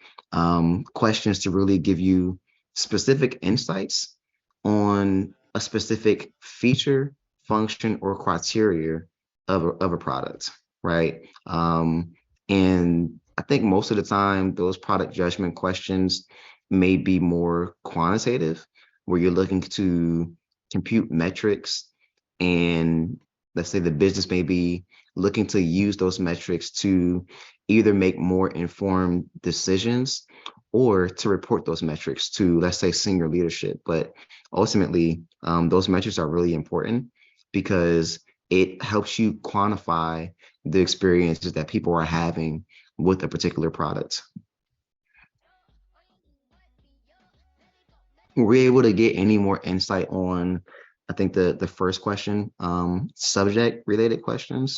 Questions to really give you specific insights on a specific feature, function, or criteria of a product, right? And I think most of the time, those product judgment questions may be more quantitative, where you're looking to compute metrics, and let's say the business may be looking to use those metrics to either make more informed decisions or to report those metrics to, let's say, senior leadership. But ultimately, those metrics are really important because it helps you quantify the experiences that people are having with a particular product. Were we able to get any more insight on, I think, the first question, subject related questions?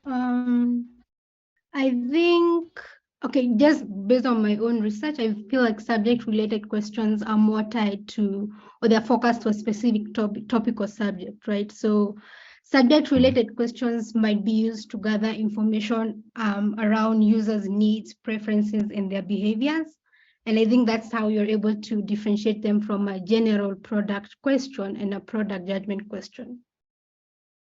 I think Okay, just based on my own research, I feel like subject-related questions are more tied to, or they're focused to a specific topic or subject, right? So subject-related questions might be used to gather information around users' needs, preferences, and their behaviors. And I think that's how you're able to differentiate them from a general product question and a product judgment question.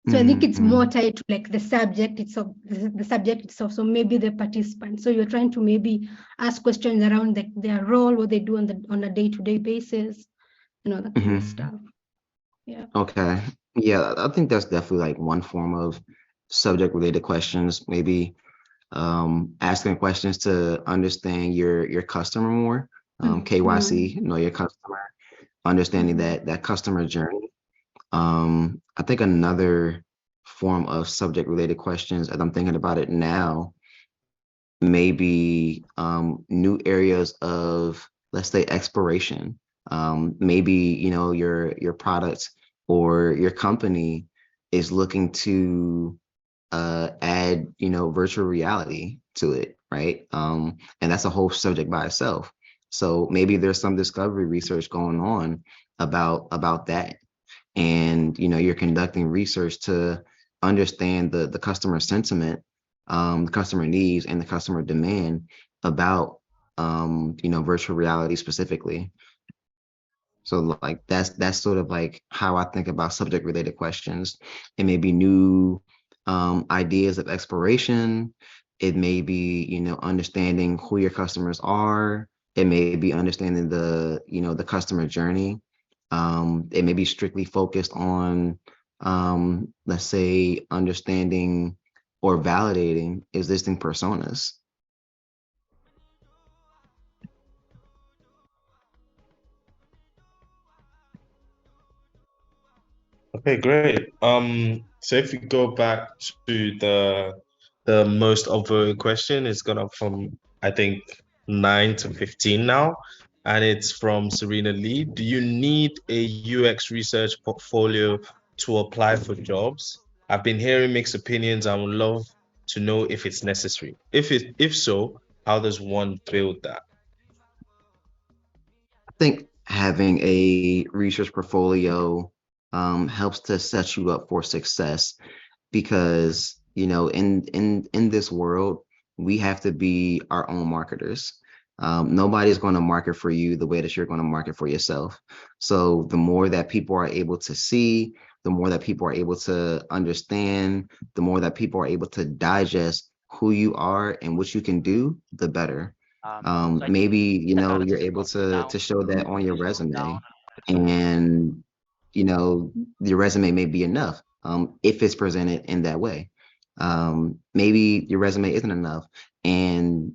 So I think it's more tied to like the subject itself, the subject itself. So maybe the participant. So you're trying to maybe ask questions around their role, what they do on a day-to-day basis, that kind of stuff. Yeah. Okay. Yeah, I think that's definitely like one form of subject-related questions. Maybe asking questions to understand your customer more. KYC, know your customer, understanding that customer journey. I think another form of subject-related questions, as I'm thinking about it now, maybe new areas of, let's say, exploration. Maybe your product or your company is looking to add virtual reality to it, right? And that's a whole subject by itself. So maybe there's some discovery research going on about that, and you're conducting research to understand the customer sentiment, the customer needs, and the customer demand about virtual reality specifically. So like that's sort of like how I think about subject related questions. It may be new ideas of exploration. It may be understanding who your customers are. It may be understanding the customer journey. It may be strictly focused on let's say understanding or validating existing personas. Okay, great. So if we go back to the most upvoted question, it's gone up from I think 9 to 15 now, and it's from Serena Lee. Do you need a UX research portfolio to apply for jobs? I've been hearing mixed opinions. I would love to know if it's necessary. If so, how does one build that? I think having a research portfolio helps to set you up for success, because in this world we have to be our own marketers. Nobody's going to market for you the way that you're going to market for yourself. So the more that people are able to see, the more that people are able to understand, the more that people are able to digest who you are and what you can do, the better. Maybe you're able to show that on your resume, and your resume may be enough if it's presented in that way. Maybe your resume isn't enough, and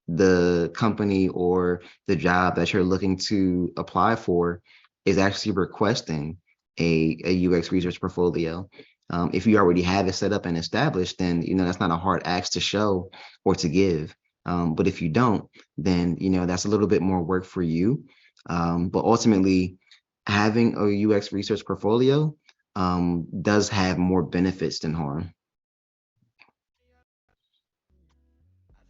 the company or the job that you're looking to apply for is actually requesting a UX research portfolio. If you already have it set up and established, then that's not a hard ask to show or to give. But if you don't, then that's a little bit more work for you. But ultimately, having a UX research portfolio does have more benefits than harm.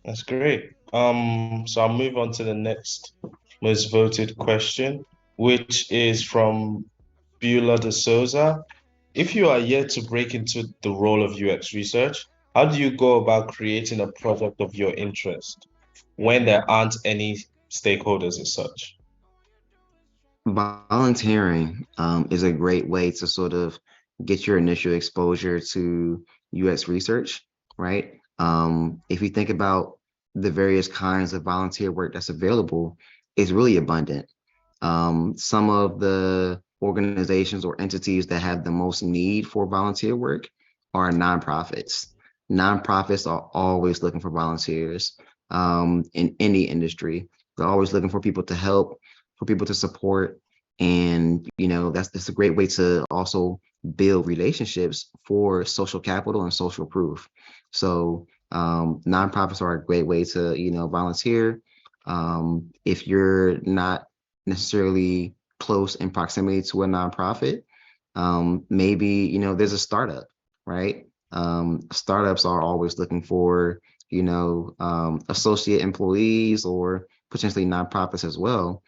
That's great. So I'll move on to the next most voted question, which is from Beulah de Souza. If you are yet to break into the role of UX research, how do you go about creating a project of your interest when there aren't any stakeholders as such? Volunteering is a great way to sort of get your initial exposure to UX research, right? If you think about the various kinds of volunteer work that's available, it's really abundant. Some of the organizations or entities that have the most need for volunteer work are nonprofits. Nonprofits are always looking for volunteers in any industry. They're always looking for people to help, for people to support. And, that's a great way to also build relationships for social capital and social proof. So nonprofits are a great way to, volunteer. If you're not necessarily close in proximity to a nonprofit, maybe, there's a startup, right? Startups are always looking for associate employees or potentially nonprofits as well.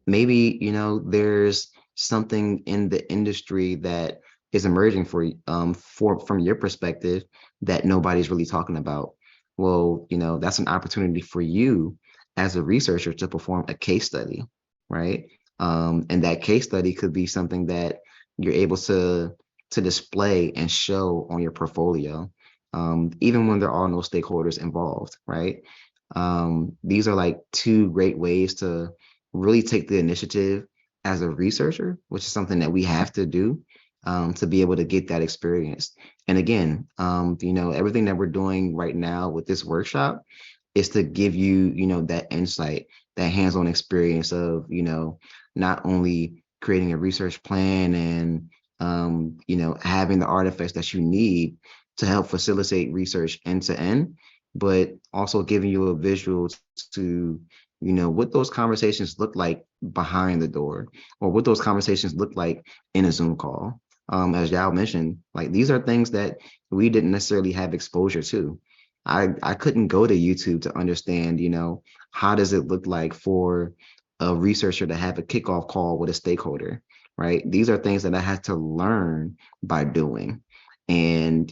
Maybe, there's something in the industry that is emerging from your perspective that nobody's really talking about. Well, that's an opportunity for you as a researcher to perform a case study, right? And that case study could be something that you're able to display and show on your portfolio, even when there are no stakeholders involved, right? These are like two great ways to really take the initiative as a researcher, which is something that we have to do to be able to get that experience. And again, everything that we're doing right now with this workshop is to give you, that insight, that hands-on experience of, not only creating a research plan and, having the artifacts that you need to help facilitate research end to end, but also giving you a visual to, what those conversations look like behind the door, or what those conversations look like in a Zoom call. As Yao mentioned, like these are things that we didn't necessarily have exposure to. I couldn't go to YouTube to understand, how does it look like for a researcher to have a kickoff call with a stakeholder, right? These are things that I had to learn by doing. And,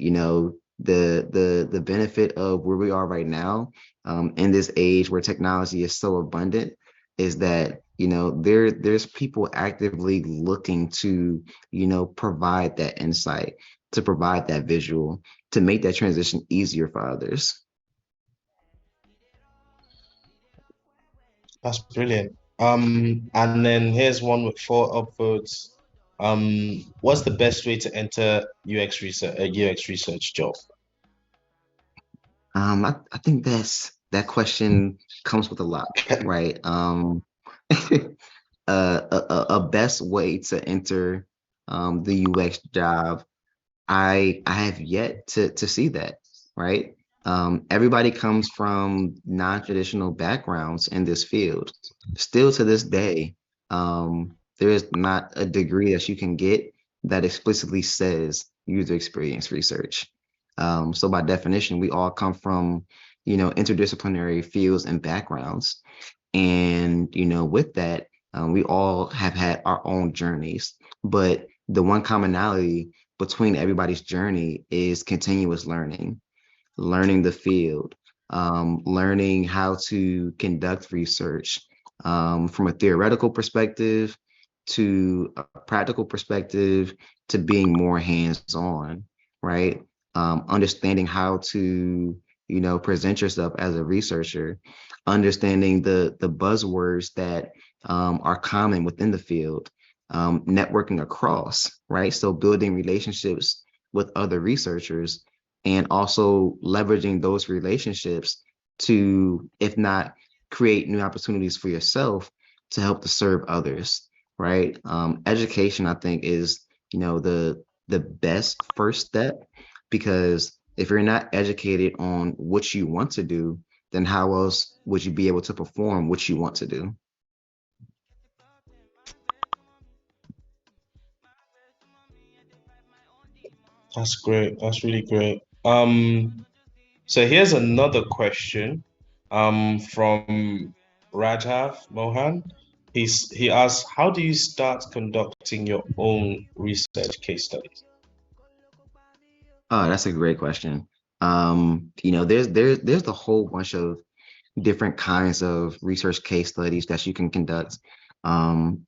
the benefit of where we are right now, in this age where technology is so abundant, is that, there's people actively looking to, provide that insight, to provide that visual, to make that transition easier for others. That's brilliant. And then here's one with 4 upvotes. What's the best way to enter UX research, a UX research job? I think that question comes with a lot, right? A best way to enter the UX job, I have yet to see that, right? Everybody comes from non-traditional backgrounds in this field. Still to this day, there is not a degree that you can get that explicitly says user experience research. So by definition, we all come from, interdisciplinary fields and backgrounds. And, with that, we all have had our own journeys, but the one commonality between everybody's journey is continuous learning the field, learning how to conduct research, from a theoretical perspective to a practical perspective to being more hands-on, right? Understanding how to, present yourself as a researcher, understanding the buzzwords that are common within the field, networking across, right? So building relationships with other researchers and also leveraging those relationships to, if not create new opportunities for yourself, to help to serve others, right? Education, I think, is, the best first step, because if you're not educated on what you want to do, then how else would you be able to perform what you want to do? That's great. That's really great. So here's another question from Rajhav Mohan. He asks, how do you start conducting your own research case studies? Oh, that's a great question. There's a whole bunch of different kinds of research case studies that you can conduct.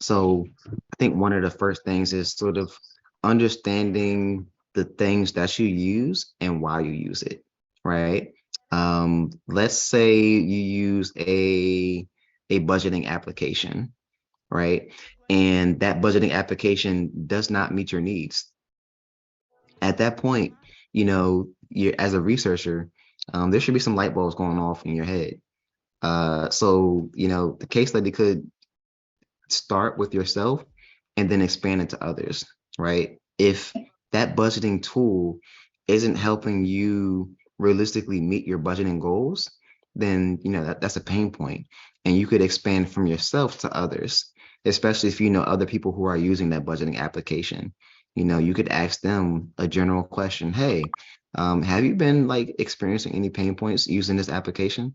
So I think one of the first things is sort of understanding the things that you use and why you use it, right? Let's say you use a budgeting application, right? And that budgeting application does not meet your needs. At that point, you're, as a researcher, there should be some light bulbs going off in your head. So, the case study could start with yourself and then expand into others, right? If that budgeting tool isn't helping you realistically meet your budgeting goals, then, that's a pain point. And you could expand from yourself to others, especially if you know other people who are using that budgeting application. You could ask them a general question. Hey, Have you been like experiencing any pain points using this application?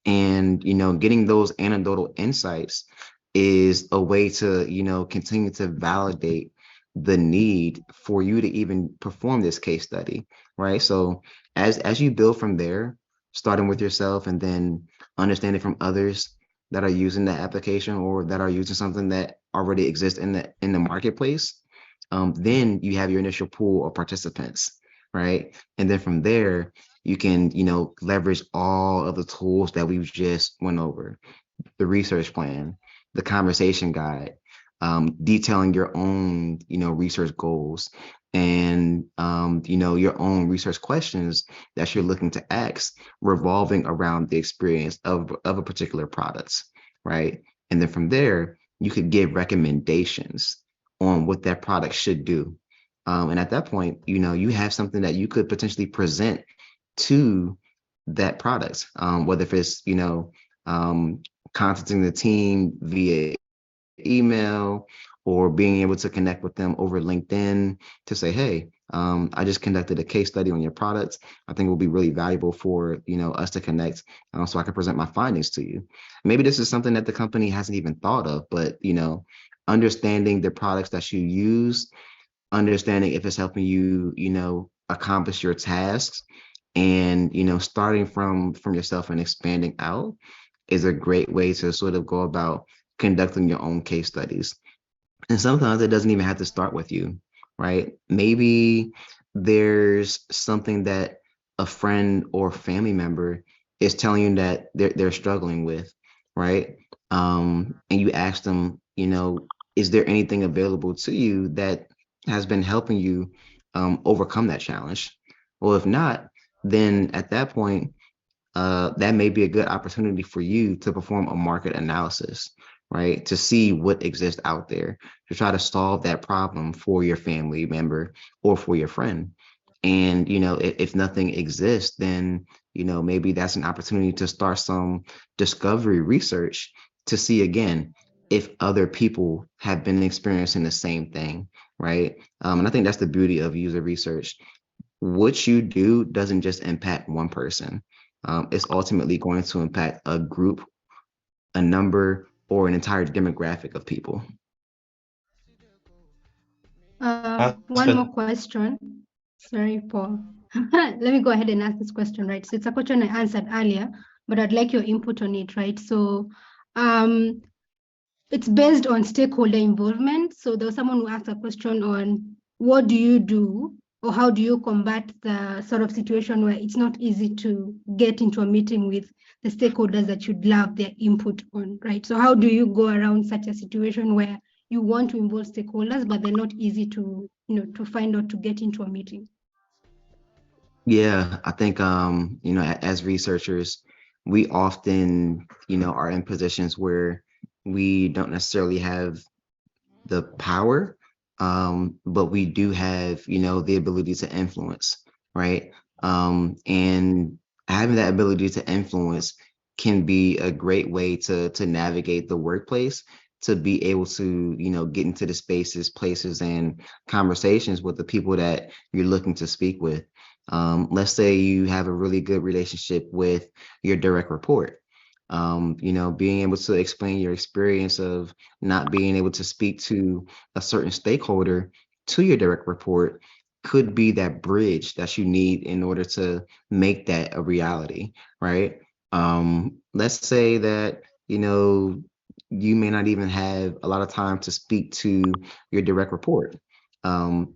And getting those anecdotal insights is a way to continue to validate the need for you to even perform this case study, right? So as you build from there, starting with yourself and then understanding from others that are using the application or that are using something that already exists in the marketplace, then you have your initial pool of participants, right? And then from there you can leverage all of the tools that we've just went over: the research plan, the conversation guide, detailing your own research goals, and your own research questions that you're looking to ask revolving around the experience of a particular product, right? And then from there you could give recommendations on what that product should do. And at that point, you have something that you could potentially present to that product, whether if it's contacting the team via email or being able to connect with them over LinkedIn to say, hey, I just conducted a case study on your products. I think it will be really valuable for us to connect, so I can present my findings to you. Maybe this is something that the company hasn't even thought of, but understanding the products that you use, understanding if it's helping you accomplish your tasks, and starting from yourself and expanding out is a great way to sort of go about conducting your own case studies. And sometimes it doesn't even have to start with you, right? Maybe there's something that a friend or family member is telling you that they're struggling with, right? And you ask them, is there anything available to you that has been helping you overcome that challenge? Well, if not, then at that point, that may be a good opportunity for you to perform a market analysis, right? To see what exists out there, to try to solve that problem for your family member or for your friend. And, if nothing exists, then, maybe that's an opportunity to start some discovery research to see again if other people have been experiencing the same thing, right? And I think that's the beauty of user research. What you do doesn't just impact one person. It's ultimately going to impact a group, a number, or an entire demographic of people. One more question. Sorry, Paul. Let me go ahead and ask this question, right? So it's a question I answered earlier, but I'd like your input on it, right? So it's based on stakeholder involvement. So there was someone who asked a question on what do you do or how do you combat the sort of situation where it's not easy to get into a meeting with the stakeholders that you'd love their input on, right? So how do you go around such a situation where you want to involve stakeholders, but they're not easy to, to find out to get into a meeting? Yeah, I think, as researchers, we often, are in positions where we don't necessarily have the power, but we do have, the ability to influence, right? And having that ability to influence can be a great way to navigate the workplace, to be able to, get into the spaces, places, and conversations with the people that you're looking to speak with. Let's say you have a really good relationship with your direct report. Being able to explain your experience of not being able to speak to a certain stakeholder to your direct report could be that bridge that you need in order to make that a reality, right? Let's say that, you may not even have a lot of time to speak to your direct report. Again,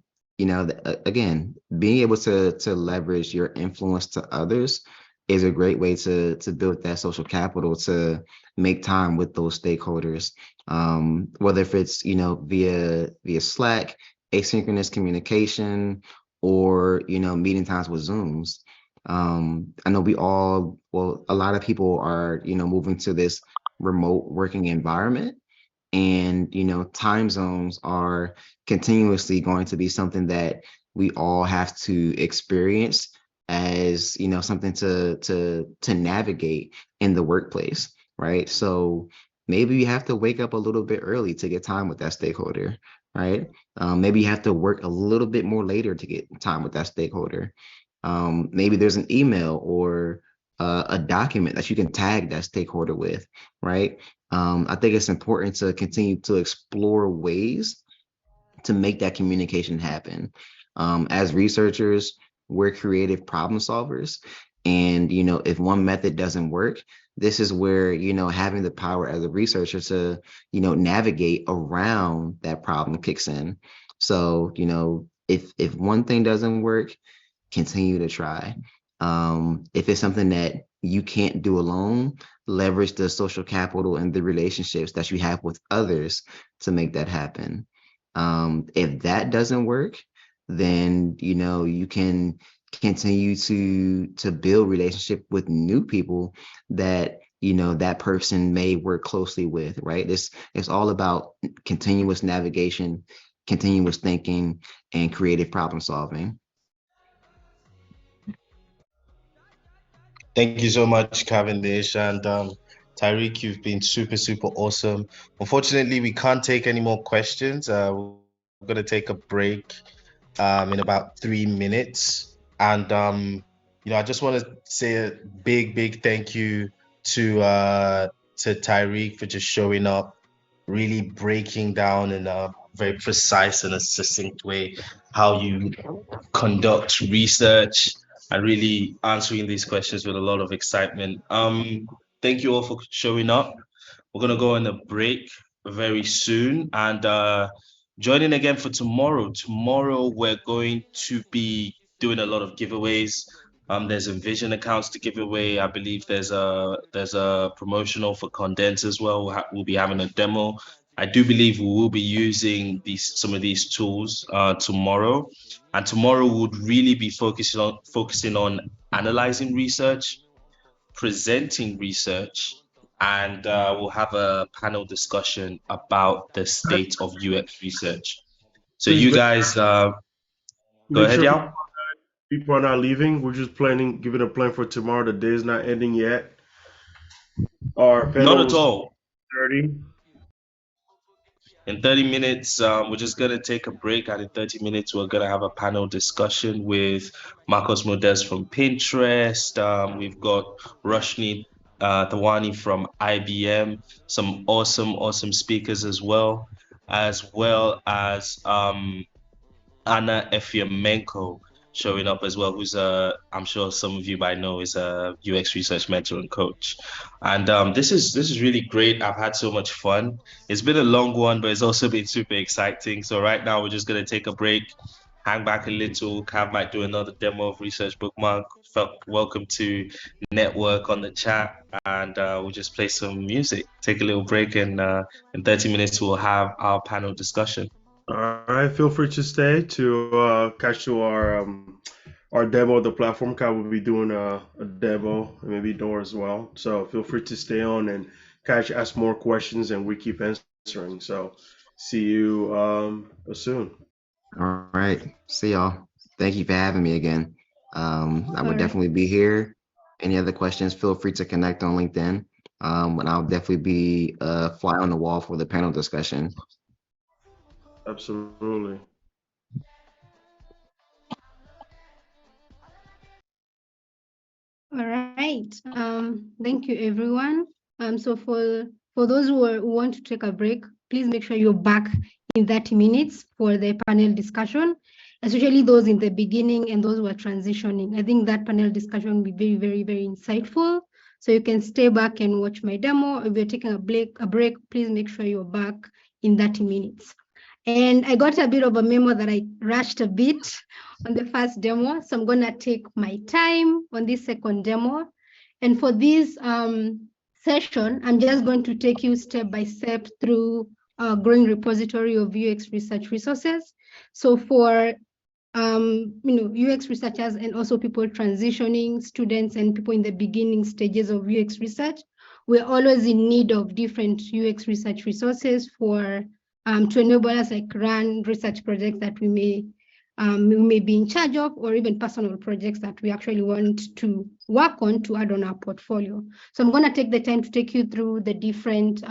being able to leverage your influence to others is a great way to build that social capital, to make time with those stakeholders, whether if it's via Slack, asynchronous communication, or meeting times with Zooms. I know a lot of people are moving to this remote working environment, and time zones are continuously going to be something that we all have to experience as something to navigate in the workplace, right? So maybe you have to wake up a little bit early to get time with that stakeholder, right? Maybe you have to work a little bit more later to get time with that stakeholder. Maybe there's an email or a document that you can tag that stakeholder with, right? I think it's important to continue to explore ways to make that communication happen. As researchers, we're creative problem solvers. And, if one method doesn't work, this is where, having the power as a researcher to, navigate around that problem kicks in. So, if one thing doesn't work, continue to try. If it's something that you can't do alone, leverage the social capital and the relationships that you have with others to make that happen. If that doesn't work, then you can continue to build relationship with new people that that person may work closely with, right? It's all about continuous navigation, continuous thinking, and creative problem solving. Thank you so much, Cavendish. And Tyreek, you've been super, super awesome. Unfortunately, we can't take any more questions. We're going to take a break in about 3 minutes. And, I just want to say a big, big thank you to Tyreek for just showing up, really breaking down in a very precise and a succinct way how you conduct research and really answering these questions with a lot of excitement. Thank you all for showing up. We're gonna go on a break very soon and join in again for tomorrow. Tomorrow we're going to be doing a lot of giveaways. There's Envision accounts to give away. I believe there's a promotional for Condense as well. We'll be having a demo. I do believe we will be using some of these tools tomorrow, and tomorrow would really be focusing on analyzing research, presenting research, and we'll have a panel discussion about the state of UX research. So Please you guys, go ahead, sure y'all. people are not leaving. We're just giving a plan for tomorrow. The day is not ending yet. Our Not panel at was all. 30. In 30 minutes, we're just going to take a break. And in 30 minutes, we're going to have a panel discussion with Marcos Modest from Pinterest. We've got Roshni Thawani from IBM, some awesome speakers as well as Anna Efiemenko showing up as well, who's I'm sure some of you might know is a UX research mentor and coach. And this is really great. I've had so much fun. It's been a long one, but it's also been super exciting. So right now we're just gonna take a break, hang back a little. Cav might do another demo of Research Bookmark. Welcome to network on the chat, and we'll just play some music, take a little break, and in 30 minutes we'll have our panel discussion. All right, feel free to stay to catch to our demo of the platform. Kai will be doing a demo and maybe Dora as well. So feel free to stay on and ask more questions, and we keep answering. So see you soon. All right. See y'all. Thank you for having me again. I will All right. definitely be here. Any other questions, feel free to connect on LinkedIn. And I'll definitely be fly on the wall for the panel discussion. Absolutely. All right. Thank you, everyone. So for those who want to take a break, please make sure you're back in 30 minutes for the panel discussion, especially those in the beginning and those who are transitioning. I think that panel discussion will be very, very, very insightful. So you can stay back and watch my demo. If you're taking a break, please make sure you're back in 30 minutes. And I got a bit of a memo that I rushed a bit on the first demo. So I'm going to take my time on this second demo. And for this session, I'm just going to take you step by step through a growing repository of UX research resources. So for UX researchers and also people transitioning, students and people in the beginning stages of UX research, we're always in need of different UX research resources for to enable us run research projects that we may be in charge of, or even personal projects that we actually want to work on to add on our portfolio. So I'm going to take the time to take you through the different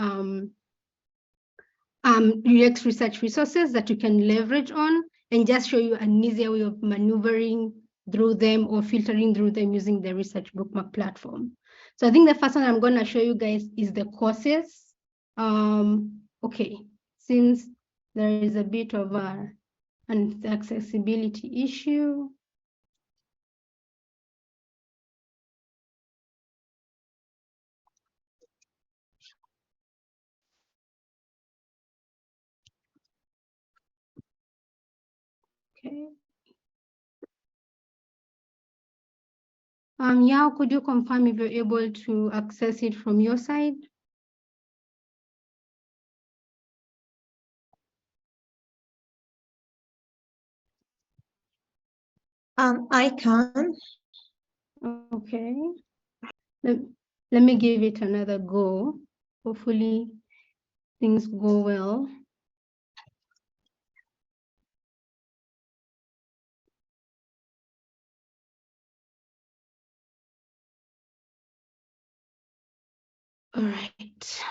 UX research resources that you can leverage on, and just show you an easier way of maneuvering through them or filtering through them using the Research Bookmark platform. So I think the first one I'm going to show you guys is the courses. Okay, since there is a bit of an accessibility issue. Okay. Yao, could you confirm if you're able to access it from your side? I can. Okay. Let me give it another go. Hopefully things go well. All right.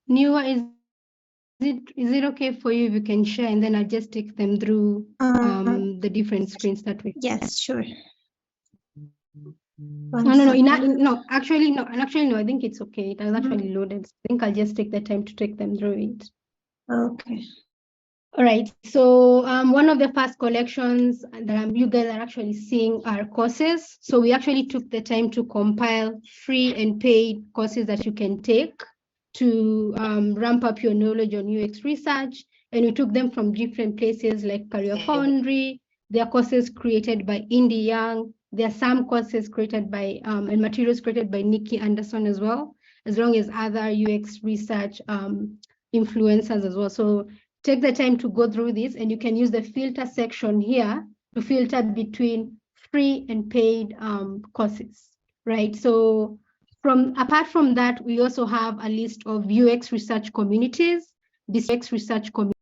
Niwa, is it okay for you if you can share, and then I'll just take them through the different screens that we. Yes, sure. No, actually no. I think it's okay. It has actually loaded. I think I'll just take the time to take them through it. Okay. All right, so one of the first collections that you guys are actually seeing are courses. So we actually took the time to compile free and paid courses that you can take to ramp up your knowledge on UX research. And we took them from different places like Career Foundry. There are courses created by Indie Young. There are some courses created by, and materials created by Nikki Anderson as well, as long as other UX research influencers as well. So take the time to go through this, and you can use the filter section here to filter between free and paid courses, right? So apart from that, we also have a list of UX research communities, these UX research community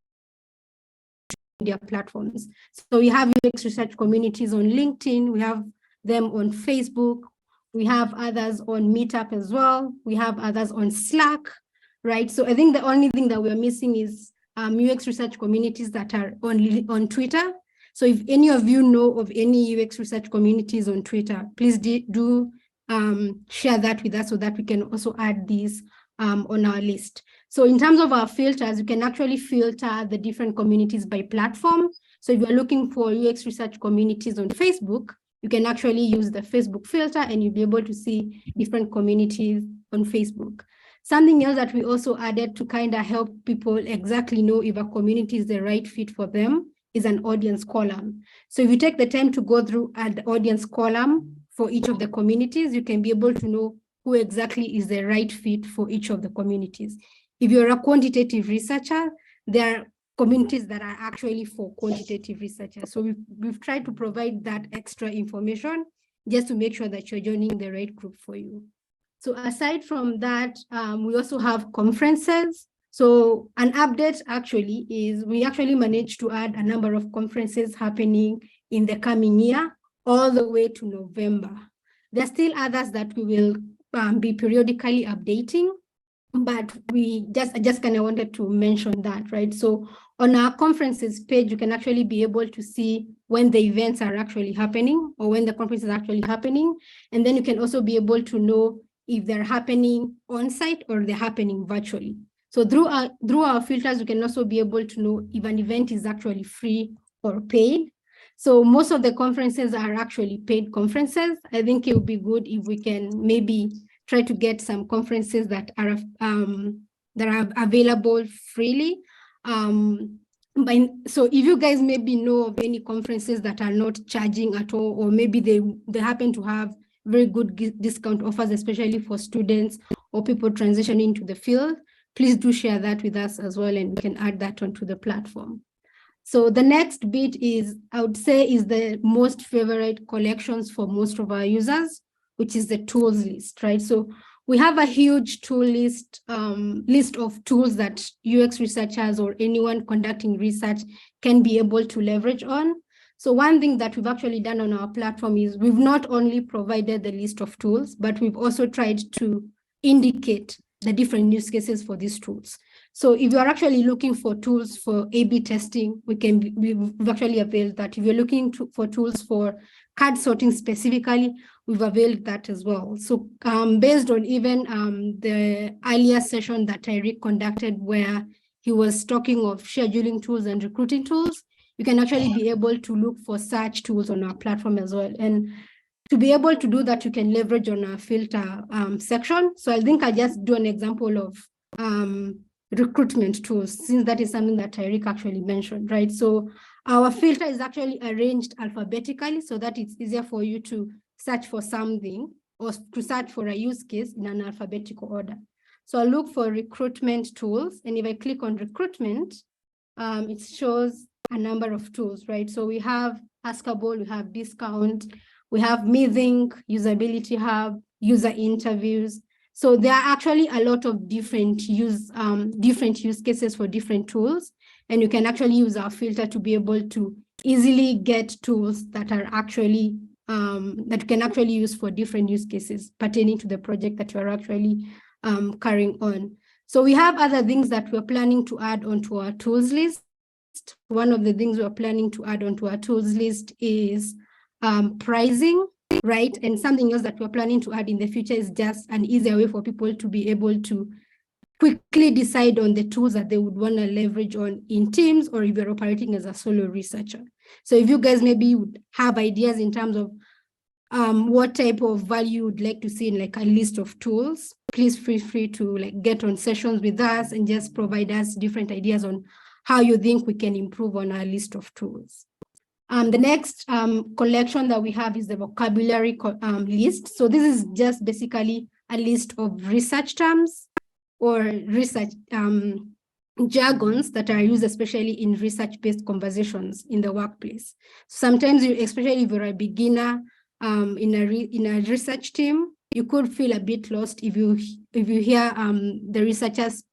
media platforms. So we have UX research communities on LinkedIn, we have them on Facebook, we have others on Meetup as well, we have others on Slack, right? So I think the only thing that we're missing is UX research communities that are on Twitter. So if any of you know of any UX research communities on Twitter, please do share that with us so that we can also add these on our list. So in terms of our filters, you can actually filter the different communities by platform. So if you're looking for UX research communities on Facebook, you can actually use the Facebook filter and you'll be able to see different communities on Facebook. Something else that we also added to kind of help people exactly know if a community is the right fit for them is an audience column. So if you take the time to go through an audience column for each of the communities, you can be able to know who exactly is the right fit for each of the communities. If you're a quantitative researcher, there are communities that are actually for quantitative researchers. So we've tried to provide that extra information just to make sure that you're joining the right group for you. So aside from that, we also have conferences. So an update actually is we actually managed to add a number of conferences happening in the coming year, all the way to November. There are still others that we will be periodically updating, but I just kind of wanted to mention that, right? So on our conferences page, you can actually be able to see when the events are actually happening or when the conference is actually happening. And then you can also be able to know if they're happening on site or they're happening virtually. So through our filters, you can also be able to know if an event is actually free or paid. So most of the conferences are actually paid conferences. I think it would be good if we can maybe try to get some conferences that are available freely. So if you guys maybe know of any conferences that are not charging at all, or maybe they happen to have very good discount offers, especially for students or people transitioning into the field, please do share that with us as well, and we can add that onto the platform. So the next bit is, I would say, is the most favorite collections for most of our users, which is the tools list, right? So we have a huge tool list of tools that UX researchers or anyone conducting research can be able to leverage on. So one thing that we've actually done on our platform is we've not only provided the list of tools, but we've also tried to indicate the different use cases for these tools. So if you're actually looking for tools for A/B testing, we've actually availed that. If you're looking for tools for card sorting specifically, we've availed that as well. So based on even the earlier session that Tyreek conducted where he was talking of scheduling tools and recruiting tools, you can actually be able to look for such tools on our platform as well. And to be able to do that, you can leverage on our filter section. So I think I just do an example of recruitment tools, since that is something that Tyreek actually mentioned, right? So our filter is actually arranged alphabetically so that it's easier for you to search for something or to search for a use case in an alphabetical order. So I'll look for recruitment tools. And if I click on recruitment, it shows a number of tools, right? So we have Askable, we have Discount, we have Meeting, Usability Hub, user interviews. So there are actually a lot of different use cases for different tools. And you can actually use our filter to be able to easily get tools that are actually, that you can actually use for different use cases pertaining to the project that you're actually carrying on. So we have other things that we're planning to add onto our tools list. One of the things we're planning to add onto our tools list is pricing, right? And something else that we're planning to add in the future is just an easier way for people to be able to quickly decide on the tools that they would want to leverage on in teams, or if you're operating as a solo researcher. So if you guys maybe would have ideas in terms of what type of value you would like to see in like a list of tools, please feel free to like get on sessions with us and just provide us different ideas on how you think we can improve on our list of tools. The next collection that we have is the vocabulary list. So this is just basically a list of research terms or research jargons that are used especially in research-based conversations in the workplace. Sometimes, especially if you're a beginner in a research team, you could feel a bit lost if you hear the researchers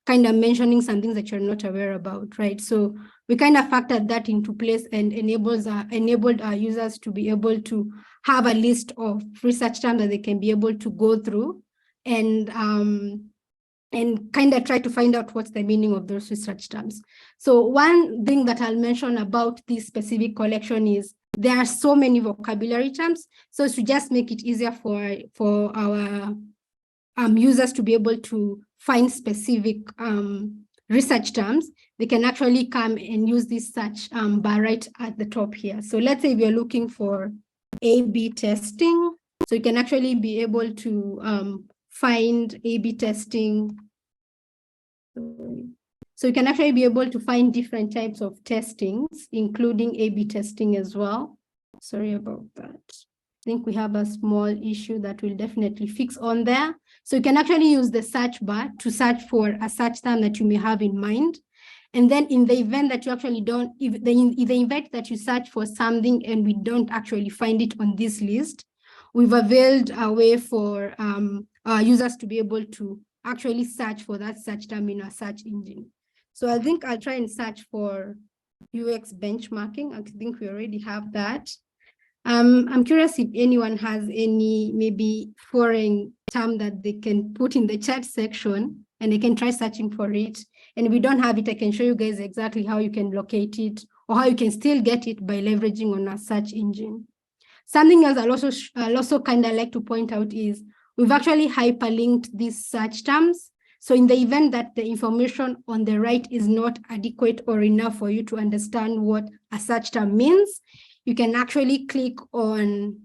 kind of mentioning some things that you're not aware about, right? So we kind of factored that into place and enabled our users to be able to have a list of research terms that they can be able to go through and kind of try to find out what's the meaning of those research terms. So one thing that I'll mention about this specific collection is there are so many vocabulary terms. So to just make it easier for our users to be able to find specific research terms, they can actually come and use this search bar right at the top here. So let's say if you're looking for A/B testing, so you can actually be able to find A/B testing. So you can actually be able to find different types of testings, including A/B testing as well. Sorry about that. I think we have a small issue that we'll definitely fix on there. So you can actually use the search bar to search for a search term that you may have in mind. And then in the event that you actually don't, if the event that you search for something and we don't actually find it on this list, we've availed a way for our users to be able to actually search for that search term in our search engine. So I think I'll try and search for UX benchmarking. I think we already have that. I'm curious if anyone has any maybe foreign term that they can put in the chat section and they can try searching for it. And if we don't have it, I can show you guys exactly how you can locate it or how you can still get it by leveraging on our search engine. Something else I'll also kind of like to point out is we've actually hyperlinked these search terms. So in the event that the information on the right is not adequate or enough for you to understand what a search term means, you can actually click on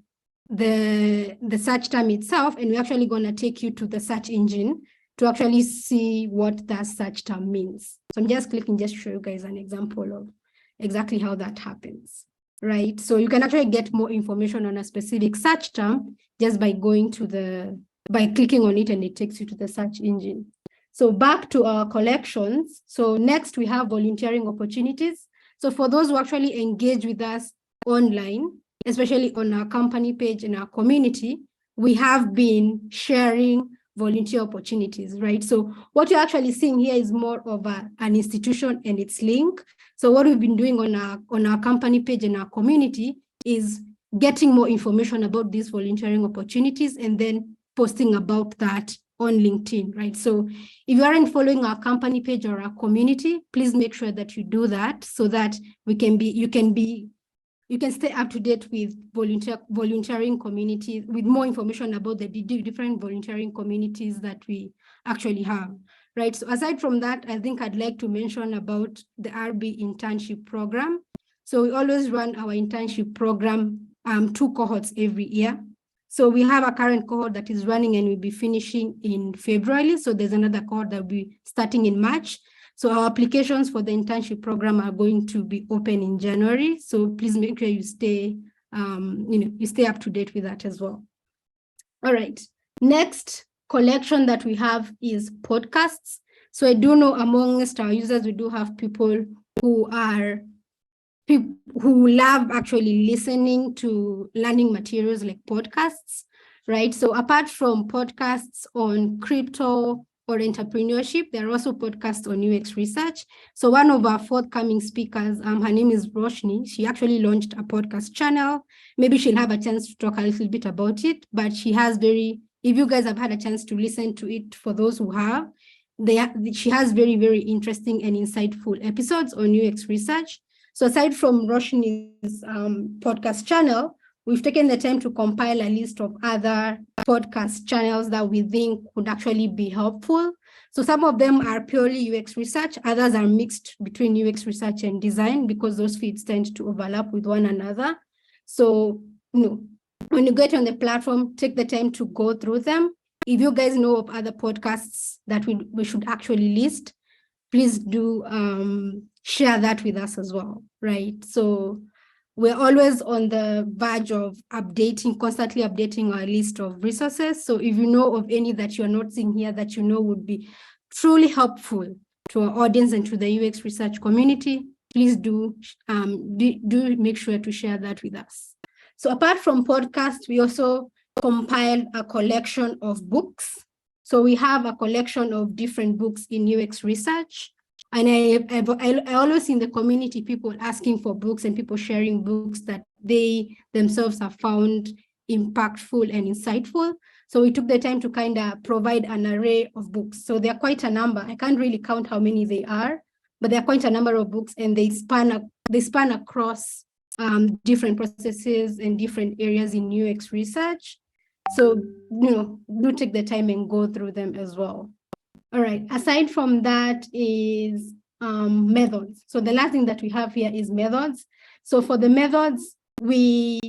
the search term itself, and we're actually going to take you to the search engine to actually see what that search term means. So I'm just clicking just to show you guys an example of exactly how that happens, right? So you can actually get more information on a specific search term just by going to by clicking on it, and it takes you to the search engine. So back to our collections. So next we have volunteering opportunities. So for those who actually engage with us online, especially on our company page and our community, we have been sharing volunteer opportunities, right? So what you're actually seeing here is more of an institution and its link. So what we've been doing on our company page and our community is getting more information about these volunteering opportunities and then posting about that on LinkedIn, right? So if you aren't following our company page or our community, please make sure that you do that so that you can stay up to date with volunteering communities, with more information about the different volunteering communities that we actually have, right? So aside from that, I think I'd like to mention about the RB internship program. So we always run our internship program, 2 cohorts every year. So we have a current cohort that is running and will be finishing in February. So there's another cohort that will be starting in March. So our applications for the internship program are going to be open in January. So please make sure you stay, you stay up to date with that as well. All right. Next collection that we have is podcasts. So I do know amongst our users, we do have people who love actually listening to learning materials like podcasts, right? So apart from podcasts on crypto or entrepreneurship, there are also podcasts on UX research. So one of our forthcoming speakers, her name is Roshni. She actually launched a podcast channel. Maybe she'll have a chance to talk a little bit about it, but she has if you guys have had a chance to listen to it, for those who have, she has very, very interesting and insightful episodes on UX research. So aside from Roshni's podcast channel, we've taken the time to compile a list of other podcast channels that we think would actually be helpful. So some of them are purely UX research, others are mixed between UX research and design because those feeds tend to overlap with one another. So, when you get on the platform, take the time to go through them. If you guys know of other podcasts that we should actually list, please do share that with us as well, right? So we're always on the verge of constantly updating our list of resources. So if you know of any that you're not seeing here that would be truly helpful to our audience and to the UX research community, please do make sure to share that with us. So apart from podcasts, we also compiled a collection of books. So we have a collection of different books in UX research. And I always see in the community people asking for books and people sharing books that they themselves have found impactful and insightful. So we took the time to kind of provide an array of books. So there are quite a number. I can't really count how many they are, but there are quite a number of books and they span across different processes and different areas in UX research. So, do take the time and go through them as well. All right, aside from that is methods. So the last thing that we have here is methods. So for the methods, we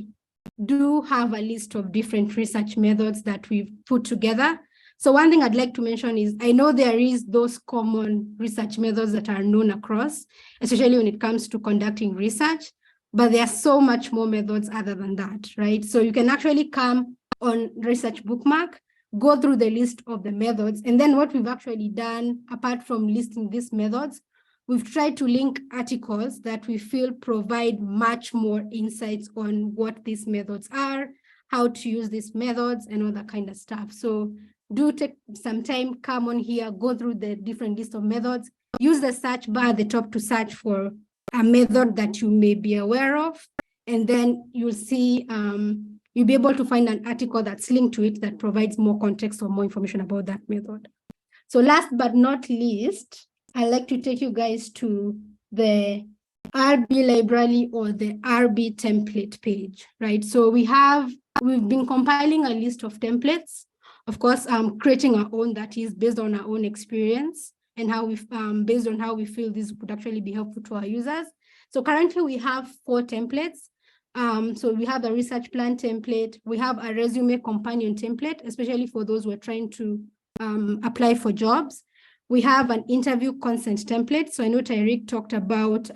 do have a list of different research methods that we've put together. So one thing I'd like to mention is I know there is those common research methods that are known across, especially when it comes to conducting research, but there are so much more methods other than that, right? So you can actually come on Research Bookmark, go through the list of the methods. And then what we've actually done, apart from listing these methods, we've tried to link articles that we feel provide much more insights on what these methods are, how to use these methods and all that kind of stuff. So do take some time, come on here, go through the different list of methods, use the search bar at the top to search for a method that you may be aware of. And then you'll see, you'll be able to find an article that's linked to it that provides more context or more information about that method. So last but not least, I'd like to take you guys to the RB library or the RB template page, right? So we've been compiling a list of templates, of course, creating our own that is based on our own experience and how based on how we feel this would actually be helpful to our users. So currently we have 4 templates. So we have a research plan template, we have a resume companion template, especially for those who are trying to apply for jobs. We have an interview consent template. So I know Tyreek talked about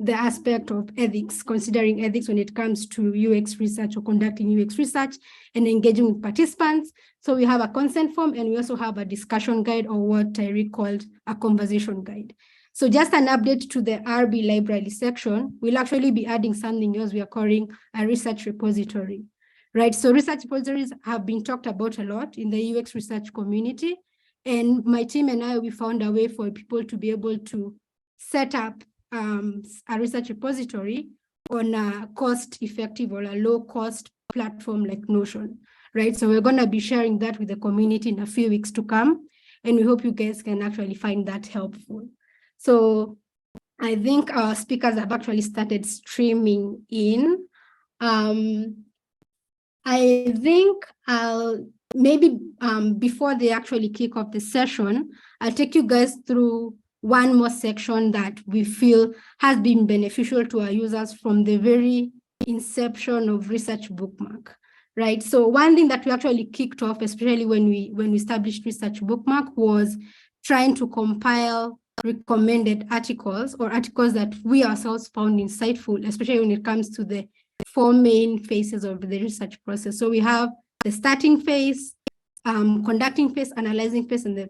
the aspect of ethics, considering ethics when it comes to UX research or conducting UX research and engaging with participants. So we have a consent form and we also have a discussion guide, or what Tyreek called a conversation guide. So just an update to the RB library section, we'll actually be adding something else we are calling a research repository, right? So research repositories have been talked about a lot in the UX research community. And my team and I, we found a way for people to be able to set up a research repository on a cost-effective or a low-cost platform like Notion, right? So we're going to be sharing that with the community in a few weeks to come. And we hope you guys can actually find that helpful. So I think our speakers have actually started streaming in. I think I'll maybe before they actually kick off the session, I'll take you guys through one more section that we feel has been beneficial to our users from the very inception of Research Bookmark, right? So one thing that we actually kicked off, especially when we established Research Bookmark, was trying to compile recommended articles or articles that we ourselves found insightful, especially when it comes to the 4 main phases of the research process. So we have the starting phase, conducting phase, analyzing phase, and the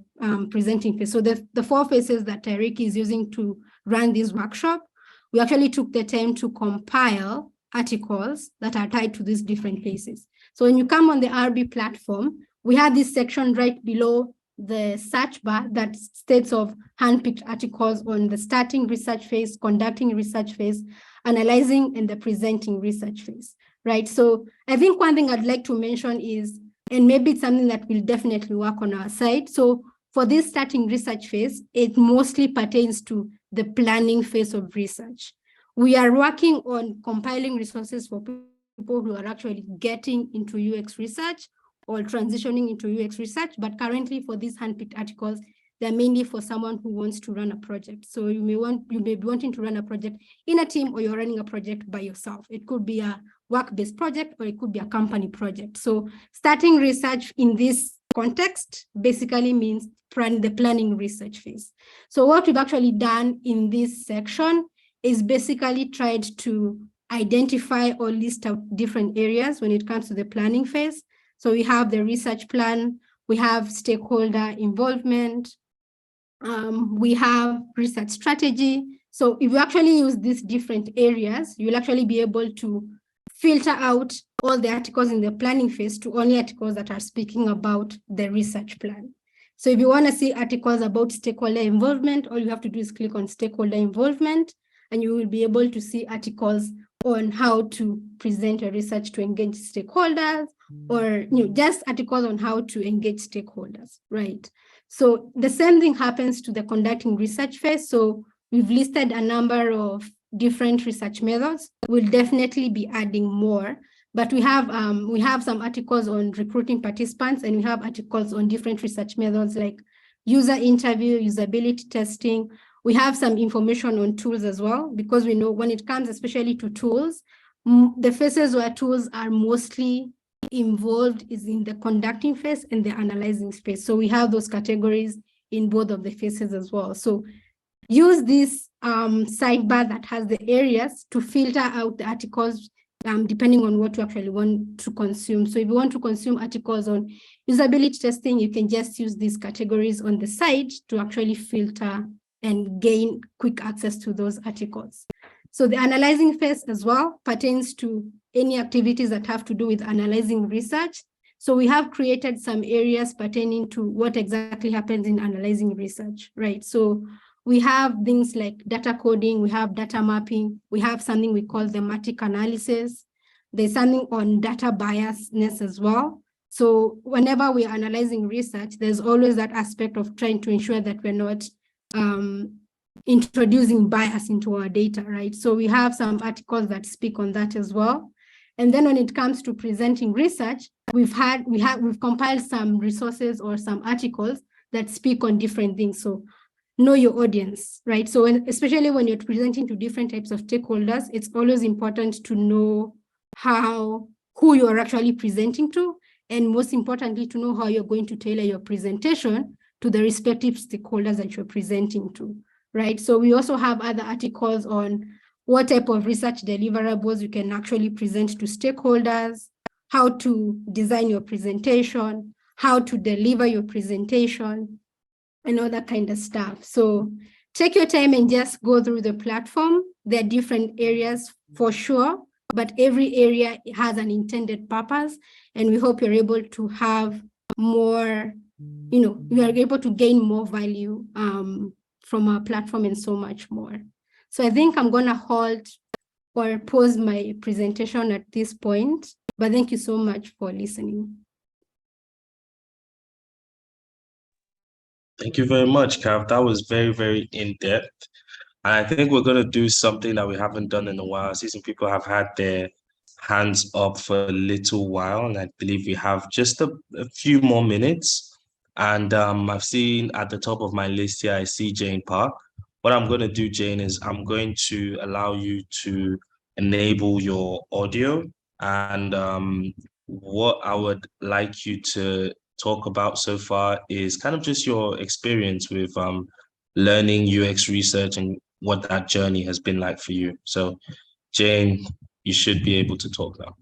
presenting phase. So the 4 phases that Tariq is using to run this workshop, we actually took the time to compile articles that are tied to these different phases. So when you come on the RB platform, we have this section right below the search bar that states of handpicked articles on the starting research phase, conducting research phase, analyzing, and the presenting research phase, right? So I think one thing I'd like to mention is, and maybe it's something that will definitely work on our side. So for this starting research phase, it mostly pertains to the planning phase of research. We are working on compiling resources for people who are actually getting into UX research or transitioning into UX research, but currently for these handpicked articles, they're mainly for someone who wants to run a project. So you may be wanting to run a project in a team, or you're running a project by yourself. It could be a work-based project, or it could be a company project. So starting research in this context basically means the planning research phase. So what we've actually done in this section is basically tried to identify or list out different areas when it comes to the planning phase. So we have the research plan, we have stakeholder involvement, we have research strategy. So if you actually use these different areas, you'll actually be able to filter out all the articles in the planning phase to only articles that are speaking about the research plan. So if you want to see articles about stakeholder involvement, all you have to do is click on stakeholder involvement, and you will be able to see articles on how to present your research to engage stakeholders, or just articles on how to engage stakeholders, right? So the same thing happens to the conducting research phase. So we've listed a number of different research methods. We'll definitely be adding more, but we have some articles on recruiting participants, and we have articles on different research methods like user interview, usability testing. We have some information on tools as well, because we know when it comes especially to tools, the phases where tools are mostly involved is in the conducting phase and the analyzing phase. So we have those categories in both of the phases as well. So use this sidebar that has the areas to filter out the articles depending on what you actually want to consume. So if you want to consume articles on usability testing, you can just use these categories on the side to actually filter and gain quick access to those articles. So the analyzing phase as well pertains to any activities that have to do with analyzing research. So we have created some areas pertaining to what exactly happens in analyzing research, right? So we have things like data coding, we have data mapping, we have something we call thematic analysis. There's something on data biasness as well. So whenever we're analyzing research, there's always that aspect of trying to ensure that we're not introducing bias into our data, right? So we have some articles that speak on that as well. And then when it comes to presenting research, we've compiled some resources or some articles that speak on different things. So know your audience, right? So especially when you're presenting to different types of stakeholders, it's always important to know who you are actually presenting to, and most importantly, to know how you're going to tailor your presentation to the respective stakeholders that you're presenting to, right? So we also have other articles on what type of research deliverables you can actually present to stakeholders, how to design your presentation, how to deliver your presentation, and all that kind of stuff. So take your time and just go through the platform. There are different areas for sure, but every area has an intended purpose, and we hope you're able to have more, you are able to gain more value from our platform and so much more. So I think I'm going to halt or pause my presentation at this point, but thank you so much for listening. Thank you very much, Kav. That was very, very in-depth. And I think we're going to do something that we haven't done in a while. I see some people have had their hands up for a little while, and I believe we have just a few more minutes. And I've seen at the top of my list here, I see Jane Park. What I'm going to do, Jane, is I'm going to allow you to enable your audio. And what I would like you to talk about so far is kind of just your experience with learning UX research and what that journey has been like for you. So, Jane, you should be able to talk now.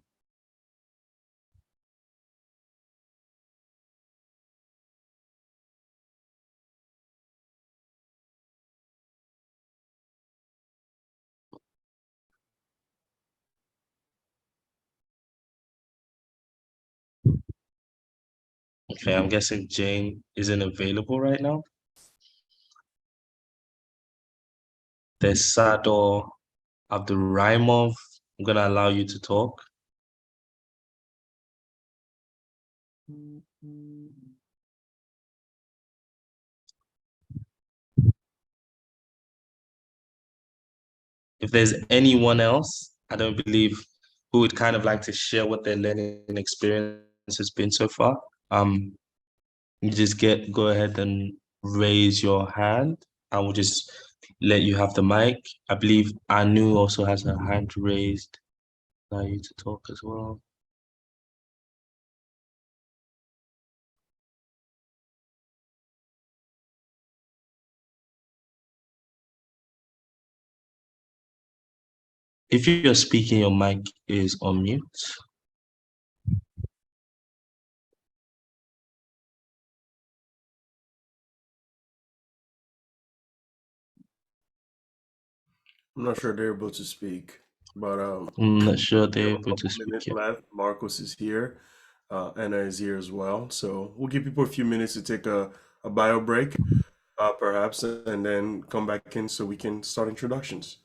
Okay, I'm guessing Jane isn't available right now. There's Sador Abduraimov. I'm gonna allow you to talk. If there's anyone else, I don't believe, who would kind of like to share what their learning experience has been so far, you just go ahead and raise your hand. I will just let you have the mic. I believe Anu also has her hand raised. Allow you to talk as well. If you're speaking, your mic is on mute. I'm not sure they're able to speak, but I'm not sure we have they're a able to couple speak minutes yet. left. Marcos is here. Anna is here as well. So we'll give people a few minutes to take a bio break, perhaps, and then come back in so we can start introductions.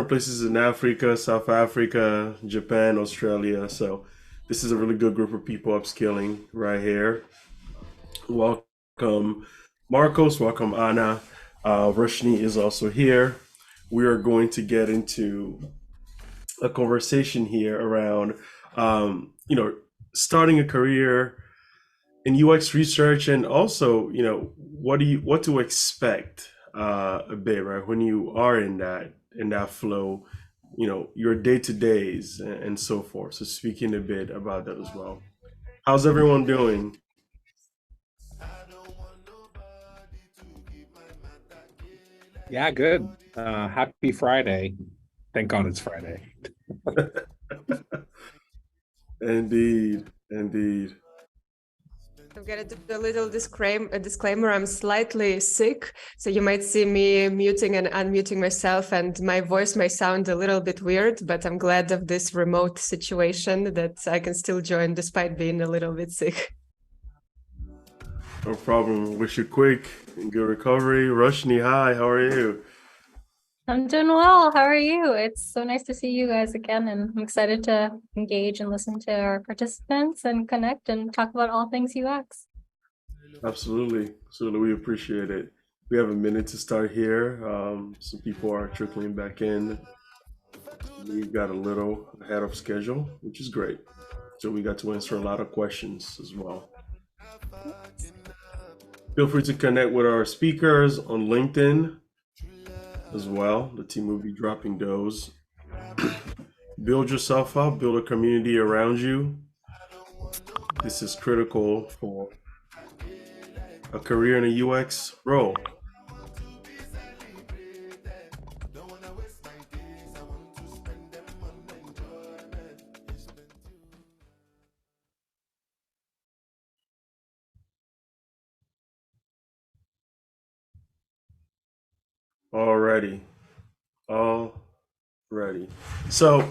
places in Africa, South Africa, Japan, Australia. So this is a really good group of people upskilling right here. Welcome, Marcos. Welcome, Anna. Roshni is also here. We are going to get into a conversation here around, starting a career in UX research, and also, what to expect a bit, right, when you are in that flow, your day to days and so forth. So speaking a bit about that as well. How's everyone doing? Yeah, good. Happy Friday. Thank God it's Friday. Indeed, indeed. I'm gonna do a little disclaimer. I'm slightly sick, so you might see me muting and unmuting myself, and my voice may sound a little bit weird, but I'm glad of this remote situation that I can still join despite being a little bit sick. No problem. Wish you quick and good recovery. Roshni, hi, how are you? I'm doing well. How are you? It's so nice to see you guys again, and I'm excited to engage and listen to our participants and connect and talk about all things UX. Absolutely. Absolutely. We appreciate it. We have a minute to start here. Some people are trickling back in. We got a little ahead of schedule, which is great. So we got to answer a lot of questions as well. Feel free to connect with our speakers on LinkedIn as well. The team will be dropping those. Build yourself up, build a community around you. This is critical for a career in a UX role. Alrighty. So,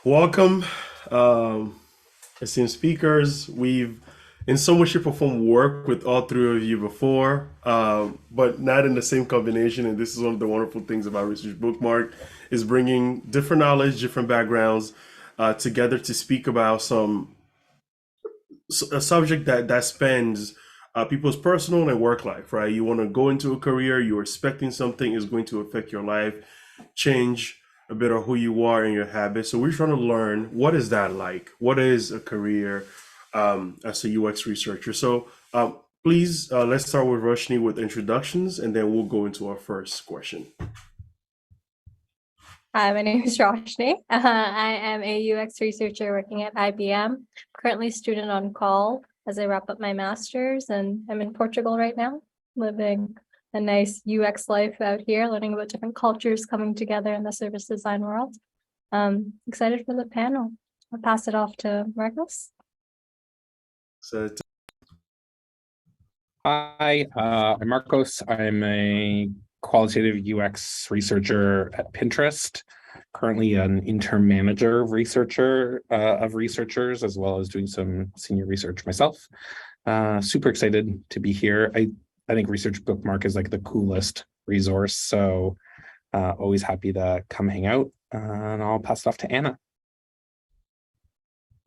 welcome, esteemed speakers. We've, in some way, shape, or form, worked with all three of you before, but not in the same combination. And this is one of the wonderful things about Research Bookmark, is bringing different knowledge, different backgrounds together to speak about a subject that spans people's personal and work life, right? You want to go into a career, you're expecting something is going to affect your life, change a bit of who you are and your habits. So we're trying to learn, what is that like? What is a career as a UX researcher? So please, let's start with Roshni with introductions, and then we'll go into our first question. Hi, my name is Roshni. I am a UX researcher working at IBM, currently student on call as I wrap up my master's, and I'm in Portugal right now, living a nice UX life out here, learning about different cultures coming together in the service design world. Excited for the panel. I'll pass it off to Marcos. Hi, I'm Marcos. I'm a qualitative UX researcher at Pinterest, currently an interim manager of researchers, as well as doing some senior research myself. Super excited to be here. I think Research Bookmark is like the coolest resource, so always happy to come hang out, and I'll pass it off to Anna.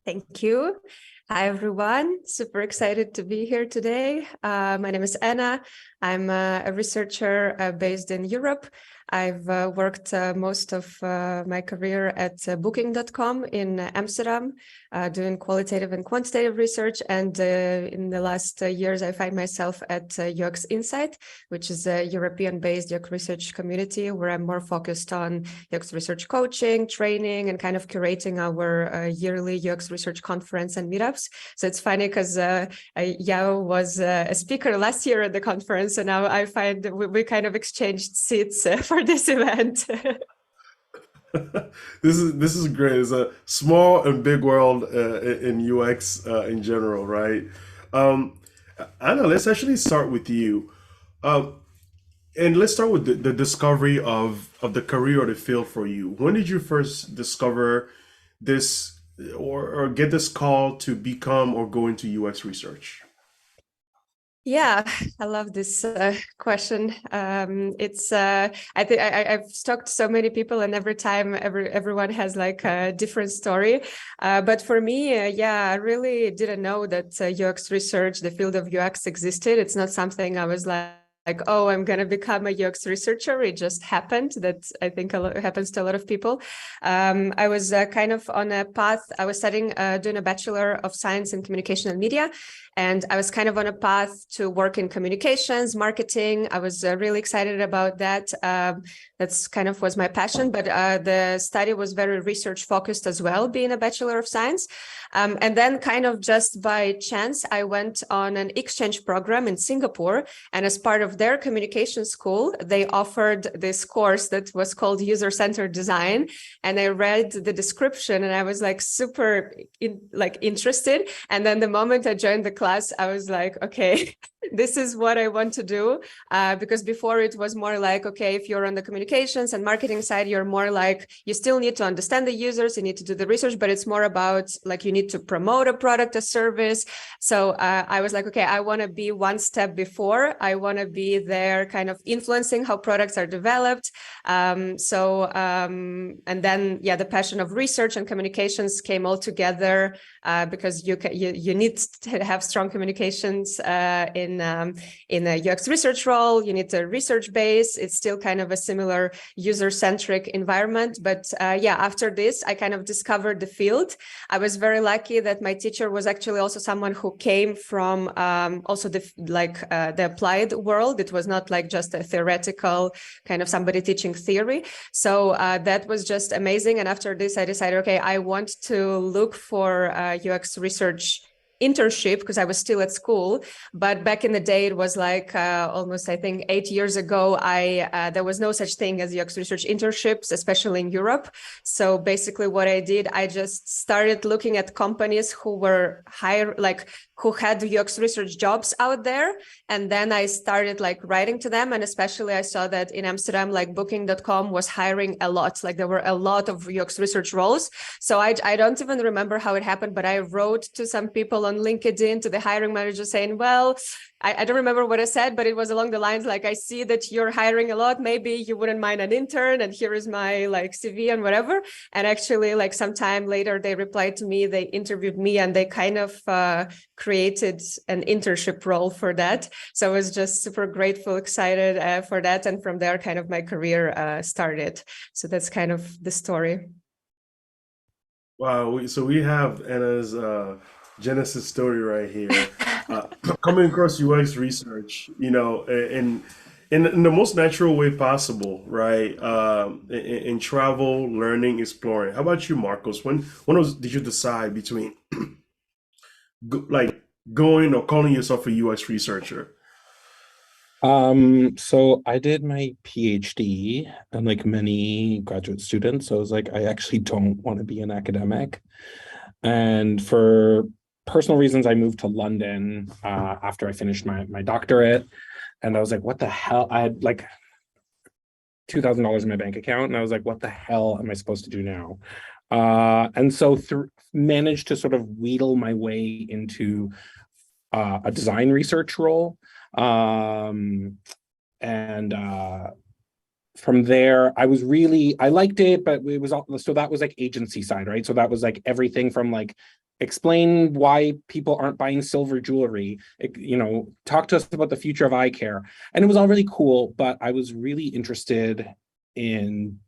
Thank you. Hi, everyone. Super excited to be here today. My name is Anna. I'm a researcher based in Europe. I've worked most of my career at Booking.com in Amsterdam, doing qualitative and quantitative research. And in the last years, I find myself at UX Insight, which is a European-based UX research community where I'm more focused on UX research coaching, training, and kind of curating our yearly UX research conference and meetups. So it's funny because Yao was a speaker last year at the conference, and now I find we kind of exchanged seats for this event. This is great. It's a small and big world in UX in general, right? Anna, let's actually start with you. And let's start with the discovery of the career or the field for you. When did you first discover this or get this call to become or go into UX research? Yeah, I love this question. I think I've talked to so many people, and every time everyone has like a different story. But for me, yeah, I really didn't know that UX research, the field of UX existed. It's not something I was like, oh, I'm going to become a UX researcher. It just happened. That I think happens to a lot of people. I was kind of on a path. I was studying, doing a Bachelor of Science in Communication and Media. And I was kind of on a path to work in communications, marketing. I was really excited about that. That's kind of was my passion, but the study was very research focused as well, being a Bachelor of Science. And then kind of just by chance, I went on an exchange program in Singapore. And as part of their communication school, they offered this course that was called User-Centered Design. And I read the description and I was like super interested. And then the moment I joined the class, I was like, okay, this is what I want to do. Because before it was more like, okay, if you're on the communications and marketing side, you're more like, you still need to understand the users, you need to do the research, but it's more about like, you need to promote a product, a service. So I was like, okay, I want to be one step before. I want to be there kind of influencing how products are developed. And then, yeah, the passion of research and communications came all together because you need to have strong communications in a UX research role. You need a research base. It's still kind of a similar user-centric environment. But yeah, after this, I kind of discovered the field. I was very lucky that my teacher was actually also someone who came from also the applied world. It was not like just a theoretical kind of somebody teaching theory. So that was just amazing. And after this, I decided, okay, I want to look for UX research internship because I was still at school. But back in the day, it was like almost, I think, 8 years ago, there was no such thing as UX research internships, especially in Europe. So basically what I did, I just started looking at companies who were who had UX research jobs out there. And then I started like writing to them. And especially I saw that in Amsterdam, like booking.com was hiring a lot, like there were a lot of UX research roles. So I don't even remember how it happened, but I wrote to some people on LinkedIn, to the hiring manager saying, well, I don't remember what I said, but it was along the lines like, I see that you're hiring a lot, maybe you wouldn't mind an intern, and here is my like CV and whatever. And actually like sometime later, they replied to me, they interviewed me, and they kind of created an internship role for that. So I was just super grateful, excited for that. And from there, kind of my career started. So that's kind of the story. Wow, so we have Anna's Genesis story right here. Coming across UX research, in the most natural way possible, right? In travel, learning, exploring. How about you, Marcos? When did you decide between going or calling yourself a UX researcher? So I did my PhD, and like many graduate students, so I was like, I actually don't want to be an academic. And for personal reasons, I moved to London after I finished my doctorate. And I was like, what the hell? I had like $2,000 in my bank account, and I was like, what the hell am I supposed to do now? And so managed to sort of wheedle my way into a design research role. From there, I liked it, but it was so that was like agency side, right? So that was like everything from like explain why people aren't buying silver jewelry, talk to us about the future of eye care. And it was all really cool, but I was really interested in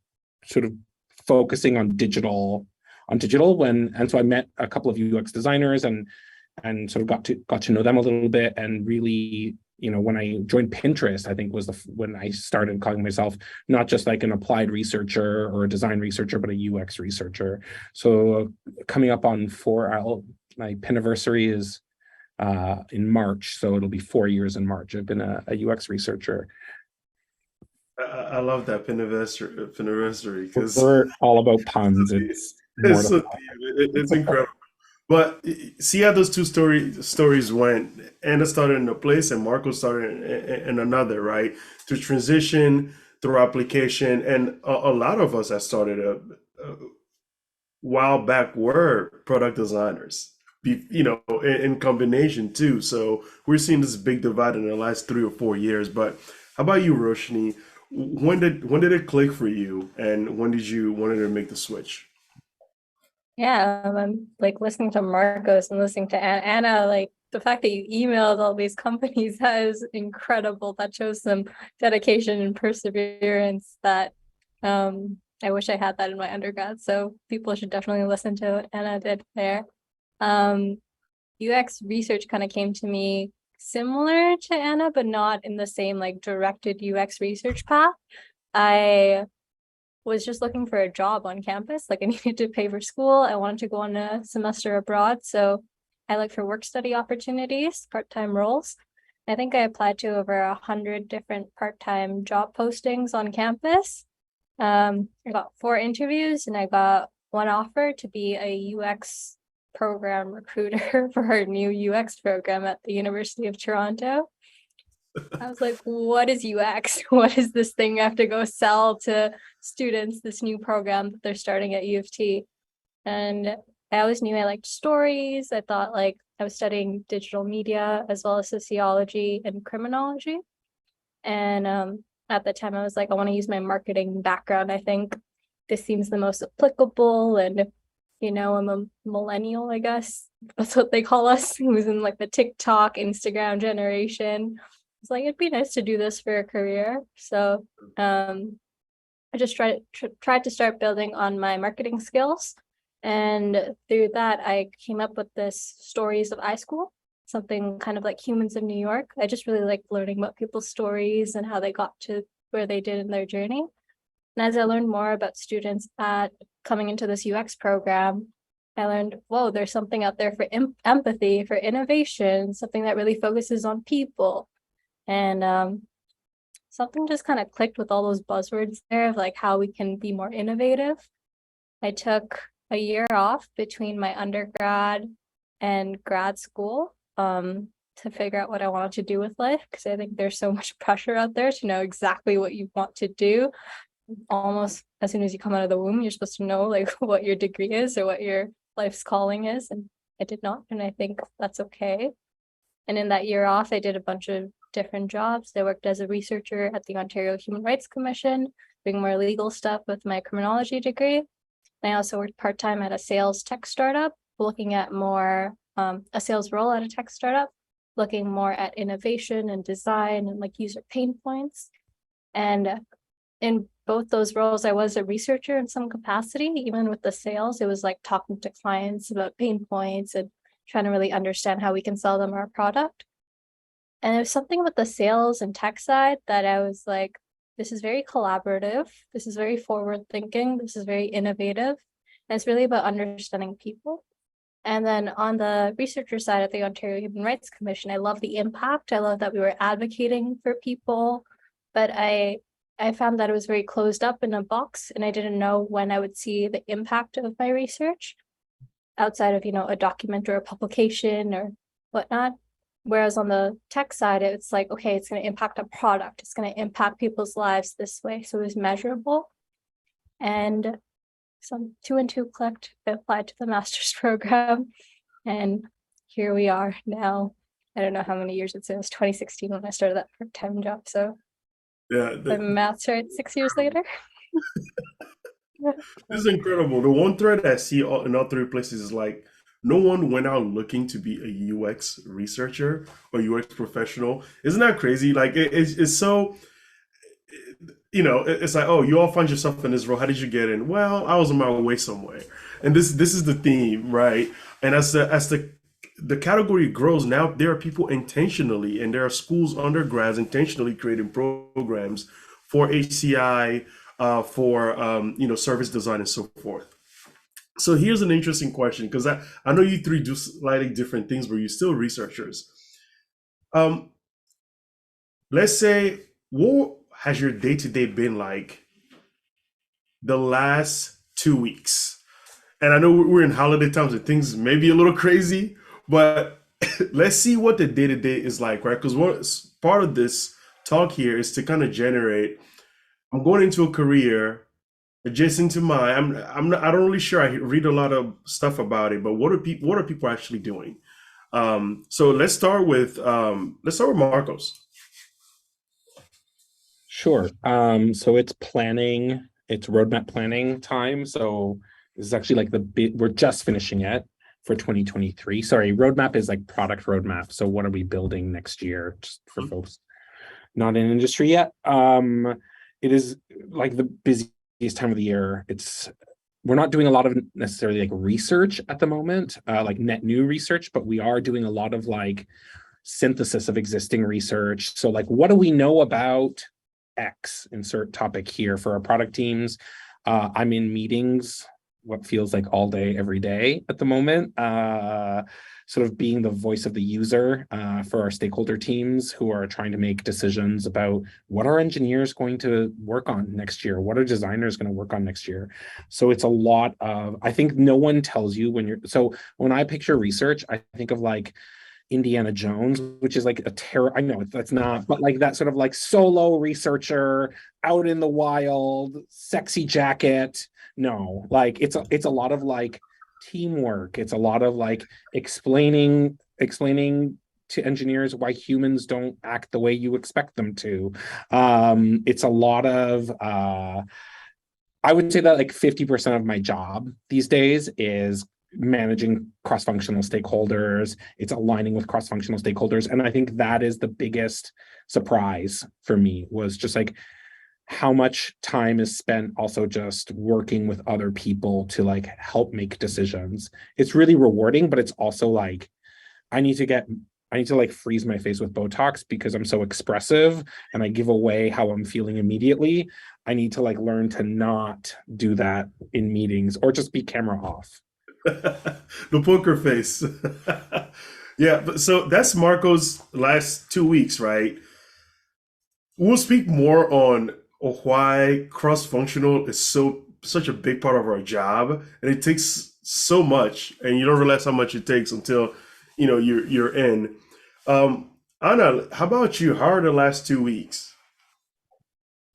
sort of focusing on digital and so I met a couple of UX designers and sort of got to know them a little bit, and really, when I joined Pinterest, I think was when I started calling myself not just like an applied researcher or a design researcher, but a UX researcher. So coming up on my Piniversary is in March, so it'll be 4 years in March. I've been a UX researcher. I love that Piniversary because we're all about puns. It's incredible. But see how those two stories went. Anna started in a place and Marco started in another, right? To transition through application. And a lot of us that started a while back were product designers in combination too. So we're seeing this big divide in the last 3 or 4 years. But how about you, Roshni? When did it click for you, and when did you wanted to make the switch? Yeah, I'm like listening to Marcos and listening to Anna, like the fact that you emailed all these companies, that is incredible. That shows some dedication and perseverance that I wish I had that in my undergrad. So people should definitely listen to what Anna did there. UX research kind of came to me similar to Anna, but not in the same like directed UX research path. I was just looking for a job on campus. Like I needed to pay for school. I wanted to go on a semester abroad. So I looked for work study opportunities, part-time roles. I think I applied to over 100 different part-time job postings on campus. I got 4 interviews and I got 1 offer to be a UX program recruiter for our new UX program at the University of Toronto. I was like, what is UX? What is this thing I have to go sell to students, this new program that they're starting at U of T? And I always knew I liked stories. I thought like I was studying digital media as well as sociology and criminology. And at the time I was like, I want to use my marketing background. I think this seems the most applicable. And, I'm a millennial, I guess. That's what they call us, who's in like the TikTok, Instagram generation. It's like, it'd be nice to do this for a career. So I just tried to start building on my marketing skills. And through that, I came up with this Stories of iSchool, something kind of like Humans of New York. I just really like learning about people's stories and how they got to where they did in their journey. And as I learned more about students coming into this UX program, I learned, whoa, there's something out there for empathy, for innovation, something that really focuses on people. And something just kind of clicked with all those buzzwords there of like how we can be more innovative. I took a year off between my undergrad and grad school to figure out what I wanted to do with life, because I think there's so much pressure out there to know exactly what you want to do. Almost as soon as you come out of the womb, you're supposed to know like what your degree is or what your life's calling is. And I did not, and I think that's okay. And in that year off, I did a bunch of different jobs. I worked as a researcher at the Ontario Human Rights Commission, doing more legal stuff with my criminology degree. I also worked part-time at a sales tech startup, looking at more a sales role at a tech startup, looking more at innovation and design and like user pain points. And in both those roles, I was a researcher in some capacity. Even with the sales, it was like talking to clients about pain points and trying to really understand how we can sell them our product. And there's something with the sales and tech side that I was like, this is very collaborative. This is very forward thinking. This is very innovative. And it's really about understanding people. And then on the researcher side at the Ontario Human Rights Commission, I love the impact. I love that we were advocating for people, but I found that it was very closed up in a box, and I didn't know when I would see the impact of my research outside of, a document or a publication or whatnot. Whereas on the tech side, it's like, okay, it's going to impact a product. It's going to impact people's lives this way. So it was measurable. And some 2 and 2 clicked. I applied to the master's program. And here we are now. I don't know how many years it's been. It was 2016 when I started that part-time job. So Yeah, the math's right, 6 years later. this is incredible. The one thread I see in all 3 places is like, no one went out looking to be a UX researcher or UX professional. Isn't that crazy? Like it's so, it's like, oh, you all find yourself in this role. How did you get in? Well, I was on my way somewhere. And this is the theme, right? And as the category grows, now there are people intentionally, and there are schools, undergrads intentionally creating programs for HCI, for service design and so forth. So here's an interesting question, because I know you 3 do slightly different things, but you're still researchers. Let's say, what has your day-to-day been like the last 2 weeks? And I know we're in holiday times and things may be a little crazy, but let's see what the day-to-day is like, right? Because part of this talk here is to kind of generate, I'm going into a career adjacent to mine. I don't really sure. I read a lot of stuff about it, but what are people actually doing? So let's start with Marcos. Sure. So it's roadmap planning time. So this is actually like we're just finishing it for 2023. Sorry, roadmap is like product roadmap. So what are we building next year, just for folks not in industry yet? It is like the busiest time of the year. We're not doing a lot of necessarily like research at the moment, like net new research, but we are doing a lot of like synthesis of existing research. So like, what do we know about X? Insert topic here for our product teams. I'm in meetings, what feels like all day, every day at the moment, sort of being the voice of the user for our stakeholder teams who are trying to make decisions about what are engineers going to work on next year? What are designers going to work on next year? So it's a lot of, I think no one tells you when I picture research, I think of like Indiana Jones, which is like I know that's not, but like that sort of like solo researcher out in the wild, sexy jacket. No, like it's a lot of like teamwork. It's a lot of like explaining to engineers why humans don't act the way you expect them to. It's a lot of I would say that like 50% of my job these days is managing cross-functional stakeholders. It's aligning with cross-functional stakeholders. And I think that is the biggest surprise for me, was just like how much time is spent also just working with other people to like help make decisions. It's really rewarding, but it's also like, I need to like freeze my face with Botox because I'm so expressive and I give away how I'm feeling immediately. I need to like learn to not do that in meetings or just be camera off. The poker face. Yeah, but so that's Marco's last 2 weeks, right? We'll speak more on why cross-functional is such a big part of our job, and it takes so much, and you don't realize how much it takes until you're in. Anna, how about you? How are the last 2 weeks?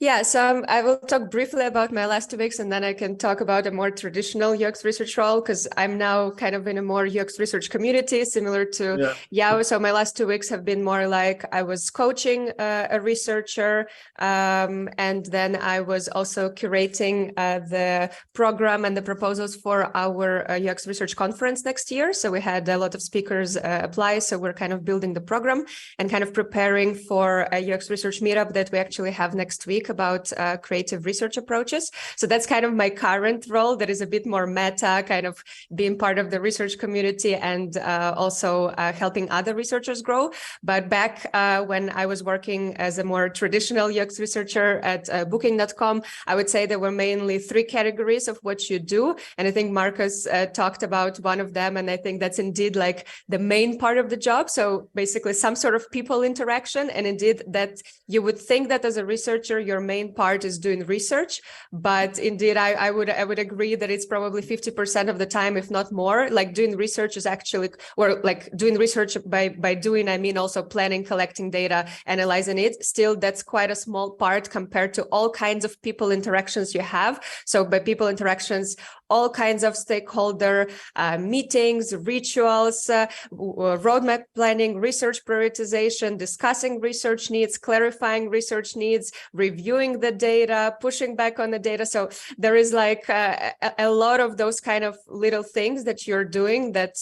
Yeah, so I will talk briefly about my last 2 weeks, and then I can talk about a more traditional UX research role, because I'm now kind of in a more UX research community similar to Yao. So my last 2 weeks have been more like I was coaching a researcher, and then I was also curating the program and the proposals for our UX research conference next year. So we had a lot of speakers apply. So we're kind of building the program and kind of preparing for a UX research meetup that we actually have next week about creative research approaches. So that's kind of my current role, that is a bit more meta, kind of being part of the research community and also helping other researchers grow. But back when I was working as a more traditional UX researcher at Booking.com, I would say there were mainly 3 categories of what you do. And I think Marcus talked about one of them. And I think that's indeed like the main part of the job. So basically some sort of people interaction. And indeed that you would think that as a researcher, your main part is doing research, but indeed I would agree that it's probably 50% of the time, if not more. Like doing research is actually, or like doing research by doing, I mean also planning, collecting data, analyzing it. Still, that's quite a small part compared to all kinds of people interactions you have. So by people interactions, all kinds of stakeholder meetings, rituals, roadmap planning, research prioritization, discussing research needs, clarifying research needs, reviewing the data, pushing back on the data. So there is like a lot of those kind of little things that you're doing that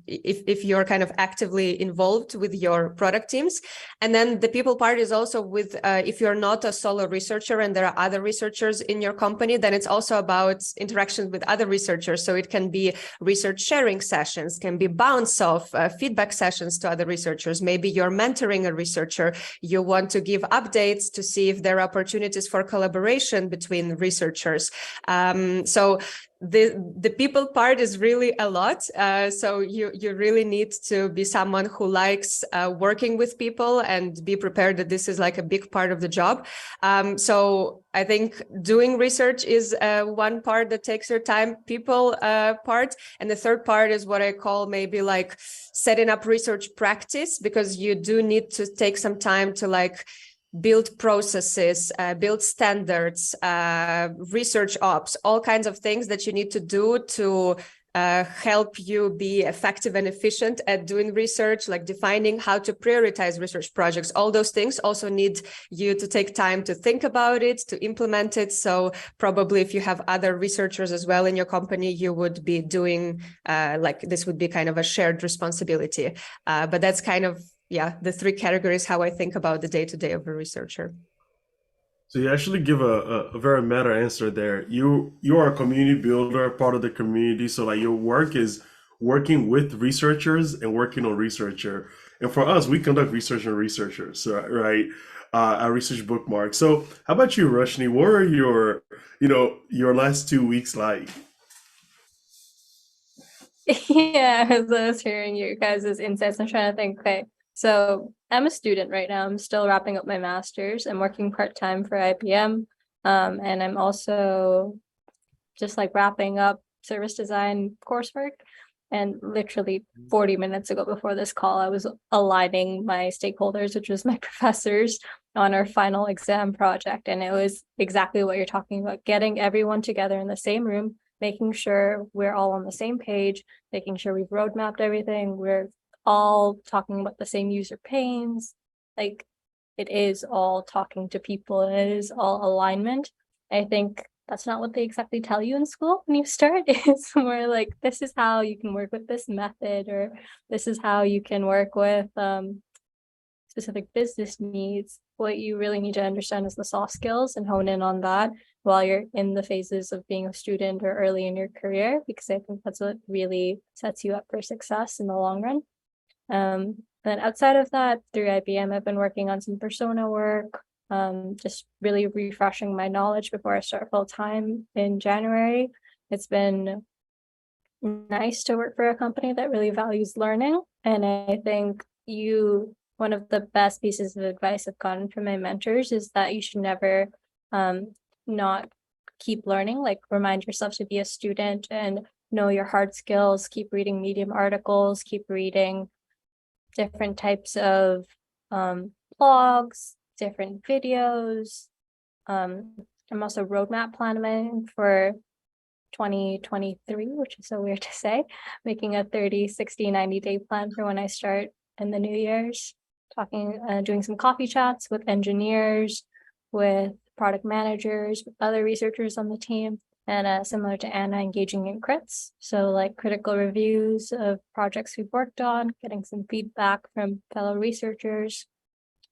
if you're kind of actively involved with your product teams. And then the people part is also with, if you're not a solo researcher and there are other researchers in your company, then it's also about interaction with other researchers. So it can be research sharing sessions, can be bounce off feedback sessions to other researchers. Maybe you're mentoring a researcher. You want to give updates to see if there are opportunities for collaboration between researchers. So the people part is really a lot. So you really need to be someone who likes working with people and be prepared that this is like a big part of the job. So I think doing research is one part that takes your time, people part. And the third part is what I call maybe like setting up research practice, because you do need to take some time to like build processes, build standards, research ops, all kinds of things that you need to do to help you be effective and efficient at doing research, like defining how to prioritize research projects. All those things also need you to take time to think about it, to implement it. So probably if you have other researchers as well in your company, you would be doing like this would be kind of a shared responsibility. But that's kind of, yeah, the three categories how I think about the day-to-day of a researcher. So you actually give a very meta answer there. You are a community builder, part of the community. So like your work is working with researchers and working on researcher. And for us, we conduct research on researchers, so, right? Our research bookmark. So how about you, Roshni? What are your last 2 weeks like? Yeah, as I was hearing you guys' insights, I'm trying to think, okay, so I'm a student right now. I'm still wrapping up my master's. I'm working part-time for IBM. And I'm also just like wrapping up service design coursework. And literally 40 minutes ago before this call, I was aligning my stakeholders, which was my professors, on our final exam project. And it was exactly what you're talking about, getting everyone together in the same room, making sure we're all on the same page, making sure we've roadmapped everything, we're all talking about the same user pains. Like it is all talking to people, it is all alignment. I think that's not what they exactly tell you in school when you start. It's more like, this is how you can work with this method, or this is how you can work with specific business needs. What you really need to understand is the soft skills and hone in on that while you're in the phases of being a student or early in your career, because I think that's what really sets you up for success in the long run. Then outside of that, through IBM, I've been working on some persona work, just really refreshing my knowledge before I start full time in January. It's been nice to work for a company that really values learning. And I think one of the best pieces of advice I've gotten from my mentors is that you should never not keep learning, like remind yourself to be a student and know your hard skills, keep reading Medium articles, keep reading different types of blogs, different videos. I'm also roadmap planning for 2023, which is so weird to say, making a 30, 60, 90-day plan for when I start in the New Year's, doing some coffee chats with engineers, with product managers, with other researchers on the team, and similar to Anna, engaging in crits. So like critical reviews of projects we've worked on, getting some feedback from fellow researchers,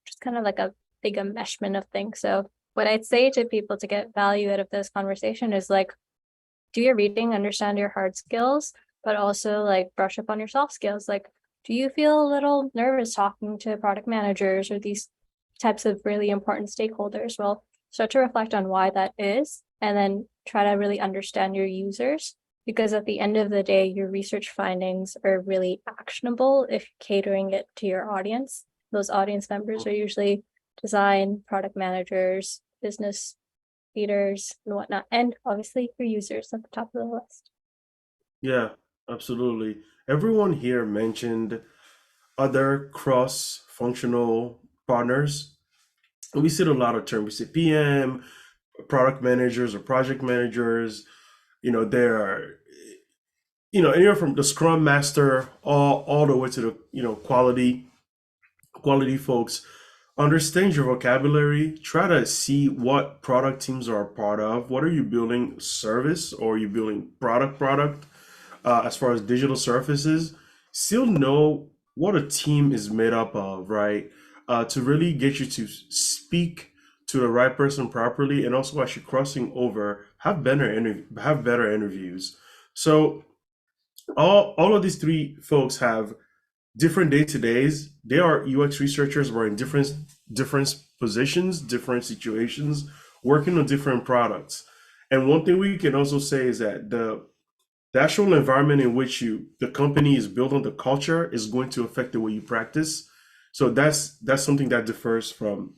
just kind of like a big enmeshment of things. So what I'd say to people to get value out of this conversation is like, do your reading, understand your hard skills, but also like brush up on your soft skills. Like, do you feel a little nervous talking to product managers or these types of really important stakeholders? Well, start to reflect on why that is, and then try to really understand your users, because at the end of the day, your research findings are really actionable if catering it to your audience. Those audience members are usually design, product managers, business leaders, and whatnot, and obviously your users at the top of the list. Yeah, absolutely. Everyone here mentioned other cross-functional partners. And we see a lot of terms. We see PM, product managers or project managers. There are, anywhere from the Scrum Master all the way to the, quality folks. Understand your vocabulary. Try to see what product teams are a part of. What are you building, service, or are you building product? As far as digital surfaces, still know what a team is made up of, right? To really get you to speak to the right person properly, and also as you're crossing over, have better interviews. So all of these three folks have different day-to-days. They are UX researchers who are in different positions, different situations, working on different products. And one thing we can also say is that the actual environment in which the company is built on, the culture, is going to affect the way you practice. So that's something that differs from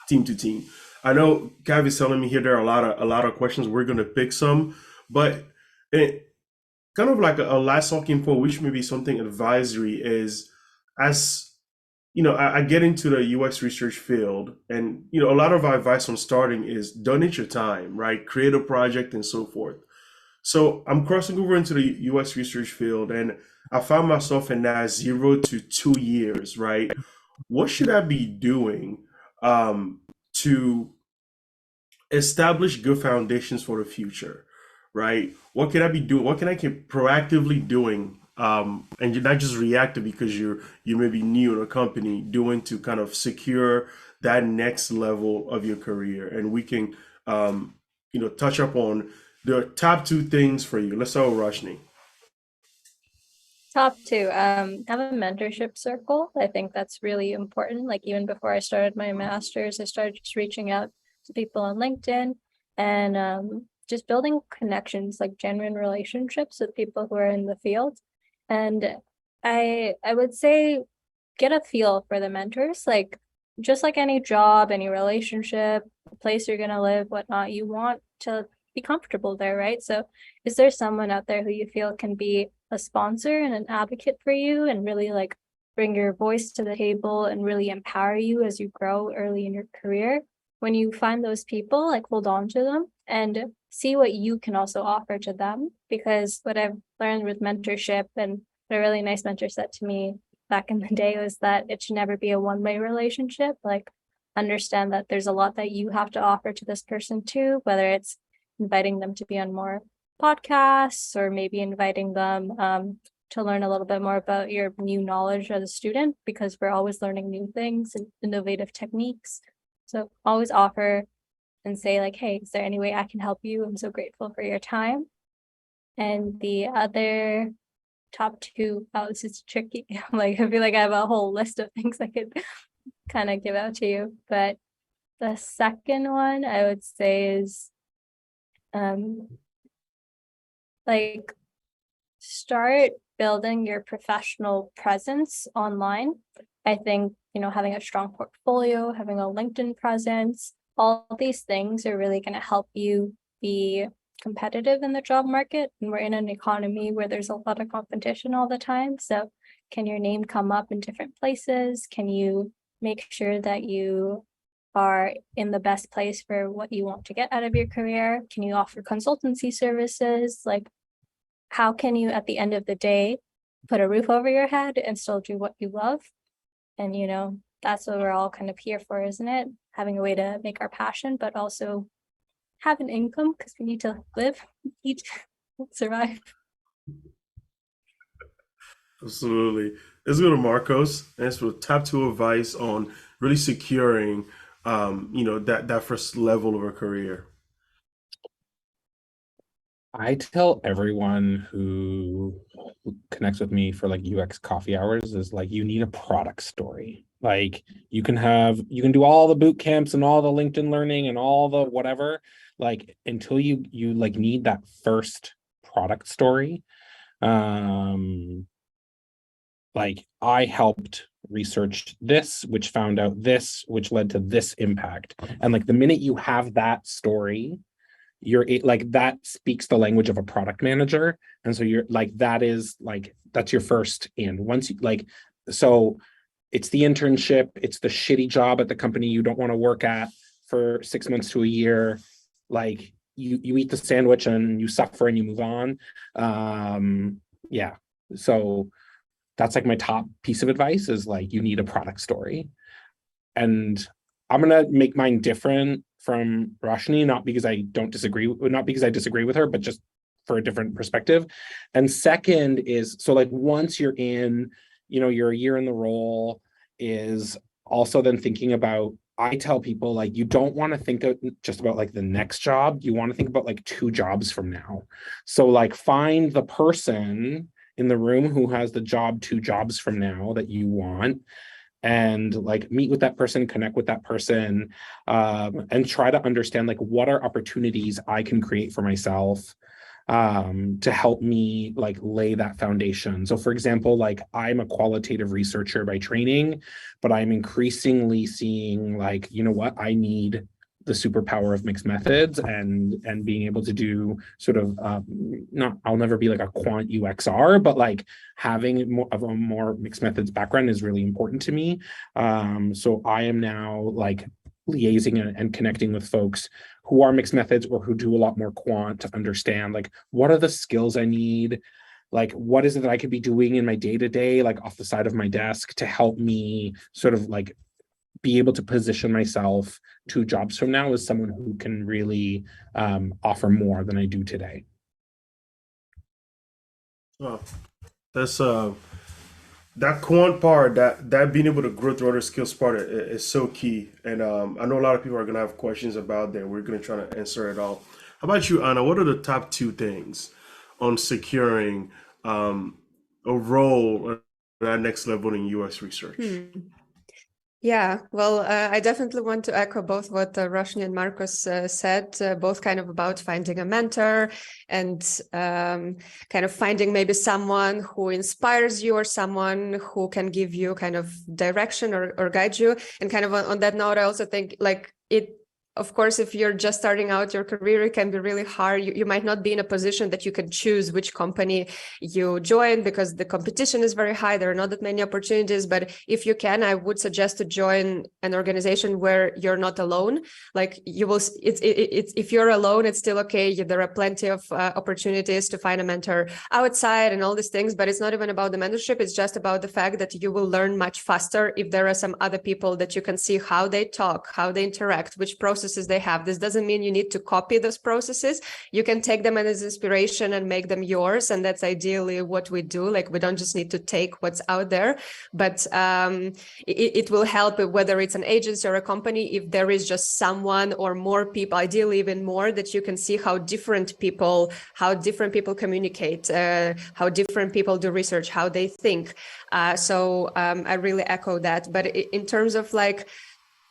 team to team. I know Cav is telling me here there are a lot of questions. We're going to pick some, but kind of like a last talking point, which may be something advisory, is as I get into the UX research field, and a lot of our advice on starting is donate your time, right? Create a project and so forth. So I'm crossing over into the UX research field, and I found myself in that 0 to 2 years, right? What should I be doing to establish good foundations for the future, right? What can I be doing? What can I keep proactively doing? And you're not just reactive because you may be new in a company, doing to kind of secure that next level of your career. And we can touch up on the top 2 things for you. Let's start with Roshni. Top two, have a mentorship circle. I think that's really important. Like even before I started my master's, I started just reaching out to people on LinkedIn and just building connections, like genuine relationships with people who are in the field. And I would say get a feel for the mentors, like just like any job, any relationship, the place you're gonna live, whatnot, you want to be comfortable there, right? So is there someone out there who you feel can be a sponsor and an advocate for you and really like bring your voice to the table and really empower you as you grow early in your career? When you find those people, like hold on to them and see what you can also offer to them. Because what I've learned with mentorship, and what a really nice mentor said to me back in the day, was that it should never be a one-way relationship. Like understand that there's a lot that you have to offer to this person too, whether it's inviting them to be on more podcasts or maybe inviting them to learn a little bit more about your new knowledge as a student, because we're always learning new things and innovative techniques. So always offer and say like, hey, is there any way I can help you? I'm so grateful for your time. And the other top two, oh, this is tricky. Like, I feel like I have a whole list of things I could kind of give out to you. But the second one I would say is like start building your professional presence online. I think, having a strong portfolio, having a LinkedIn presence, all these things are really going to help you be competitive in the job market. And we're in an economy where there's a lot of competition all the time. So can your name come up in different places? Can you make sure that you are in the best place for what you want to get out of your career? Can you offer consultancy services? Like, how can you, at the end of the day, put a roof over your head and still do what you love? And, that's what we're all kind of here for, isn't it? Having a way to make our passion, but also have an income, because we need to live, eat, survive. Absolutely. Let's go to Marcos. And it's for top 2 advice on really securing, that first level of a career. I tell everyone who connects with me for like UX coffee hours is like, you need a product story. Like you can do all the boot camps and all the LinkedIn learning and all the whatever, like until you like need that first product story. Like I helped research this, which found out this, which led to this impact. And like the minute you have that story, you're like, that speaks the language of a product manager. And so you're like, that's your first in. Once you like, so it's the internship, it's the shitty job at the company you don't want to work at for 6 months to a year. Like you eat the sandwich and you suffer and you move on. Yeah. So that's like my top piece of advice is like, you need a product story. And I'm going to make mine different from Roshni, not because I disagree with her, but just for a different perspective. And second is, so like once you're in, you're a year in the role, is also then thinking about, I tell people like, you don't want to think of just about like the next job. You want to think about like 2 jobs from now. So like find the person in the room who has the job 2 jobs from now that you want, and like meet with that person, connect with that person, and try to understand like what are opportunities I can create for myself to help me like lay that foundation. So for example, like I'm a qualitative researcher by training, but I'm increasingly seeing like, I need the superpower of mixed methods and being able to do sort of not, I'll never be like a quant UXR, but like having more of a more mixed methods background is really important to me. So I am now like liaising and connecting with folks who are mixed methods or who do a lot more quant to understand like what are the skills I need, like what is it that I could be doing in my day-to-day, like off the side of my desk to help me sort of like be able to position myself 2 jobs from now as someone who can really offer more than I do today. Oh, that's that quant part, that being able to grow through other skills part is so key. And I know a lot of people are gonna have questions about that. We're gonna try to answer it all. How about you, Anna? What are the top 2 things on securing a role at that next level in UX research? Yeah, well, I definitely want to echo both what Roshni and Marcos said, both kind of about finding a mentor and kind of finding maybe someone who inspires you or someone who can give you kind of direction or guide you. And kind of on that note, I also think like of course, if you're just starting out your career, it can be really hard. You might not be in a position that you can choose which company you join because the competition is very high. There are not that many opportunities, but if you can, I would suggest to join an organization where you're not alone. Like you will, if you're alone, it's still okay. There are plenty of opportunities to find a mentor outside and all these things, but it's not even about the mentorship. It's just about the fact that you will learn much faster if there are some other people that you can see how they talk, how they interact, which processes they have. This doesn't mean you need to copy those processes. You can take them as inspiration and make them yours. And that's ideally what we do. Like we don't just need to take what's out there, but it will help whether it's an agency or a company, if there is just someone or more people, ideally even more, that you can see how different people communicate, how different people do research, how they think. So I really echo that. But in terms of like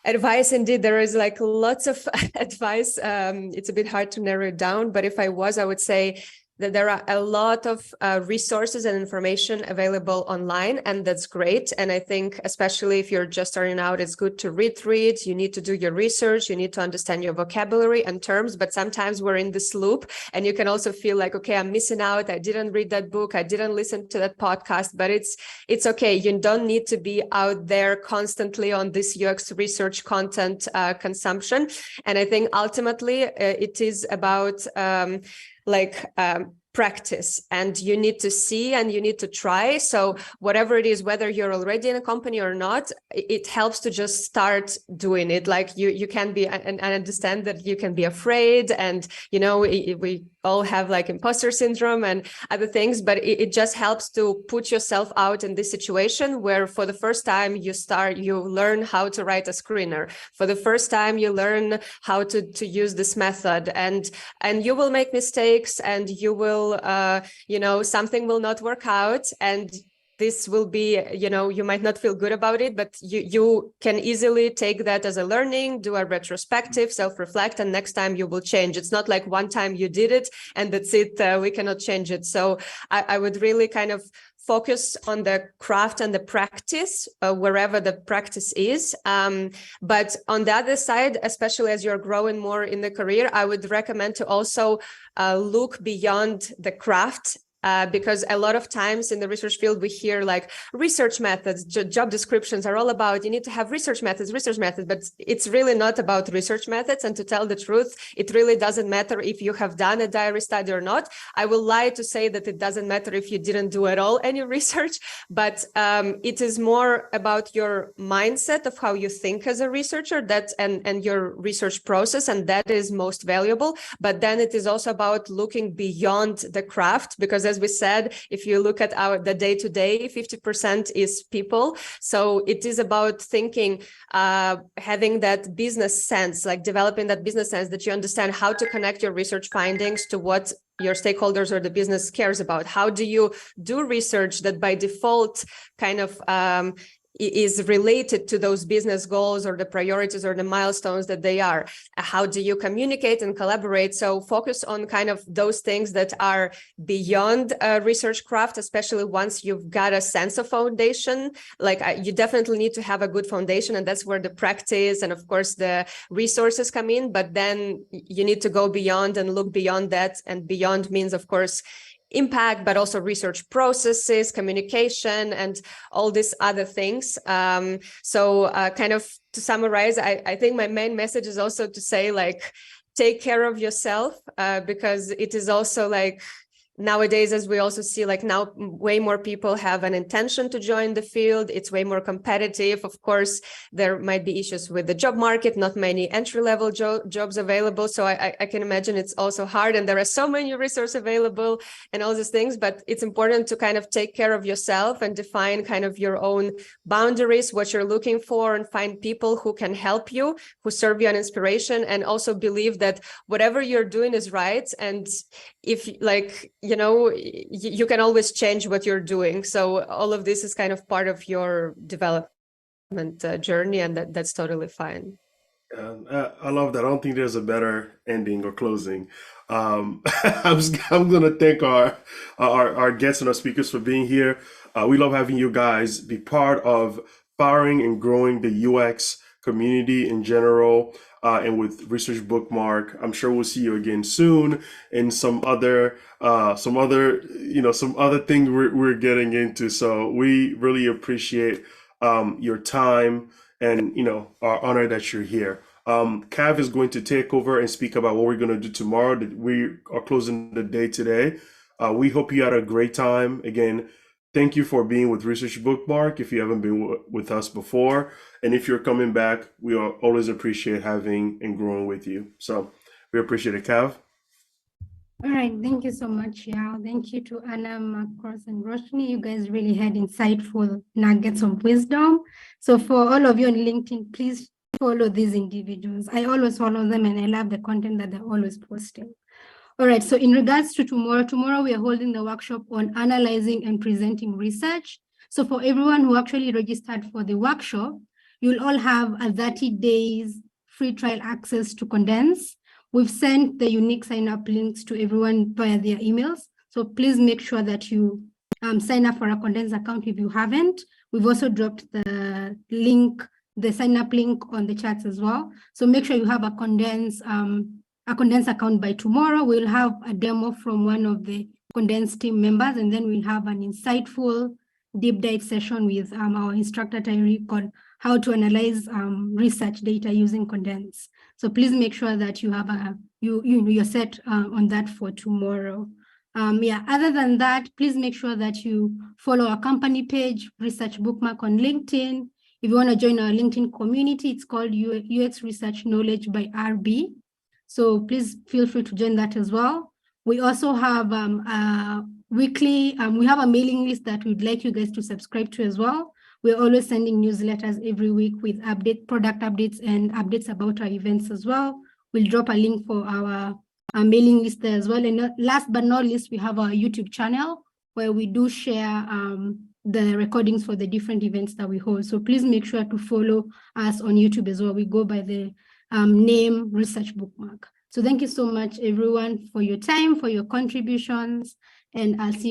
advice, indeed, there is like lots of advice. It's a bit hard to narrow it down, but if I would say that there are a lot of resources and information available online, and that's great. And I think especially if you're just starting out, it's good to read through it. You need to do your research. You need to understand your vocabulary and terms, but sometimes we're in this loop and you can also feel like, okay, I'm missing out. I didn't read that book. I didn't listen to that podcast, but it's okay. You don't need to be out there constantly on this UX research content consumption. And I think ultimately it is about practice, and you need to see and you need to try. So whatever it is, whether you're already in a company or not, it helps to just start doing it. Like you can be, and I understand that you can be afraid, and you know we all have like imposter syndrome and other things, but it just helps to put yourself out in this situation where for the first time you learn how to write a screener. For the first time you learn how to use this method, and you will make mistakes, and you will something will not work out, and this will be, you might not feel good about it, but you can easily take that as a learning, do a retrospective, self-reflect, and next time you will change. It's not like one time you did it and that's it, we cannot change it. So I would really kind of focus on the craft and the practice, wherever the practice is. But on the other side, especially as you're growing more in the career, I would recommend to also look beyond the craft. Because a lot of times in the research field, we hear like research methods, job descriptions are all about, you need to have research methods, but it's really not about research methods. And to tell the truth, it really doesn't matter if you have done a diary study or not. I will lie to say that it doesn't matter if you didn't do at all any research, but it is more about your mindset of how you think as a researcher, and your research process, and that is most valuable. But then it is also about looking beyond the craft, because as we said, if you look at the day-to-day, 50% is people. So it is about thinking, having that business sense, like developing that business sense, that you understand how to connect your research findings to what your stakeholders or the business cares about. How do you do research that by default kind of is related to those business goals or the priorities or the milestones that they are. How do you communicate and collaborate? So focus on kind of those things that are beyond research craft, especially once you've got a sense of foundation. Like you definitely need to have a good foundation, and that's where the practice and of course the resources come in. But then you need to go beyond and look beyond that, and beyond means of course impact, but also research processes, communication, and all these other things. So kind of to summarize, I think my main message is also to say, like, take care of yourself, because it is also like, nowadays, as we also see, like now way more people have an intention to join the field. It's way more competitive. Of course, there might be issues with the job market, not many entry-level jobs available. So I can imagine it's also hard, and there are so many resources available and all these things, but it's important to kind of take care of yourself and define kind of your own boundaries, what you're looking for, and find people who can help you, who serve you an inspiration, and also believe that whatever you're doing is right. And if like, you know, you can always change what you're doing. So all of this is kind of part of your development journey, and that's totally fine. I love that. I don't think there's a better ending or closing. I'm going to thank our guests and our speakers for being here. We love having you guys be part of powering and growing the UX community in general, and with Research Bookmark. I'm sure we'll see you again soon in some other thing we're getting into. So we really appreciate your time, and are honored that you're here. Cav is going to take over and speak about what we're going to do tomorrow. We are closing the day today. We hope you had a great time. Again, thank you for being with Research Bookmark if you haven't been with us before. And if you're coming back, we always appreciate having and growing with you. So we appreciate it, Cav. All right, thank you so much, Yao. Thank you to Anna, Marcos, and Roshni. You guys really had insightful nuggets of wisdom. So for all of you on LinkedIn, please follow these individuals. I always follow them, and I love the content that they're always posting. All right, so in regards to tomorrow we are holding the workshop on analyzing and presenting research. So for everyone who actually registered for the workshop, you'll all have a 30 days free trial access to Condense. We've sent the unique sign-up links to everyone via their emails. So please make sure that you sign up for a Condense account if you haven't. We've also dropped the link, the sign-up link on the chats as well. So make sure you have a Condense account by tomorrow. We'll have a demo from one of the Condense team members, and then we'll have an insightful deep dive session with our instructor Tyree on how to analyze research data using Condense. So please make sure that you have you're set on that for tomorrow. Other than that, please make sure that you follow our company page, Research Bookmark, on LinkedIn. If you want to join our LinkedIn community, it's called UX Research Knowledge by RB. So please feel free to join that as well. We also have weekly, we have a mailing list that we'd like you guys to subscribe to as well. We're always sending newsletters every week with product updates and updates about our events as well. We'll drop a link for our mailing list there as well. And last but not least, we have our YouTube channel where we do share the recordings for the different events that we hold. So please make sure to follow us on YouTube as well. We go by the name Research Bookmark. So thank you so much, everyone, for your time, for your contributions, and I'll see you